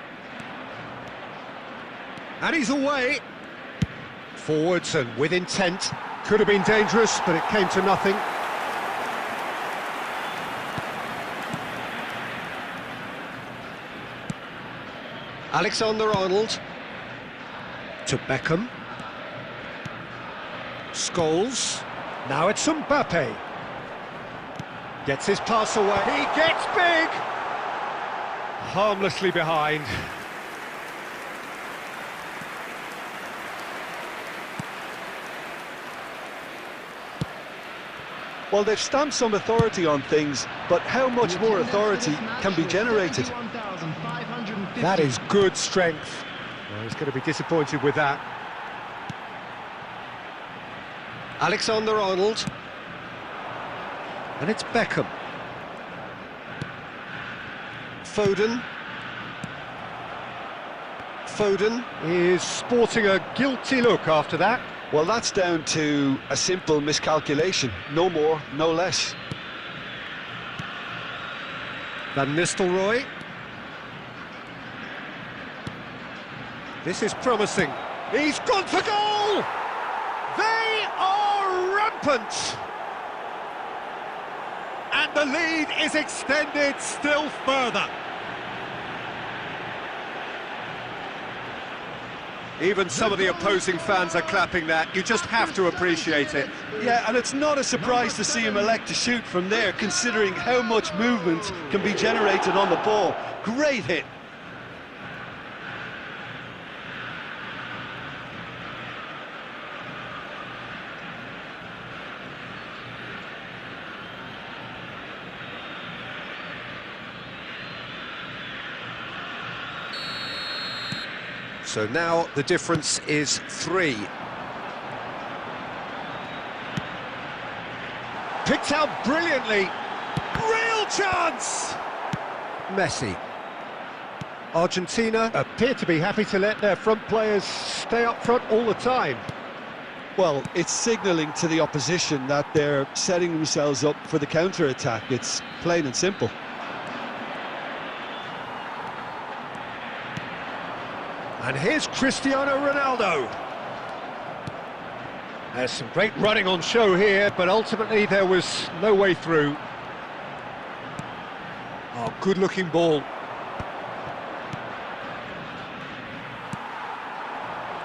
And he's away. Forwards and with intent. Could have been dangerous, but it came to nothing. Alexander-Arnold to Beckham. Scholes. Now it's Mbappe. Gets his pass away. He gets big! Harmlessly behind. Well, they've stamped some authority on things, but how much more authority can be generated? That is good strength. Well, he's going to be disappointed with that. Alexander-Arnold. And it's Beckham. Foden. Foden is sporting a guilty look after that. Well, that's down to a simple miscalculation. No more, no less. Van Nistelrooy. This is promising. He's gone for goal! They are rampant! And the lead is extended still further. Even some of the opposing fans are clapping that. You just have to appreciate it. Yeah, and it's not a surprise to see him elect to shoot from there, considering how much movement can be generated on the ball. Great hit. So now the difference is 3. Picked out brilliantly. Real chance! Messi. Argentina appear to be happy to let their front players stay up front all the time. Well, it's signalling to the opposition that they're setting themselves up for the counter-attack. It's plain and simple. And here's Cristiano Ronaldo. There's some great running on show here, but ultimately there was no way through. Oh, good-looking ball.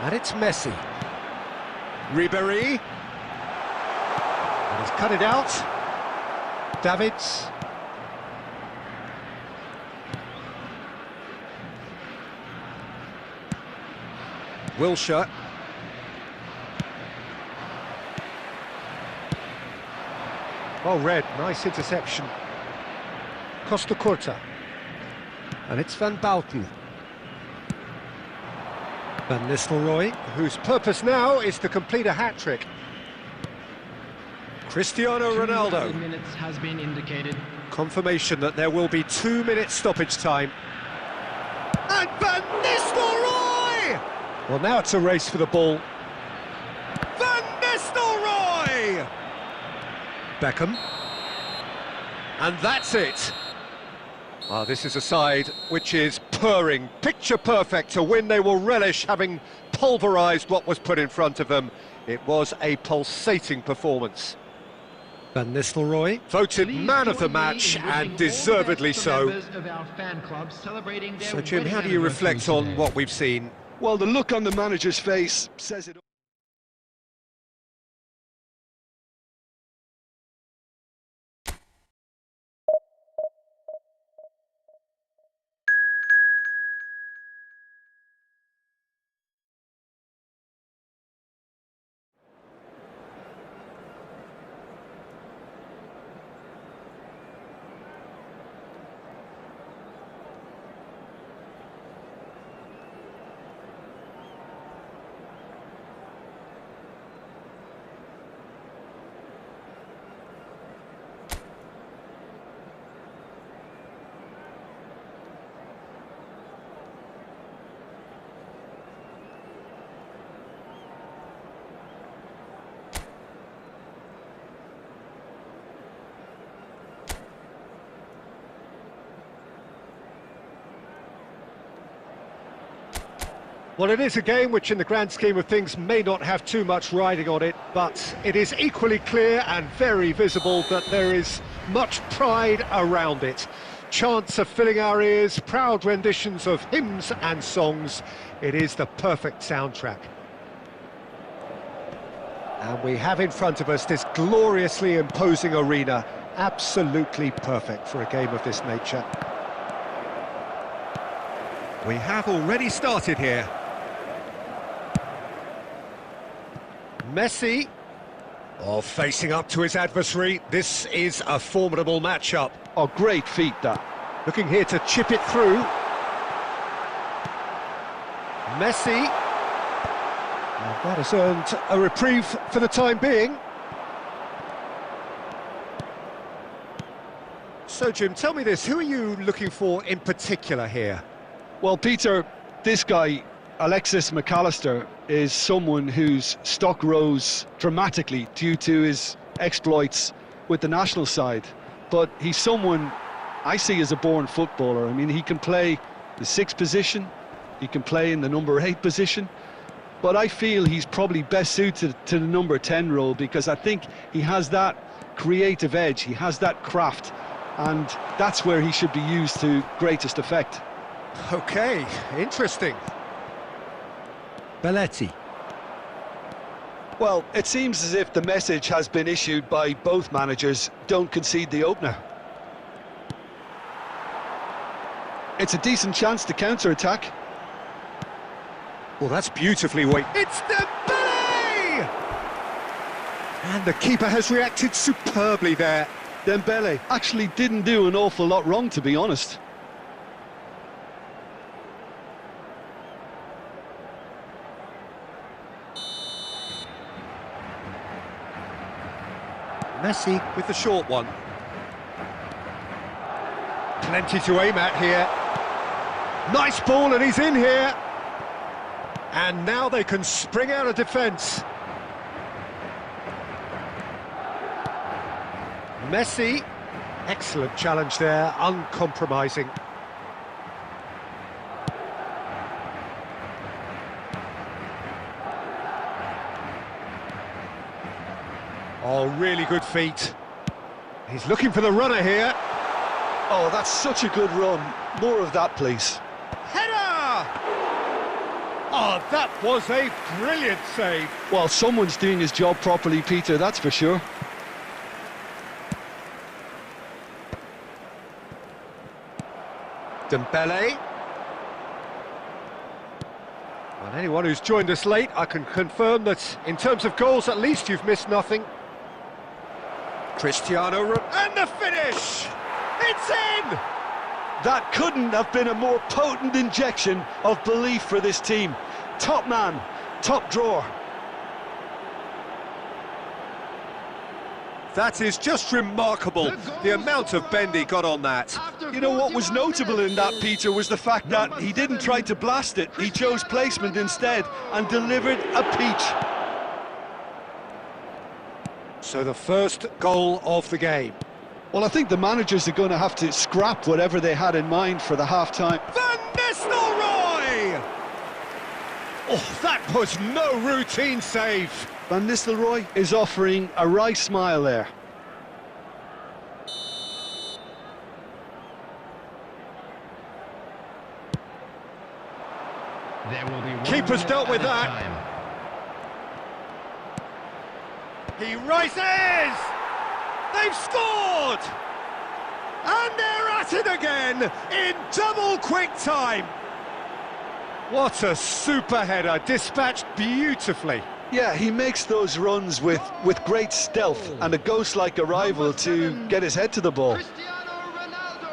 And it's Messi. Ribéry. And he's cut it out. Davids. Wilshere. Well read, nice interception. Costa Curta. And it's Van Bouten. Van Nistelrooy, whose purpose now is to complete a hat-trick. Cristiano Ronaldo. 2 minutes has been indicated. Confirmation that there will be 2 minutes stoppage time. And Van Nistelrooy! Well, now it's a race for the ball. Van Nistelrooy! Beckham. And that's it. Ah, this is a side which is purring, picture perfect to win. They will relish having pulverised what was put in front of them. It was a pulsating performance. Van Nistelrooy voted man of the match, and deservedly so. So, Jim, how do you reflect on what we've seen? Well, the look on the manager's face says it all. Well, it is a game which in the grand scheme of things may not have too much riding on it, but it is equally clear and very visible that there is much pride around it. Chants are filling our ears, proud renditions of hymns and songs. It is the perfect soundtrack. And we have in front of us this gloriously imposing arena, absolutely perfect for a game of this nature. We have already started here. Messi, facing up to his adversary. This is a formidable matchup. Oh, great feat, that. Looking here to chip it through. Messi. And that has earned a reprieve for the time being. So, Jim, tell me this, who are you looking for in particular here? Well, Peter, this guy, Alexis McAllister, is someone whose stock rose dramatically due to his exploits with the national side. But he's someone I see as a born footballer. I mean, he can play the 6th position, he can play in the number 8 position, but I feel he's probably best suited to the number 10 role, because I think he has that creative edge, he has that craft, and that's where he should be used to greatest effect. Okay, interesting. Belletti. Well, it seems as if the message has been issued by both managers: don't concede the opener. It's a decent chance to counter-attack. Well, that's beautifully weighted. It's Dembele! And the keeper has reacted superbly there. Dembele actually didn't do an awful lot wrong, to be honest. Messi with the short one. Plenty to aim at here. Nice ball, and he's in here. And now they can spring out of defence. Messi. Excellent challenge there, uncompromising. Oh, really good feet. He's looking for the runner here. Oh, that's such a good run. More of that, please. Header! Oh, that was a brilliant save. Well, someone's doing his job properly, Peter, that's for sure. Dembele. Well, anyone who's joined us late, I can confirm that in terms of goals, at least you've missed nothing. Cristiano, and the finish! It's in! That couldn't have been a more potent injection of belief for this team. Top man, top drawer. That is just remarkable, the amount of bend he got on that. You know what was notable in that, Peter, was the fact that he didn't try to blast it. He chose placement instead and delivered a peach. So the first goal of the game. Well, I think the managers are going to have to scrap whatever they had in mind for the half-time. Van Nistelrooy! Oh, that was no routine save. Van Nistelrooy is offering a wry smile there. There will be one Keeper's minute dealt with at a that. time. He rises! They've scored! And they're at it again in double quick time. What a super header, dispatched beautifully. Yeah, he makes those runs with great stealth and a ghost-like arrival to get his head to the ball. Cristiano Ronaldo!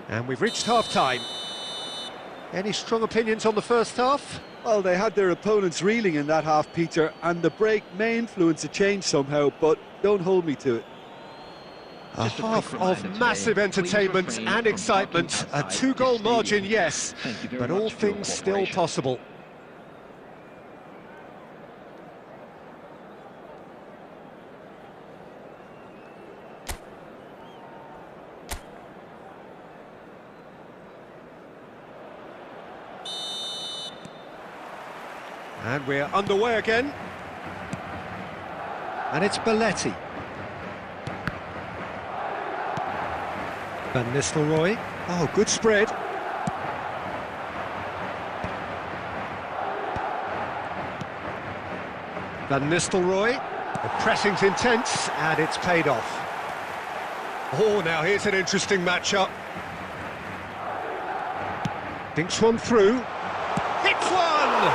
And we've reached half-time. Any strong opinions on the first half? Well, they had their opponents reeling in that half, Peter, and the break may influence a change somehow, but don't hold me to it. A Just a quick half reminder of today, massive please entertainment refrain and from excitement. talking A outside two-goal the margin, stadium. yes, Thank you very but much all for your things still cooperation. possible. And we're underway again. And it's Belletti. Van Nistelrooy. Oh, good spread. Van Nistelrooy. The pressing's intense, and it's paid off. Oh, now here's an interesting matchup. Dinks one through. Hits one!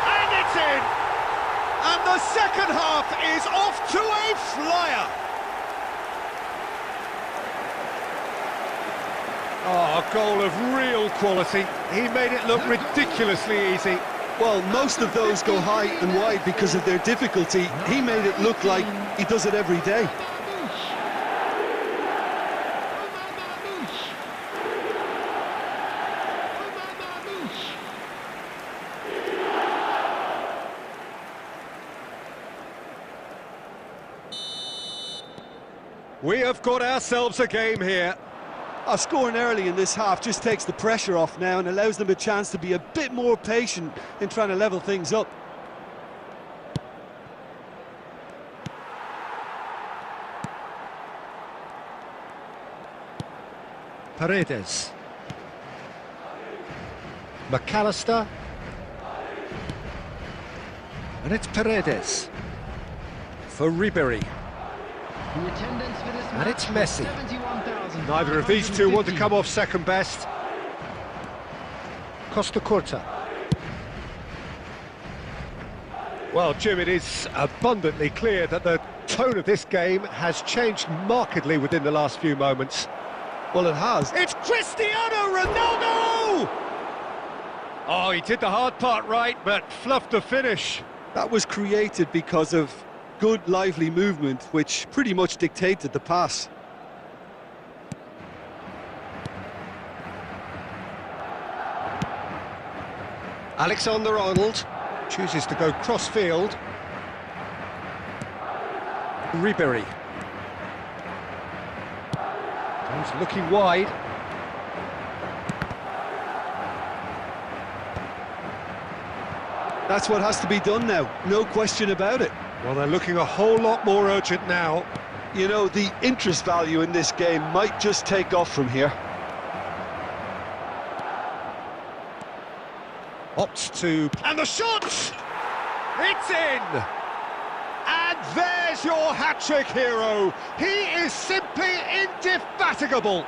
And it's in! And the second half is off to a flyer! Oh, a goal of real quality. He made it look ridiculously easy. Well, most of those go high and wide because of their difficulty. He made it look like he does it every day. We have got ourselves a game here. Scoring early in this half just takes the pressure off now and allows them a chance to be a bit more patient in trying to level things up. Paredes. McAllister. And it's Paredes. For Ribery. The attendance for this And match it's Messi. 71,550. Neither of these two want to come off second best. Costa Curta. Well, Jim, it is abundantly clear that the tone of this game has changed markedly within the last few moments. Well, it has. It's Cristiano Ronaldo! Oh, he did the hard part right, but fluffed the finish. That was created because of good, lively movement, which pretty much dictated the pass. Alexander-Arnold chooses to go cross-field. Ribery. He's looking wide. That's what has to be done now, no question about it. Well, they're looking a whole lot more urgent now. You know, the interest value in this game might just take off from here. Opts to... And the shot! It's in! And there's your hat-trick hero. He is simply indefatigable.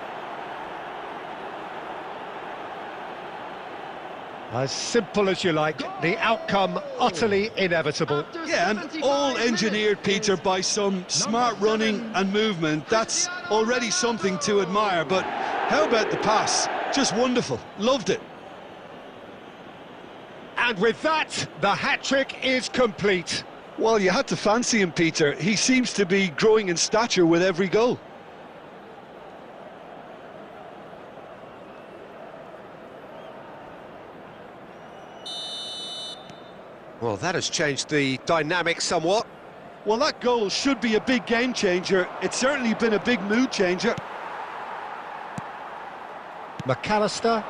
As simple as you like, the outcome utterly inevitable. Yeah, and all engineered, Peter, by some smart running and movement. That's already something to admire, but how about the pass? Just wonderful, loved it. And with that, the hat-trick is complete. Well, you had to fancy him, Peter. He seems to be growing in stature with every goal. Well, that has changed the dynamic somewhat. Well, that goal should be a big game changer. It's certainly been a big mood changer. McAllister.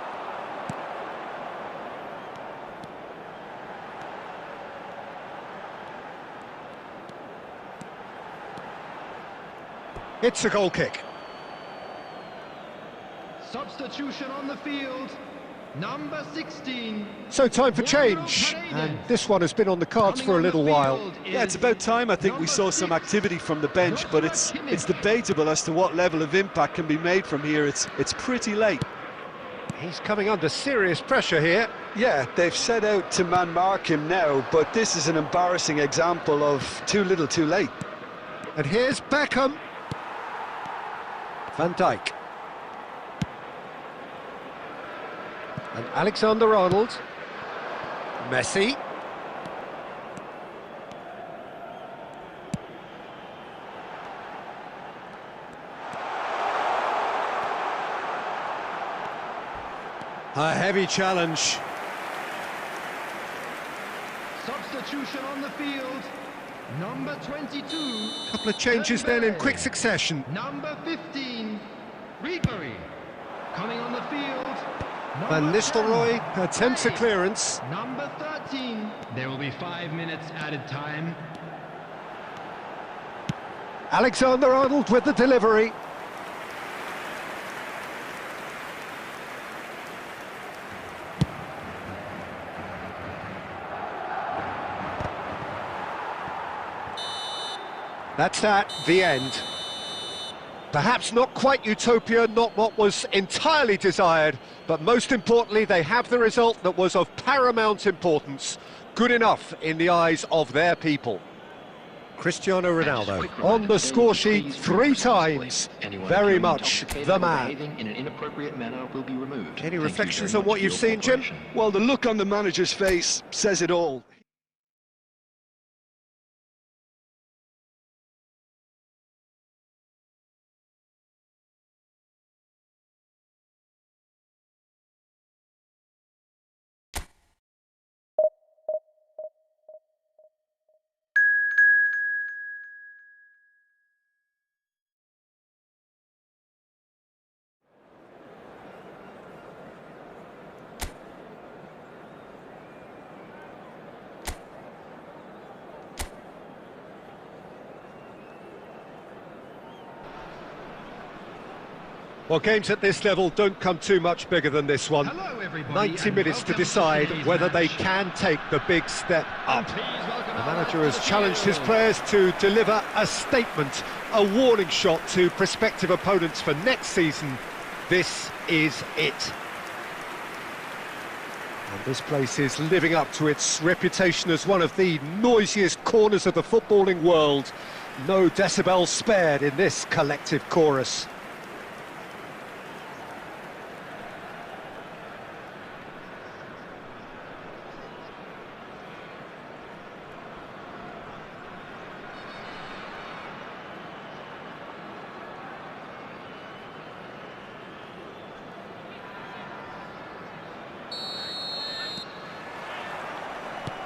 It's a goal kick. Substitution on the field. Number 16. So time for change, and this one has been on the cards for a little while. Yeah, it's about time. I think we saw some activity from the bench, but it's debatable as to what level of impact can be made from here. It's pretty late. He's coming under serious pressure here. Yeah, they've set out to man-mark him now, but this is an embarrassing example of too little too late. And here's Beckham. Van Dijk. And Alexander-Arnold. Messi. A heavy challenge. Substitution on the field. Number 22. Couple of changes then in quick succession. Number 15. Ribery. Coming on the field. Van Nistelrooy attempts a clearance. Number 13. There will be 5 minutes added time. Alexander-Arnold with the delivery. That's that, the end. Perhaps not quite utopia, not what was entirely desired, but most importantly, they have the result that was of paramount importance. Good enough in the eyes of their people. Cristiano Ronaldo on the score sheet 3 times. Very much the man. In an inappropriate manner will be removed. Any reflections on what you've seen, Jim? Well, the look on the manager's face says it all. Well, games at this level don't come too much bigger than this one. Hello, everybody, 90 and minutes to welcome decide today's whether they match. can take the big step up. Please welcome The our manager has to the challenged his field. players to deliver a statement, a warning shot to prospective opponents for next season. This is it. And this place is living up to its reputation as one of the noisiest corners of the footballing world. No decibels spared in this collective chorus.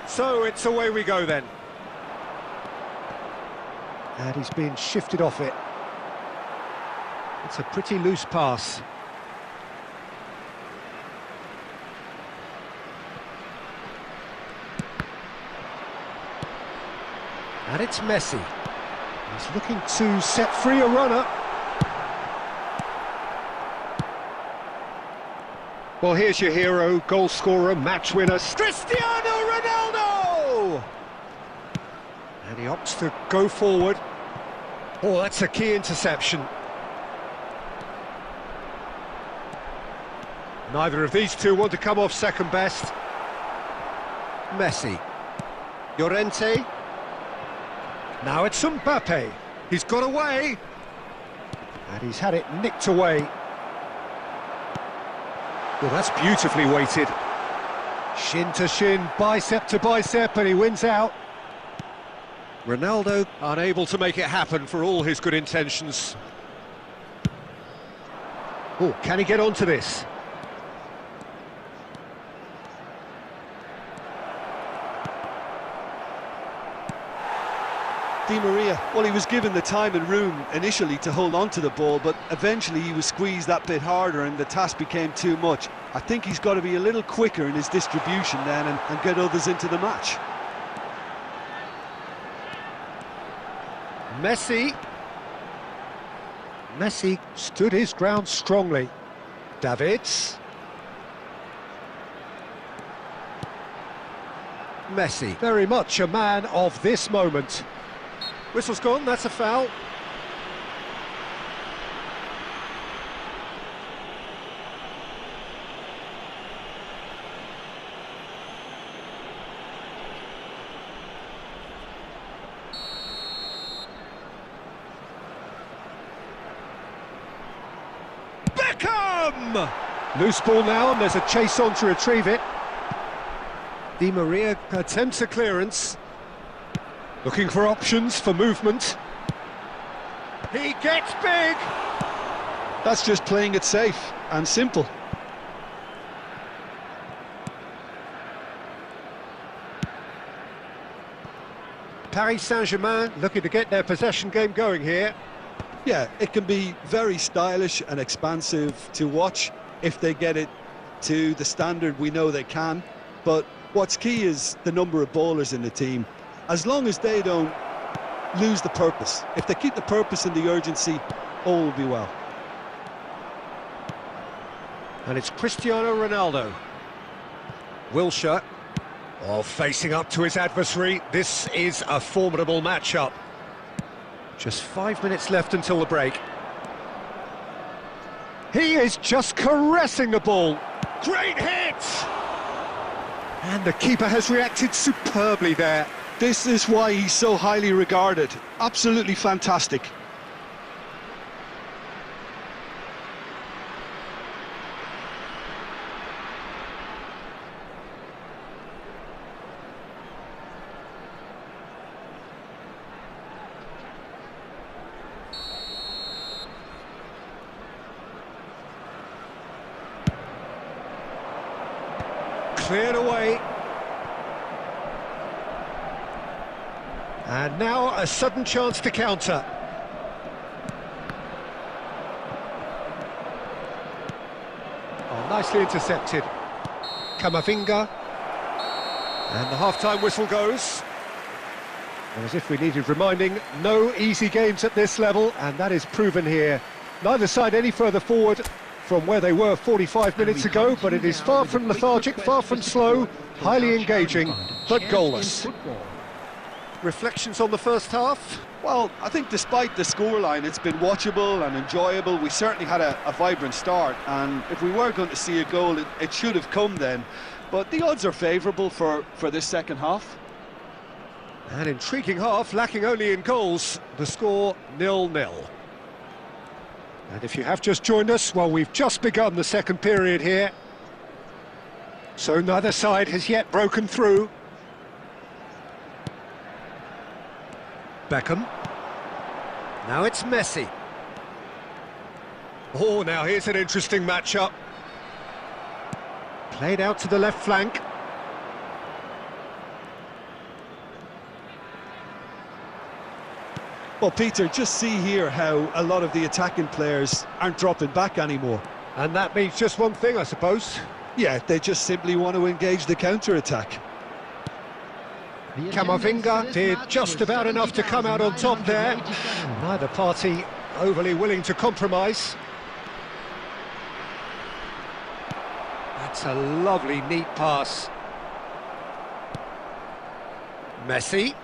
So it's away we go then. And he's been shifted off it. It's a pretty loose pass. And it's Messi. He's looking to set free a runner. Well, here's your hero, goal scorer, match winner, Cristiano Ronaldo! And he opts to go forward. Oh, that's a key interception. Neither of these two want to come off second best. Messi. Llorente. Now it's Mbappe. He's got away. And he's had it nicked away. Well, that's beautifully weighted. Shin to shin, bicep to bicep, and he wins out. Ronaldo unable to make it happen for all his good intentions. Oh, can he get onto this? Di Maria, well, he was given the time and room initially to hold on to the ball, but eventually he was squeezed that bit harder and the task became too much. I think he's got to be a little quicker in his distribution then and get others into the match. Messi. Messi stood his ground strongly. Davids. Messi, very much a man of this moment. Whistle's gone, that's a foul. Beckham! Loose ball now, and there's a chase on to retrieve it. Di Maria attempts a clearance. Looking for options for movement. He gets big! That's just playing it safe and simple. Paris Saint-Germain looking to get their possession game going here. Yeah, it can be very stylish and expansive to watch if they get it to the standard we know they can. But what's key is the number of ballers in the team. As long as they don't lose the purpose, if they keep the purpose and the urgency, all will be well. And it's Cristiano Ronaldo. Wilshere. Oh, facing up to his adversary. This is a formidable matchup. Just 5 minutes left until the break. He is just caressing the ball. Great hit! And the keeper has reacted superbly there. This is why he's so highly regarded. Absolutely fantastic. Cleared away. And now a sudden chance to counter. Oh, nicely intercepted. Camavinga. And the half-time whistle goes. And as if we needed reminding, no easy games at this level, and that is proven here Neither side any further forward from where they were 45 minutes ago, but it is far from lethargic, far from slow, highly engaging, but goalless. Reflections on the first half? Well, I think despite the scoreline, it's been watchable and enjoyable. We certainly had a vibrant start, and if we were going to see a goal, it should have come then. But the odds are favourable for this second half. An intriguing half, lacking only in goals. The score 0-0. And if you have just joined us, well, we've just begun the second period here. So neither side has yet broken through. Beckham. Now it's Messi. Oh, now here's an interesting matchup. Played out to the left flank. Well, Peter, just see here how a lot of the attacking players aren't dropping back anymore. And that means just one thing, I suppose. Yeah, they just simply want to engage the counter-attack. Camavinga did just about enough to come out on top there. Neither party overly willing to compromise. That's a lovely, neat pass. Messi.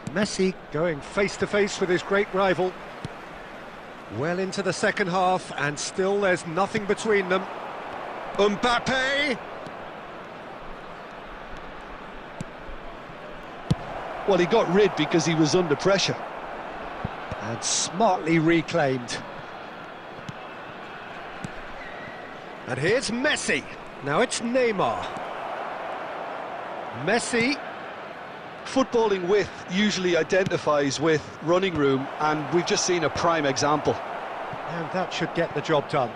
Messi going face-to-face with his great rival. Well into the second half, and still there's nothing between them. Mbappe! Well, he got rid because he was under pressure. And smartly reclaimed. And here's Messi. Now it's Neymar. Messi. Footballing width usually identifies with running room, and we've just seen a prime example. And that should get the job done.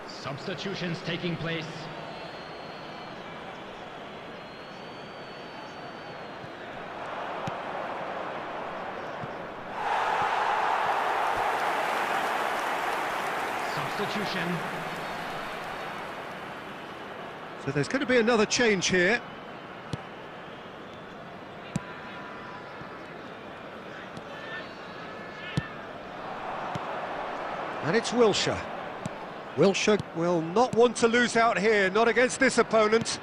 Substitutions taking place. Substitution. So there's going to be another change here. And it's Wilshere. Wilshere will not want to lose out here, not against this opponent.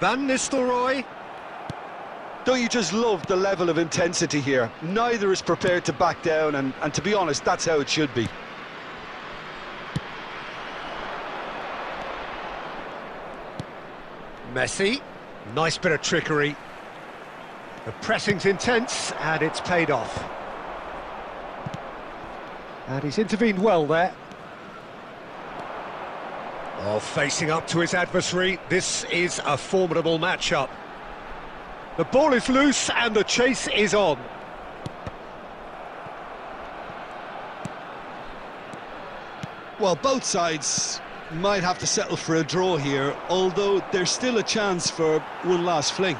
Van Nistelrooy. Don't you just love the level of intensity here? Neither is prepared to back down, and to be honest, that's how it should be. Messi, nice bit of trickery. The pressing's intense, and it's paid off. And he's intervened well there. Oh, facing up to his adversary, this is a formidable matchup. The ball is loose, and the chase is on. Well, both sides might have to settle for a draw here, although there's still a chance for one last fling.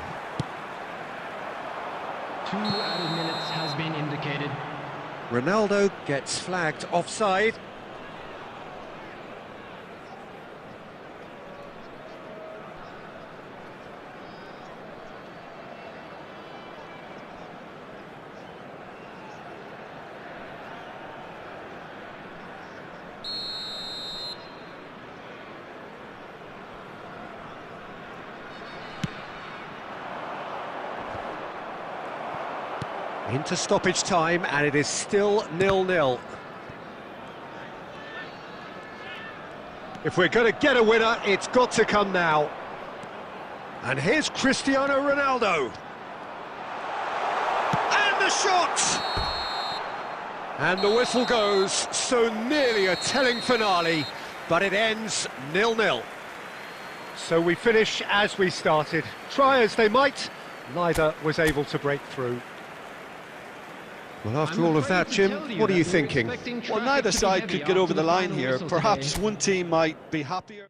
2 added minutes has been indicated. Ronaldo gets flagged offside. Into stoppage time, and it is still 0-0. If we're going to get a winner, it's got to come now. And here's Cristiano Ronaldo. And the shot! And the whistle goes, so nearly a telling finale, but it ends 0-0. So we finish as we started. Try as they might, neither was able to break through. Well, after all of that, Jim, what are you thinking? Well, neither side could get over the line here. Perhaps one team might be happier.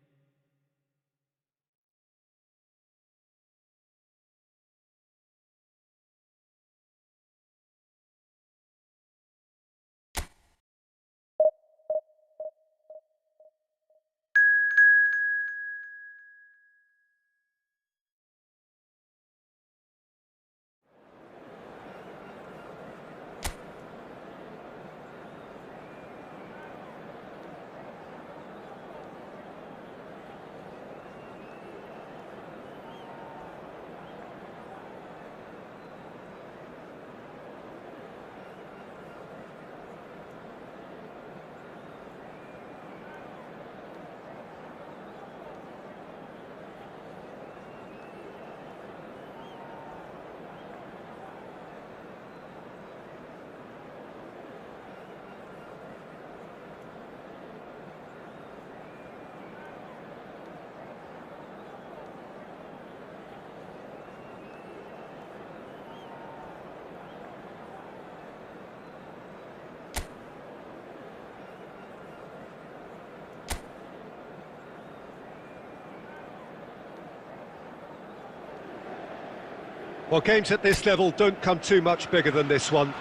Well, games at this level don't come too much bigger than this one.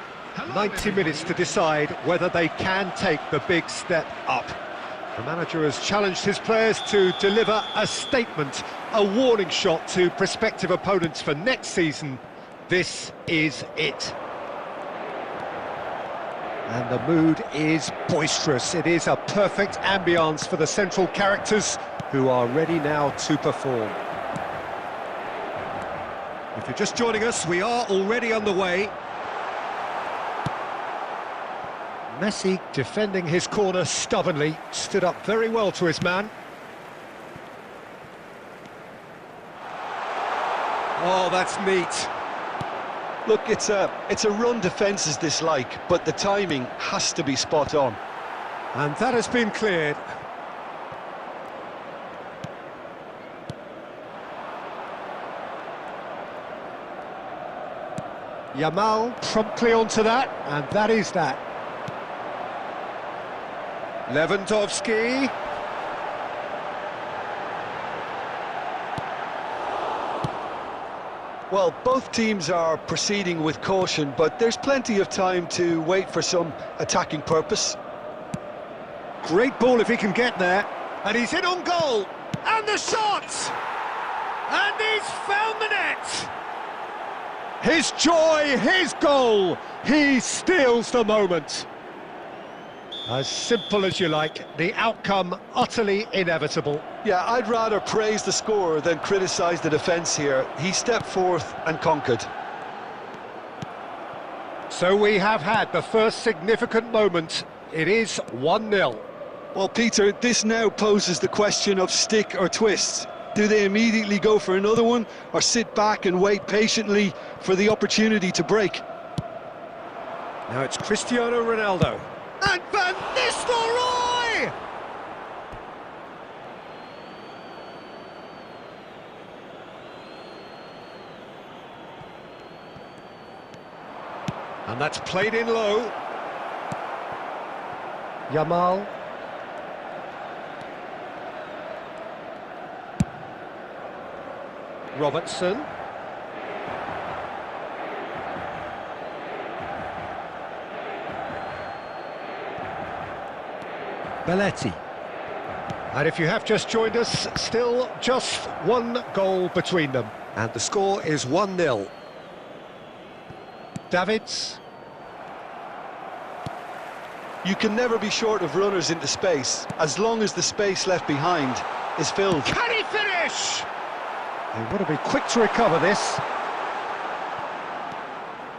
90 minutes to decide whether they can take the big step up. The manager has challenged his players to deliver a statement, a warning shot to prospective opponents for next season. This is it. And the mood is boisterous. It is a perfect ambience for the central characters who are ready now to perform. If you're just joining us, we are already underway. Messi defending his corner stubbornly, stood up very well to his man. Oh, that's neat. Look, it's a run defence's dislike, but the timing has to be spot on. And that has been cleared. Yamal promptly onto that, and that is that. Lewandowski. Well, both teams are proceeding with caution, but there's plenty of time to wait for some attacking purpose. Great ball if he can get there. And he's in on goal. And the shot! And he's found the net! His joy, his goal. He steals the moment. As simple as you like, the outcome utterly inevitable. Yeah, I'd rather praise the scorer than criticise the defence here. He stepped forth and conquered. So we have had the first significant moment. It is 1-0. Well, Peter, this now poses the question of stick or twist. Do they immediately go for another one, or sit back and wait patiently for the opportunity to break? Now it's Cristiano Ronaldo. And Van Nistelrooy! And that's played in low. Yamal. Robertson. Belletti. And if you have just joined us, still just one goal between them. And the score is 1-0. Davids. You can never be short of runners into space, as long as the space left behind is filled. Can he finish? They want to be quick to recover this.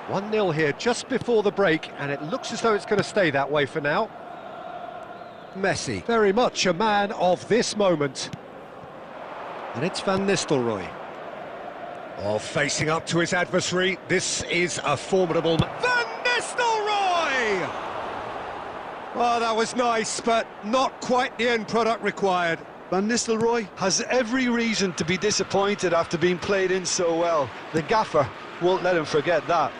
1-0 here just before the break, and it looks as though it's going to stay that way for now. Messi, very much a man of this moment. And it's Van Nistelrooy. Oh, facing up to his adversary, this is a formidable man. Van Nistelrooy! Oh, that was nice, but not quite the end product required. Van Nistelrooy has every reason to be disappointed after being played in so well. The gaffer won't let him forget that.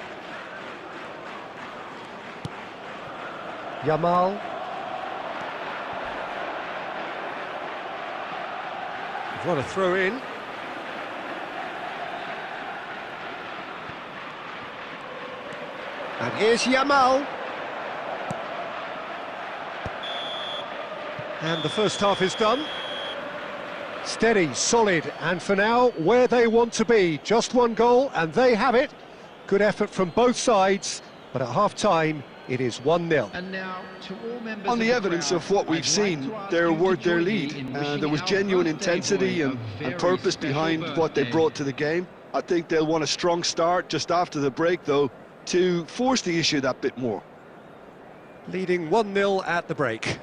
Yamal. What a throw in. And here's Yamal. And the first half is done. Steady, solid, and for now, where they want to be. Just one goal, and they have it. Good effort from both sides, but at half-time, it is 1-0. And now, to all members On the of evidence crowd, of what we've I'd seen, like to ask they're you to worth their join me lead. in wishing There was our genuine birthday intensity boy and a very purpose special behind what they birthday. brought to the game. I think they'll want a strong start just after the break, though, to force the issue that bit more. Leading 1-0 at the break.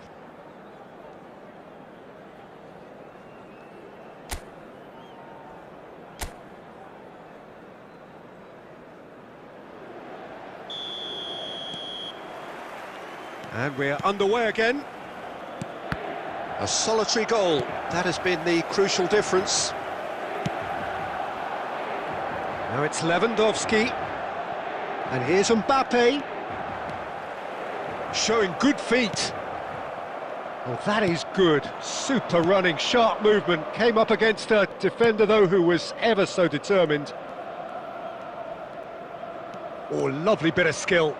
And we're underway again. A solitary goal, that has been the crucial difference. Now it's Lewandowski. And here's Mbappe. Showing good feet. Well, that is good. Super running, sharp movement. Came up against a defender, though, who was ever so determined. Oh, lovely bit of skill.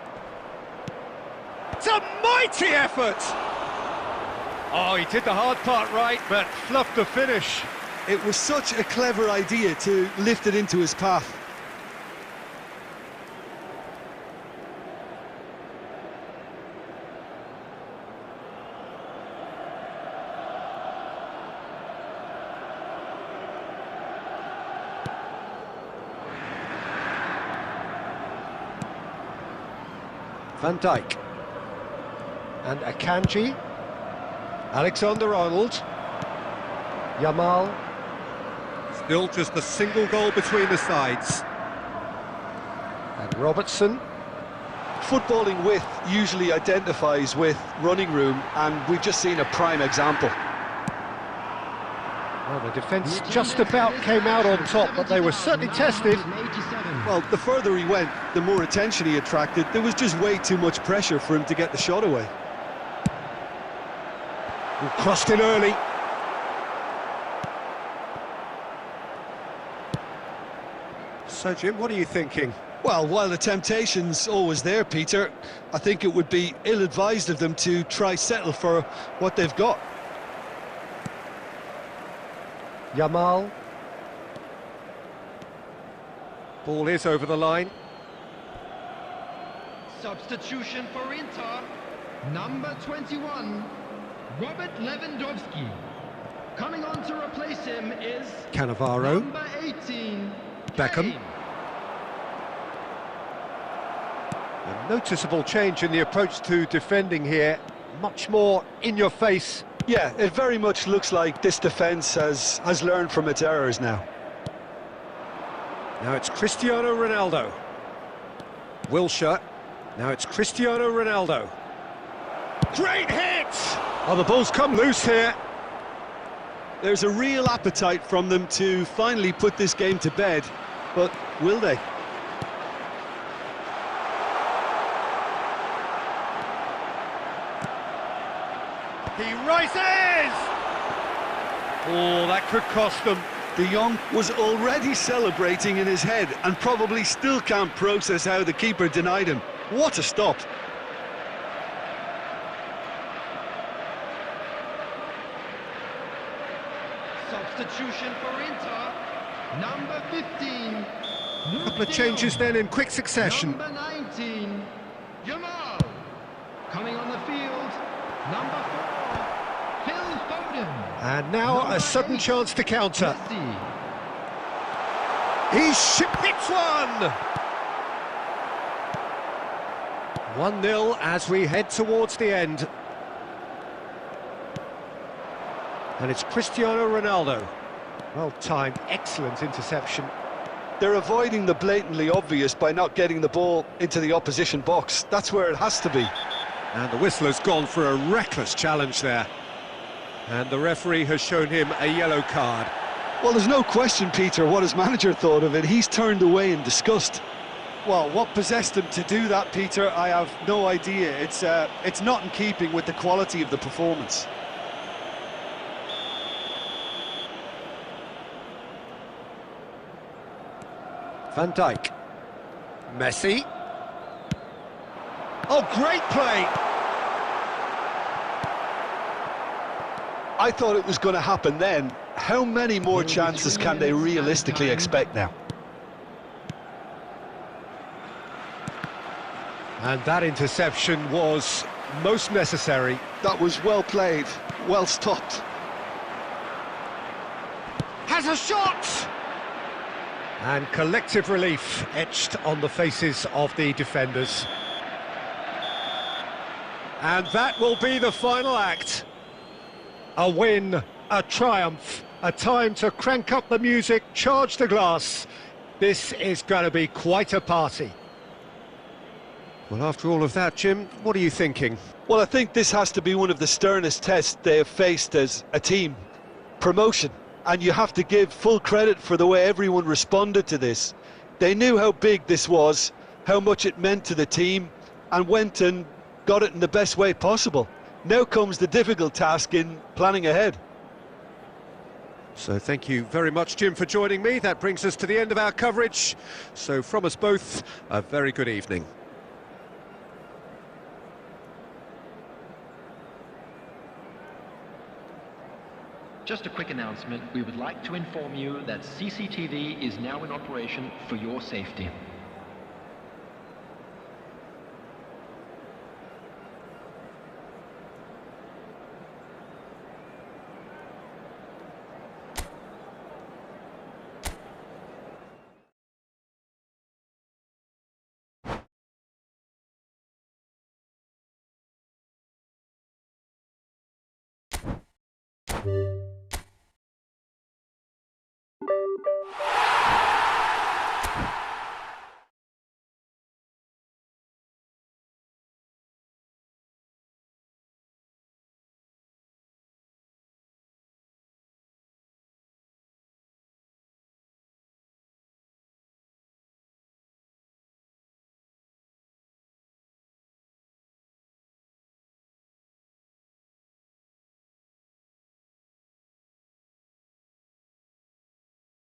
It's a mighty effort! Oh, he did the hard part right, but fluffed the finish. It was such a clever idea to lift it into his path. Van Dijk. And Akanji. Alexander-Arnold. Yamal. Still just a single goal between the sides. And Robertson. Footballing width usually identifies with running room, and we've just seen a prime example. Well, the defence just about came out on top, but they were certainly tested. Well, the further he went, the more attention he attracted. There was just way too much pressure for him to get the shot away. Crossed in early. So, Jim, what are you thinking? Well, while the temptation's always there, Peter, I think it would be ill-advised of them to try settle for what they've got. Yamal. Ball is over the line. Substitution for Inter. Number 21, Robert Lewandowski. Coming on to replace him is Cannavaro. number 18, Beckham. Kane. A noticeable change in the approach to defending here. Much more in your face. Yeah, it very much looks like this defence has learned from its errors now. Now it's Cristiano Ronaldo. Wilshere. Now it's Cristiano Ronaldo. Great hit! Oh, the ball's come loose here. There's a real appetite from them to finally put this game to bed, but will they? He rises! Oh, that could cost them. De Jong was already celebrating in his head and probably still can't process how the keeper denied him. What a stop! Substitution for Inter. Number 15. A couple of changes then in quick succession. Number 19, Jamal. Coming on the field, number 4, Phil Foden. And now Number a sudden 8, chance to counter. Messi. He hits one! 1-0 as we head towards the end. And it's Cristiano Ronaldo. Well timed, excellent interception. They're avoiding the blatantly obvious by not getting the ball into the opposition box. That's where it has to be. And the whistle has gone for a reckless challenge there. And the referee has shown him a yellow card. Well, there's no question, Peter, what his manager thought of it. He's turned away in disgust. Well, what possessed him to do that, Peter, I have no idea. It's not in keeping with the quality of the performance. Van Dijk. Messi. Oh, great play! I thought it was going to happen then. How many more chances can they realistically expect now? And that interception was most necessary. That was well played, well stopped. Has a shot! And collective relief etched on the faces of the defenders. And that will be the final act. A win, a triumph, a time to crank up the music, charge the glass. This is going to be quite a party. Well, after all of that, Jim, what are you thinking? Well, I think this has to be one of the sternest tests they have faced as a team. Promotion. And you have to give full credit for the way everyone responded to this. They knew how big this was, how much it meant to the team, and went and got it in the best way possible. Now comes the difficult task in planning ahead. So thank you very much, Jim, for joining me. That brings us to the end of our coverage. So from us both, a very good evening. Just a quick announcement. We would like to inform you that CCTV is now in operation for your safety.